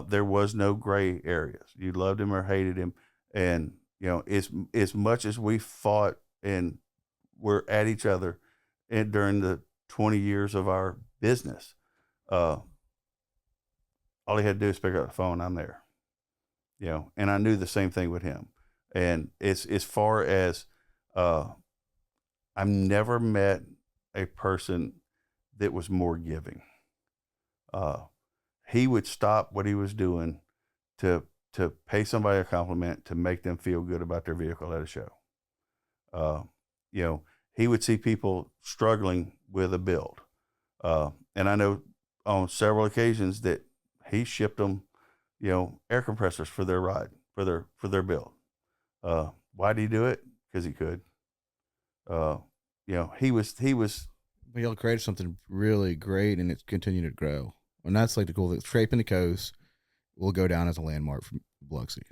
There was no gray areas. You loved him or hated him. And, as much as we fought and were at each other during the 20 years of our business, all he had to do is pick up the phone. I'm there, and I knew the same thing with him. And as far as, I've never met a person that was more giving. He would stop what he was doing to pay somebody a compliment to make them feel good about their vehicle at a show. he would see people struggling with a build. And I know on several occasions that he shipped them, air compressors for their ride, for their build. Why did he do it? Because he could. He was. But y'all created something really great, and it's continued to grow. And that's like the cool thing. Scrapin The Coast will go down as a landmark for Biloxi.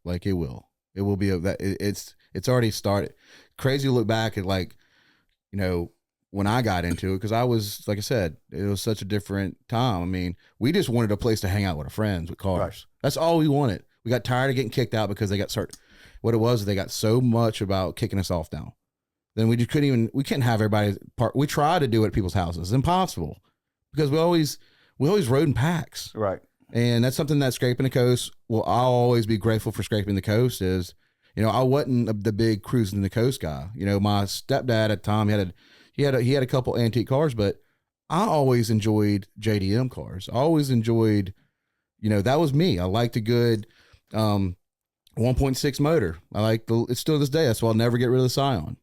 Like it will. It will be it's already started. Crazy to look back at, like, when I got into it, because I was, like I said, it was such a different time. I mean, we just wanted a place to hang out with our friends with cars. Right. That's all we wanted. We got tired of getting kicked out because they got certain. What it was, they got so much about kicking us off now. Then we just couldn't have everybody part. We tried to do it at people's houses. It's impossible because we always rode in packs. Right. And that's something that Scrapin The Coast, well, I'll always be grateful for Scrapin The Coast is, I wasn't the big cruising the coast guy. My stepdad at the time, he had a couple antique cars, but I always enjoyed JDM cars. I always enjoyed, that was me. I liked a good 1.6 motor. It's still this day. That's why I'll never get rid of the Scion.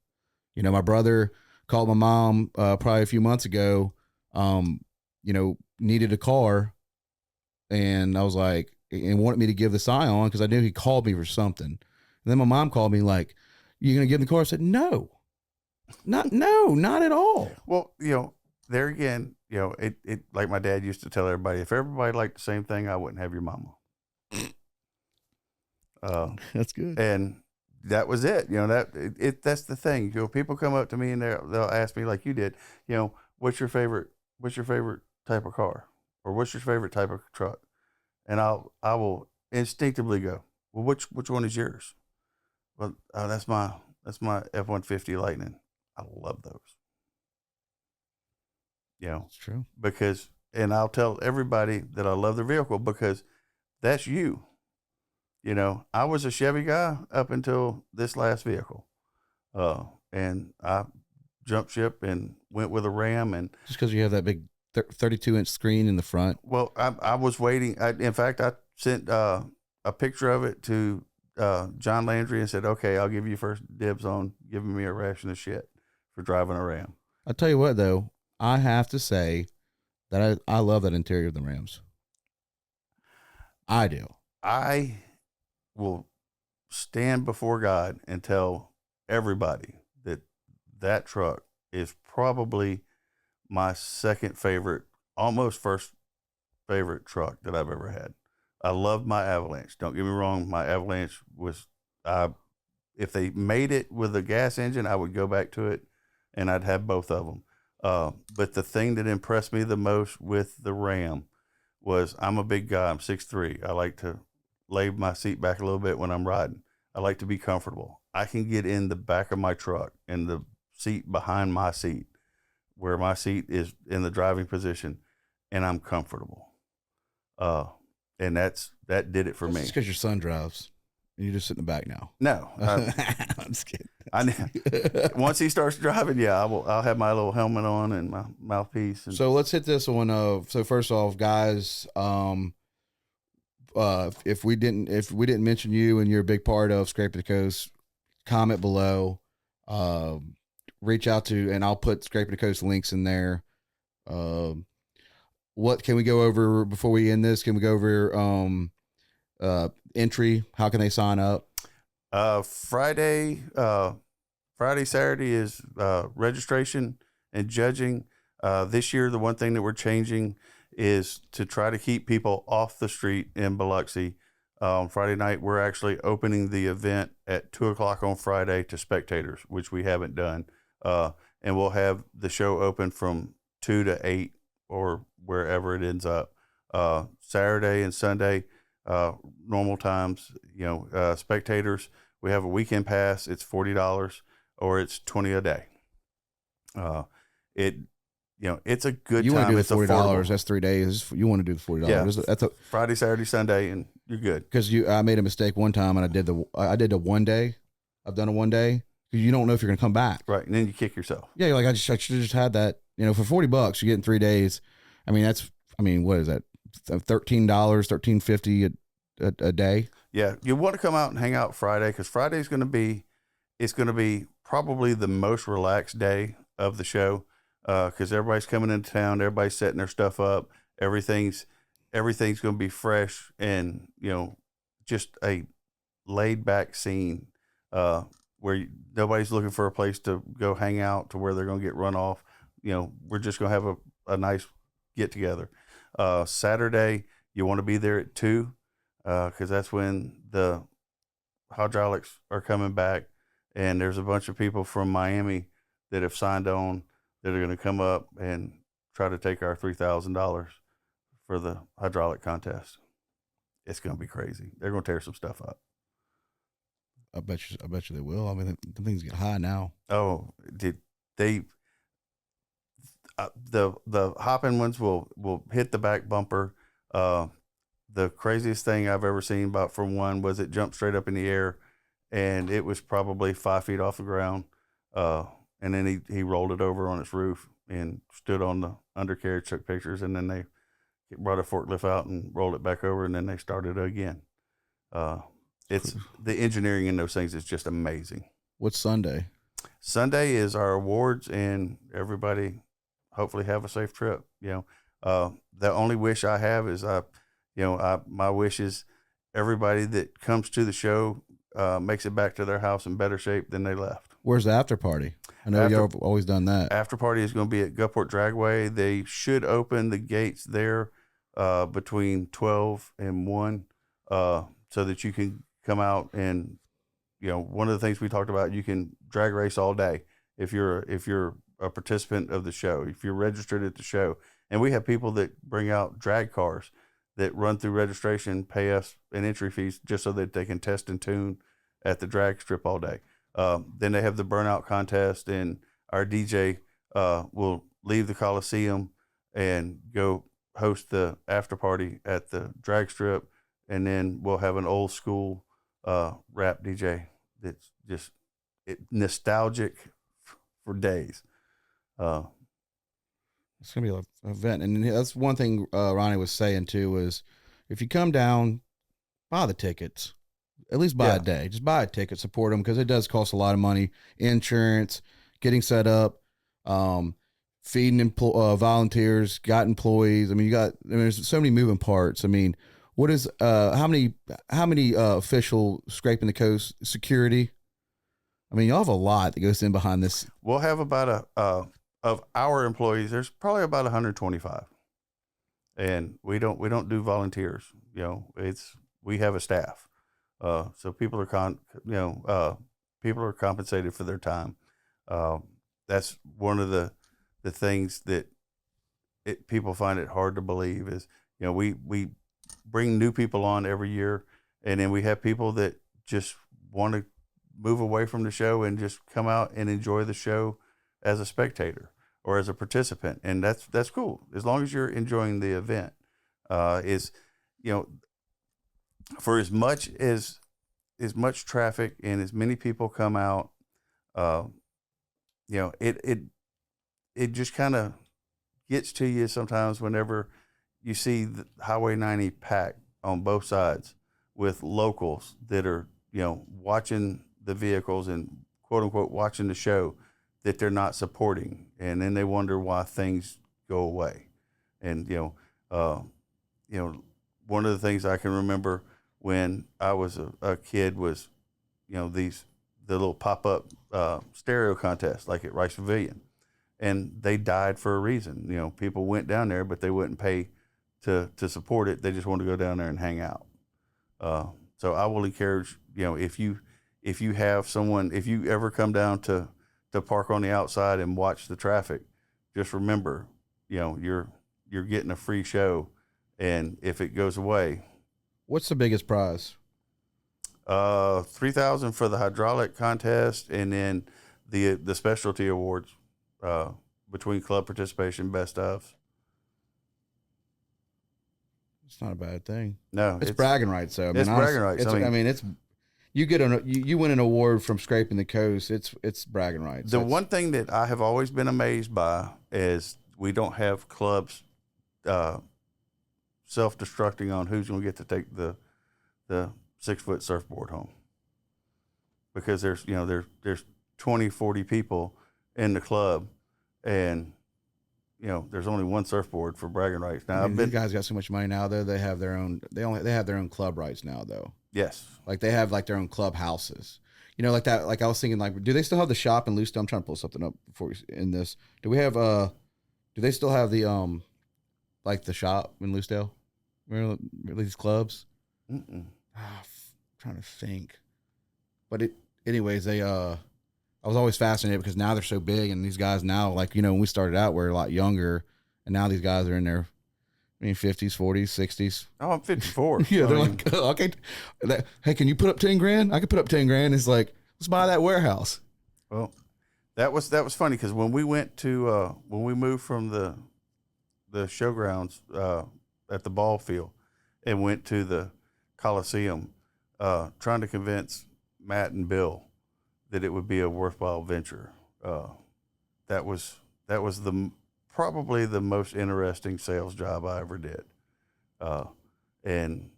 My brother called my mom probably a few months ago, needed a car. And I was like, and wanted me to give the Scion because I knew he called me for something. And then my mom called me like, "You gonna give him the car?" I said, "No, not at all." Well, there again, it like my dad used to tell everybody, if everybody liked the same thing, I wouldn't have your mama. That's good. And that was it. That's the thing. People come up to me and they'll ask me like you did, what's your favorite type of car? Or what's your favorite type of truck? And I will instinctively go, well, which one is yours? Well, that's my F-150 Lightning. I love those. It's true. And I'll tell everybody that I love their vehicle because that's you. I was a Chevy guy up until this last vehicle. And I jumped ship and went with a Ram. And just because you have that big 32-inch screen in the front. Well, I was waiting. In fact, I sent a picture of it to John Landry and said, "Okay, I'll give you first dibs on giving me a ration of shit for driving a Ram." I'll tell you what, though, I have to say that I love that interior of the Rams. I do. I will stand before God and tell everybody that truck is probably my second favorite, almost first favorite truck that I've ever had. I loved my Avalanche. Don't get me wrong. My Avalanche was, if they made it with a gas engine, I would go back to it and I'd have both of them. But the thing that impressed me the most with the Ram was I'm a big guy. I'm 6'3". I like to lay my seat back a little bit when I'm riding. I like to be comfortable. I can get in the back of my truck and the seat behind my seat, where my seat is in the driving position, and I'm comfortable. And that did it for me. It's because your son drives, and you just sit in the back now. No, I'm just kidding. Once he starts driving, I'll have my little helmet on and my mouthpiece. So let's hit this one. So first off, guys, if we didn't mention you and you're a big part of Scrapin The Coast, comment below. Reach out to, and I'll put Scrapin The Coast links in there. What can we go over before we end this? Can we go over entry? How can they sign up? Friday, Saturday is registration and judging. This year, the one thing that we're changing is to try to keep people off the street in Biloxi. Friday night, we're actually opening the event at 2:00 on Friday to spectators, which we haven't done. And we'll have the show open from 2 to 8 or wherever it ends up. Saturday and Sunday, normal times, spectators, we have a weekend pass. It's $40 or it's $20 a day. It's a good time. You want to do the $40? That's 3 days. You want to do the $40? Yeah, that's a Friday, Saturday, Sunday, and you're good. Because I made a mistake one time, and I did a 1 day. I've done a 1 day because you don't know if you're going to come back. Right, and then you kick yourself. Yeah, I should have just had that. For $40, you get in 3 days. What is that? $13, $13.50 a day. Yeah, you want to come out and hang out Friday because Friday's going to be probably the most relaxed day of the show, because everybody's coming into town, everybody's setting their stuff up, everything's going to be fresh, and just a laid back scene where nobody's looking for a place to go hang out to where they're going to get run off. We're just going to have a nice get together. Saturday, you want to be there at 2, because that's when the hydraulics are coming back, and there's a bunch of people from Miami that have signed on that are going to come up and try to take our $3,000 for the hydraulic contest. It's going to be crazy. They're going to tear some stuff up. I bet you they will. I mean, the things get high now. Oh, did they? The hopping ones will hit the back bumper. The craziest thing I've ever seen from one was it jumped straight up in the air, and it was probably 5 feet off the ground. And then he rolled it over on its roof and stood on the undercarriage, took pictures, and then they brought a forklift out and rolled it back over, and then they started it again. It's the engineering in those things is just amazing. What's Sunday? Sunday is our awards, and everybody hopefully have a safe trip. The only wish I have is my wish is everybody that comes to the show makes it back to their house in better shape than they left. Where's the after party? I know you've always done that. After party is going to be at Gulfport Dragway. They should open the gates there between 12 and 1 so that you can come out and, one of the things we talked about, you can drag race all day if you're a participant of the show, if you're registered at the show. And we have people that bring out drag cars that run through registration, pay us an entry fees just so that they can test and tune at the drag strip all day. Then they have the burnout contest, and our DJ will leave the Coliseum and go host the after party at the drag strip, and then we'll have an old school rap DJ that's just nostalgic for days. It's gonna be an event, and that's one thing Ronnie was saying too. Was if you come down, buy the tickets. At least buy a day. Just buy a ticket, support them, because it does cost a lot of money. Insurance, getting set up, feeding volunteers, got employees. I mean, there's so many moving parts. I mean, what is how many official Scrapin the Coast security? I mean, y'all have a lot that goes in behind this. We'll have about of our employees. There's probably about 125, and we don't do volunteers. We have a staff. So people are people are compensated for their time. That's one of the things that people find it hard to believe is, we bring new people on every year, and then we have people that just want to move away from the show and just come out and enjoy the show as a spectator or as a participant. And that's cool. As long as you're enjoying the event, for as much traffic and as many people come out, it just kind of gets to you sometimes whenever you see the Highway 90 packed on both sides with locals that are, watching the vehicles and quote unquote watching the show that they're not supporting. And then they wonder why things go away. And, one of the things I can remember when I was a kid was, the little pop-up stereo contest like at Rice Pavilion, and they died for a reason. People went down there, but they wouldn't pay to support it. They just wanted to go down there and hang out. So I will encourage, if you have someone, if you ever come down to park on the outside and watch the traffic, just remember, you're getting a free show, and if it goes away. What's the biggest prize? $3,000 for the hydraulic contest, and then the specialty awards between club participation, best of. It's not a bad thing. No, it's bragging rights though. It's bragging rights. It's you get you win an award from Scrapin the Coast. It's bragging rights. The one thing that I have always been amazed by is we don't have clubs self-destructing on who's going to get to take the 6-foot surfboard home, because there's 20, 40 people in the club, and there's only one surfboard for bragging rights. Now, these guys got so much money now, though. They have their own. They have their own club rights now, though. Yes, like they have like their own club houses. Like that. Like I was thinking, like, do they still have the shop in Lucedale? I'm trying to pull something up before we end this. Do we have Do they still have the like the shop in Lucedale? Remember these clubs? Mm-mm. I'm trying to think, but anyways, they I was always fascinated because now they're so big, and these guys now, like, when we started out, we're a lot younger, and now these guys are in their 50s, 40s, 60s. Oh, I'm 54. Yeah, they're like, oh, okay, hey, can you put up 10 grand? I could put up 10 grand. It's like, let's buy that warehouse. Well, that was funny because when we went to when we moved from the showgrounds at the ball field and went to the Coliseum, trying to convince Matt and Bill that it would be a worthwhile venture. That was probably the most interesting sales job I ever did. And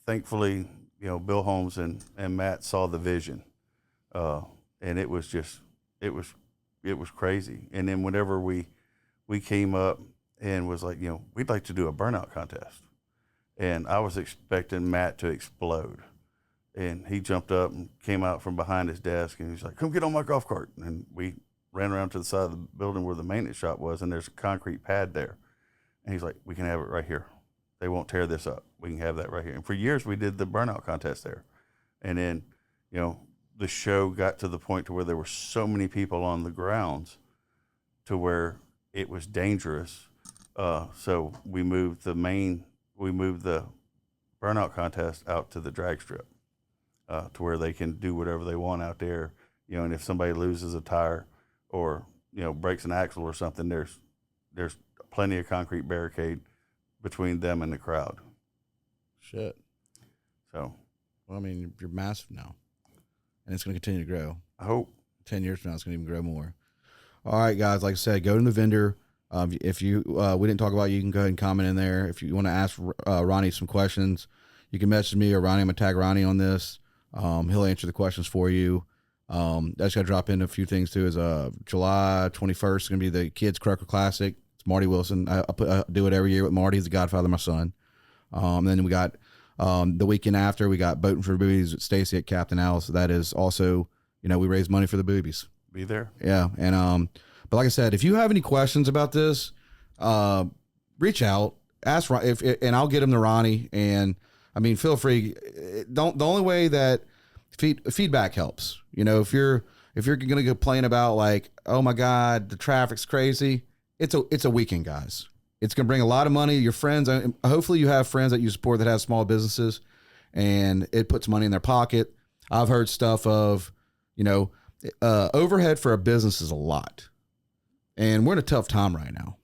thankfully, Bill Holmes and Matt saw the vision. And it was crazy. And then whenever we came up and was like, we'd like to do a burnout contest. And I was expecting Matt to explode. And he jumped up and came out from behind his desk, and he's like, come get on my golf cart. And we ran around to the side of the building where the maintenance shop was, and there's a concrete pad there. And he's like, we can have it right here. They won't tear this up. We can have that right here. And for years, we did the burnout contest there. And then, the show got to the point to where there were so many people on the grounds to where it was dangerous. So we moved the burnout contest out to the drag strip. To where they can do whatever they want out there, and if somebody loses a tire or breaks an axle or something, there's plenty of concrete barricade between them and the crowd. Shit. So, well, I mean, you're massive now, and it's going to continue to grow. I hope 10 years from now, it's going to even grow more. All right, guys. Like I said, go to the vendor. If you we didn't talk about, you can go ahead and comment in there. If you want to ask Ronny some questions, you can message me or Ronny. I'm gonna tag Ronny on this. He'll answer the questions for you. I just got to drop in a few things too. Is July 21st is going to be the Kids Crocker Classic. It's Marty Wilson. I do it every year with Marty. He's the godfather of my son. Then we got the weekend after, we got Boating for Boobies with Stacy at Captain Al's. So that is also, we raise money for the boobies. Be there. Yeah. And but like I said, if you have any questions about this, reach out, ask and I'll get them to Ronny. And I mean, feel free. The only way that feedback helps, if you're going to complain about like, oh my God, the traffic's crazy. It's a weekend, guys. It's going to bring a lot of money. Your friends, hopefully you have friends that you support that have small businesses, and it puts money in their pocket. I've heard stuff of, overhead for a business is a lot, and we're in a tough time right now.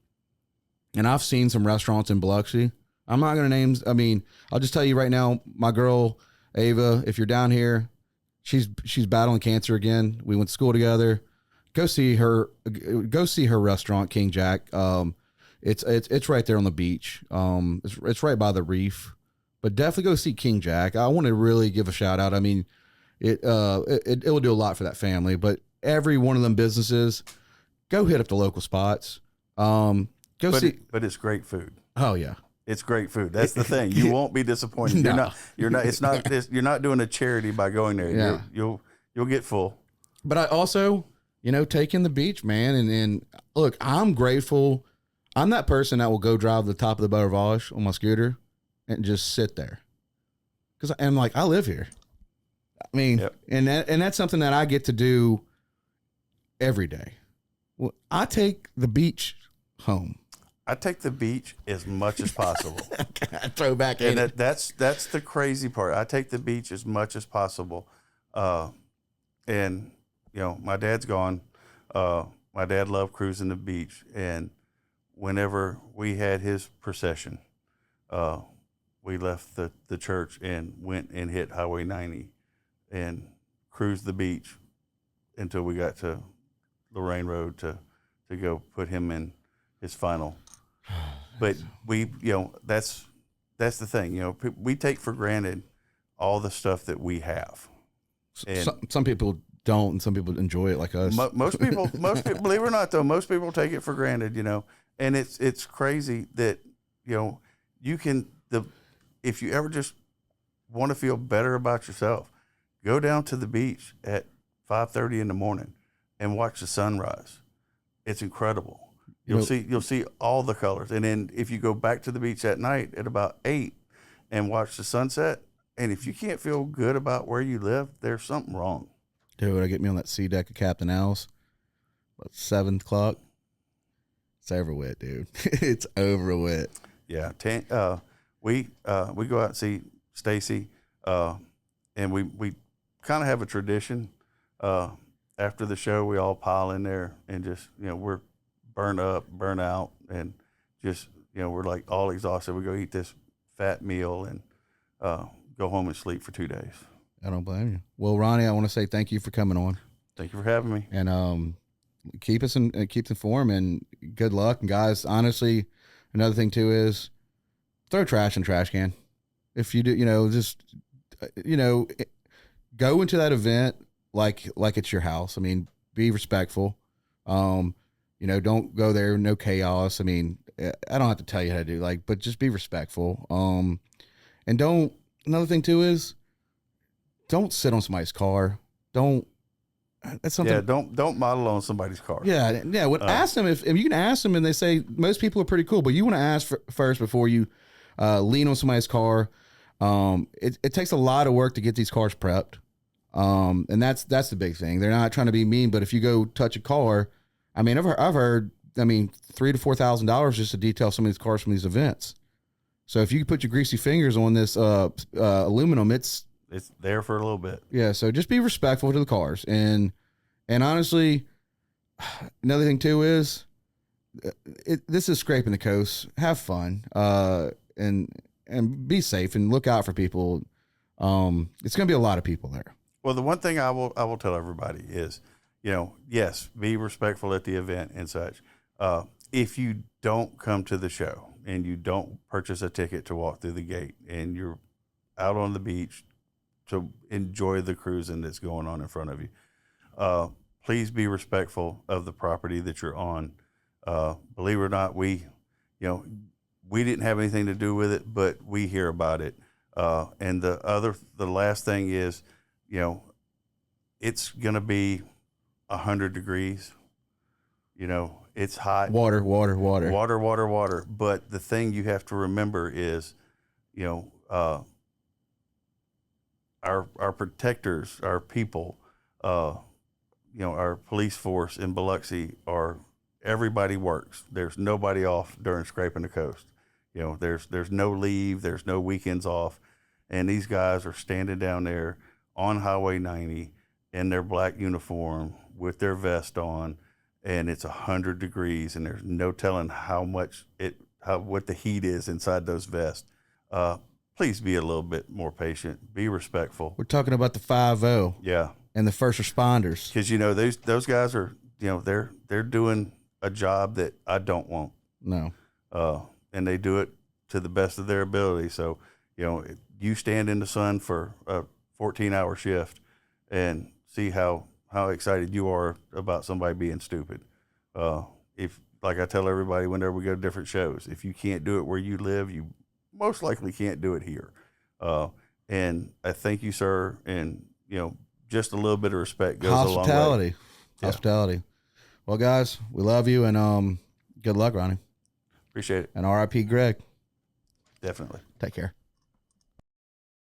And I've seen some restaurants in Biloxi. I'm not going to name. I mean, I'll just tell you right now, my girl, Ava, if you're down here, she's battling cancer again. We went to school together. Go see her restaurant, King Jack. It's right there on the beach. It's right by the reef, but definitely go see King Jack. I want to really give a shout out. I mean, it will do a lot for that family, but every one of them businesses, go hit up the local spots. But it's great food. Oh yeah. It's great food. That's the thing. You won't be disappointed. No. You're not doing a charity by going there. Yeah. You'll get full. But I also, take in the beach, man. And look, I'm grateful. I'm that person that will go drive the top of the Beau Rivage on my scooter and just sit there. Cause I'm like, I live here. I mean, yep. and that's something that I get to do every day. Well, I take the beach home. I take the beach as much as possible. Throwback. And that's the crazy part. I take the beach as much as possible. And my dad's gone. My dad loved cruising the beach. And whenever we had his procession, we left the church and went and hit Highway 90 and cruised the beach until we got to Lorraine Road to go put him in his final. But we, that's the thing. We take for granted all the stuff that we have. And some people don't, and some people enjoy it like us. Most people, believe it or not, though, most people take it for granted, and it's crazy that, you can, if you ever just want to feel better about yourself, go down to the beach at 5:30 in the morning and watch the sunrise. It's incredible. You'll see all the colors. And then if you go back to the beach at night at about 8 and watch the sunset, and if you can't feel good about where you live, there's something wrong. Dude, I get me on that sea deck of Captain Al's about 7 o'clock. It's over with, dude. It's over with. Yeah. We go out and see Stacy, and we kind of have a tradition. After the show, we all pile in there and just, we're burnt up, burnt out, and just, we're like all exhausted. We go eat this fat meal and go home and sleep for 2 days. I don't blame you. Well, Ronnie, I want to say thank you for coming on. Thank you for having me. And keep us informed, and good luck. And guys, honestly, another thing too is throw trash in the trash can. If you do, just go into that event like it's your house. I mean, be respectful. Don't go there, no chaos. I mean, I don't have to tell you how to do, but just be respectful. And another thing too is don't sit on somebody's car. That's something. Yeah, don't model on somebody's car. Yeah. Ask them if you can ask them, and they say most people are pretty cool, but you want to ask first before you lean on somebody's car. It takes a lot of work to get these cars prepped, and that's the big thing. They're not trying to be mean, but if you go touch a car, I mean, I've heard, $3,000 to $4,000 just to detail some of these cars from these events. So if you can put your greasy fingers on this aluminum, it's there for a little bit. Yeah. So just be respectful to the cars, and honestly, another thing too is this is Scrapin the Coast. Have fun, and be safe, and look out for people. It's going to be a lot of people there. Well, the one thing I will tell everybody is, yes, be respectful at the event and such. If you don't come to the show and you don't purchase a ticket to walk through the gate, and you're out on the beach to enjoy the cruising that's going on in front of you, please be respectful of the property that you're on. Believe it or not, we didn't have anything to do with it, but we hear about it. And the last thing is, it's going to be 100 degrees. It's hot. Water. But the thing you have to remember is, our protectors, our people, our police force in Biloxi everybody works. There's nobody off during Scrapin the Coast. There's no leave, there's no weekends off. And these guys are standing down there on Highway 90 in their black uniform with their vest on, and it's 100 degrees, and there's no telling what the heat is inside those vests. Please be a little bit more patient. Be respectful. We're talking about the 5-0. Yeah. And the first responders. Because those guys are they're doing a job that I don't want. No. And they do it to the best of their ability. So, you stand in the sun for a 14-hour shift and see how excited you are about somebody being stupid. If, like I tell everybody whenever we go to different shows, if you can't do it where you live, you most likely can't do it here. And I thank you, sir. And, just a little bit of respect goes a long way. Hospitality. Well, guys, we love you, and good luck, Ronnie. Appreciate it. And R.I.P. Greg. Definitely. Take care.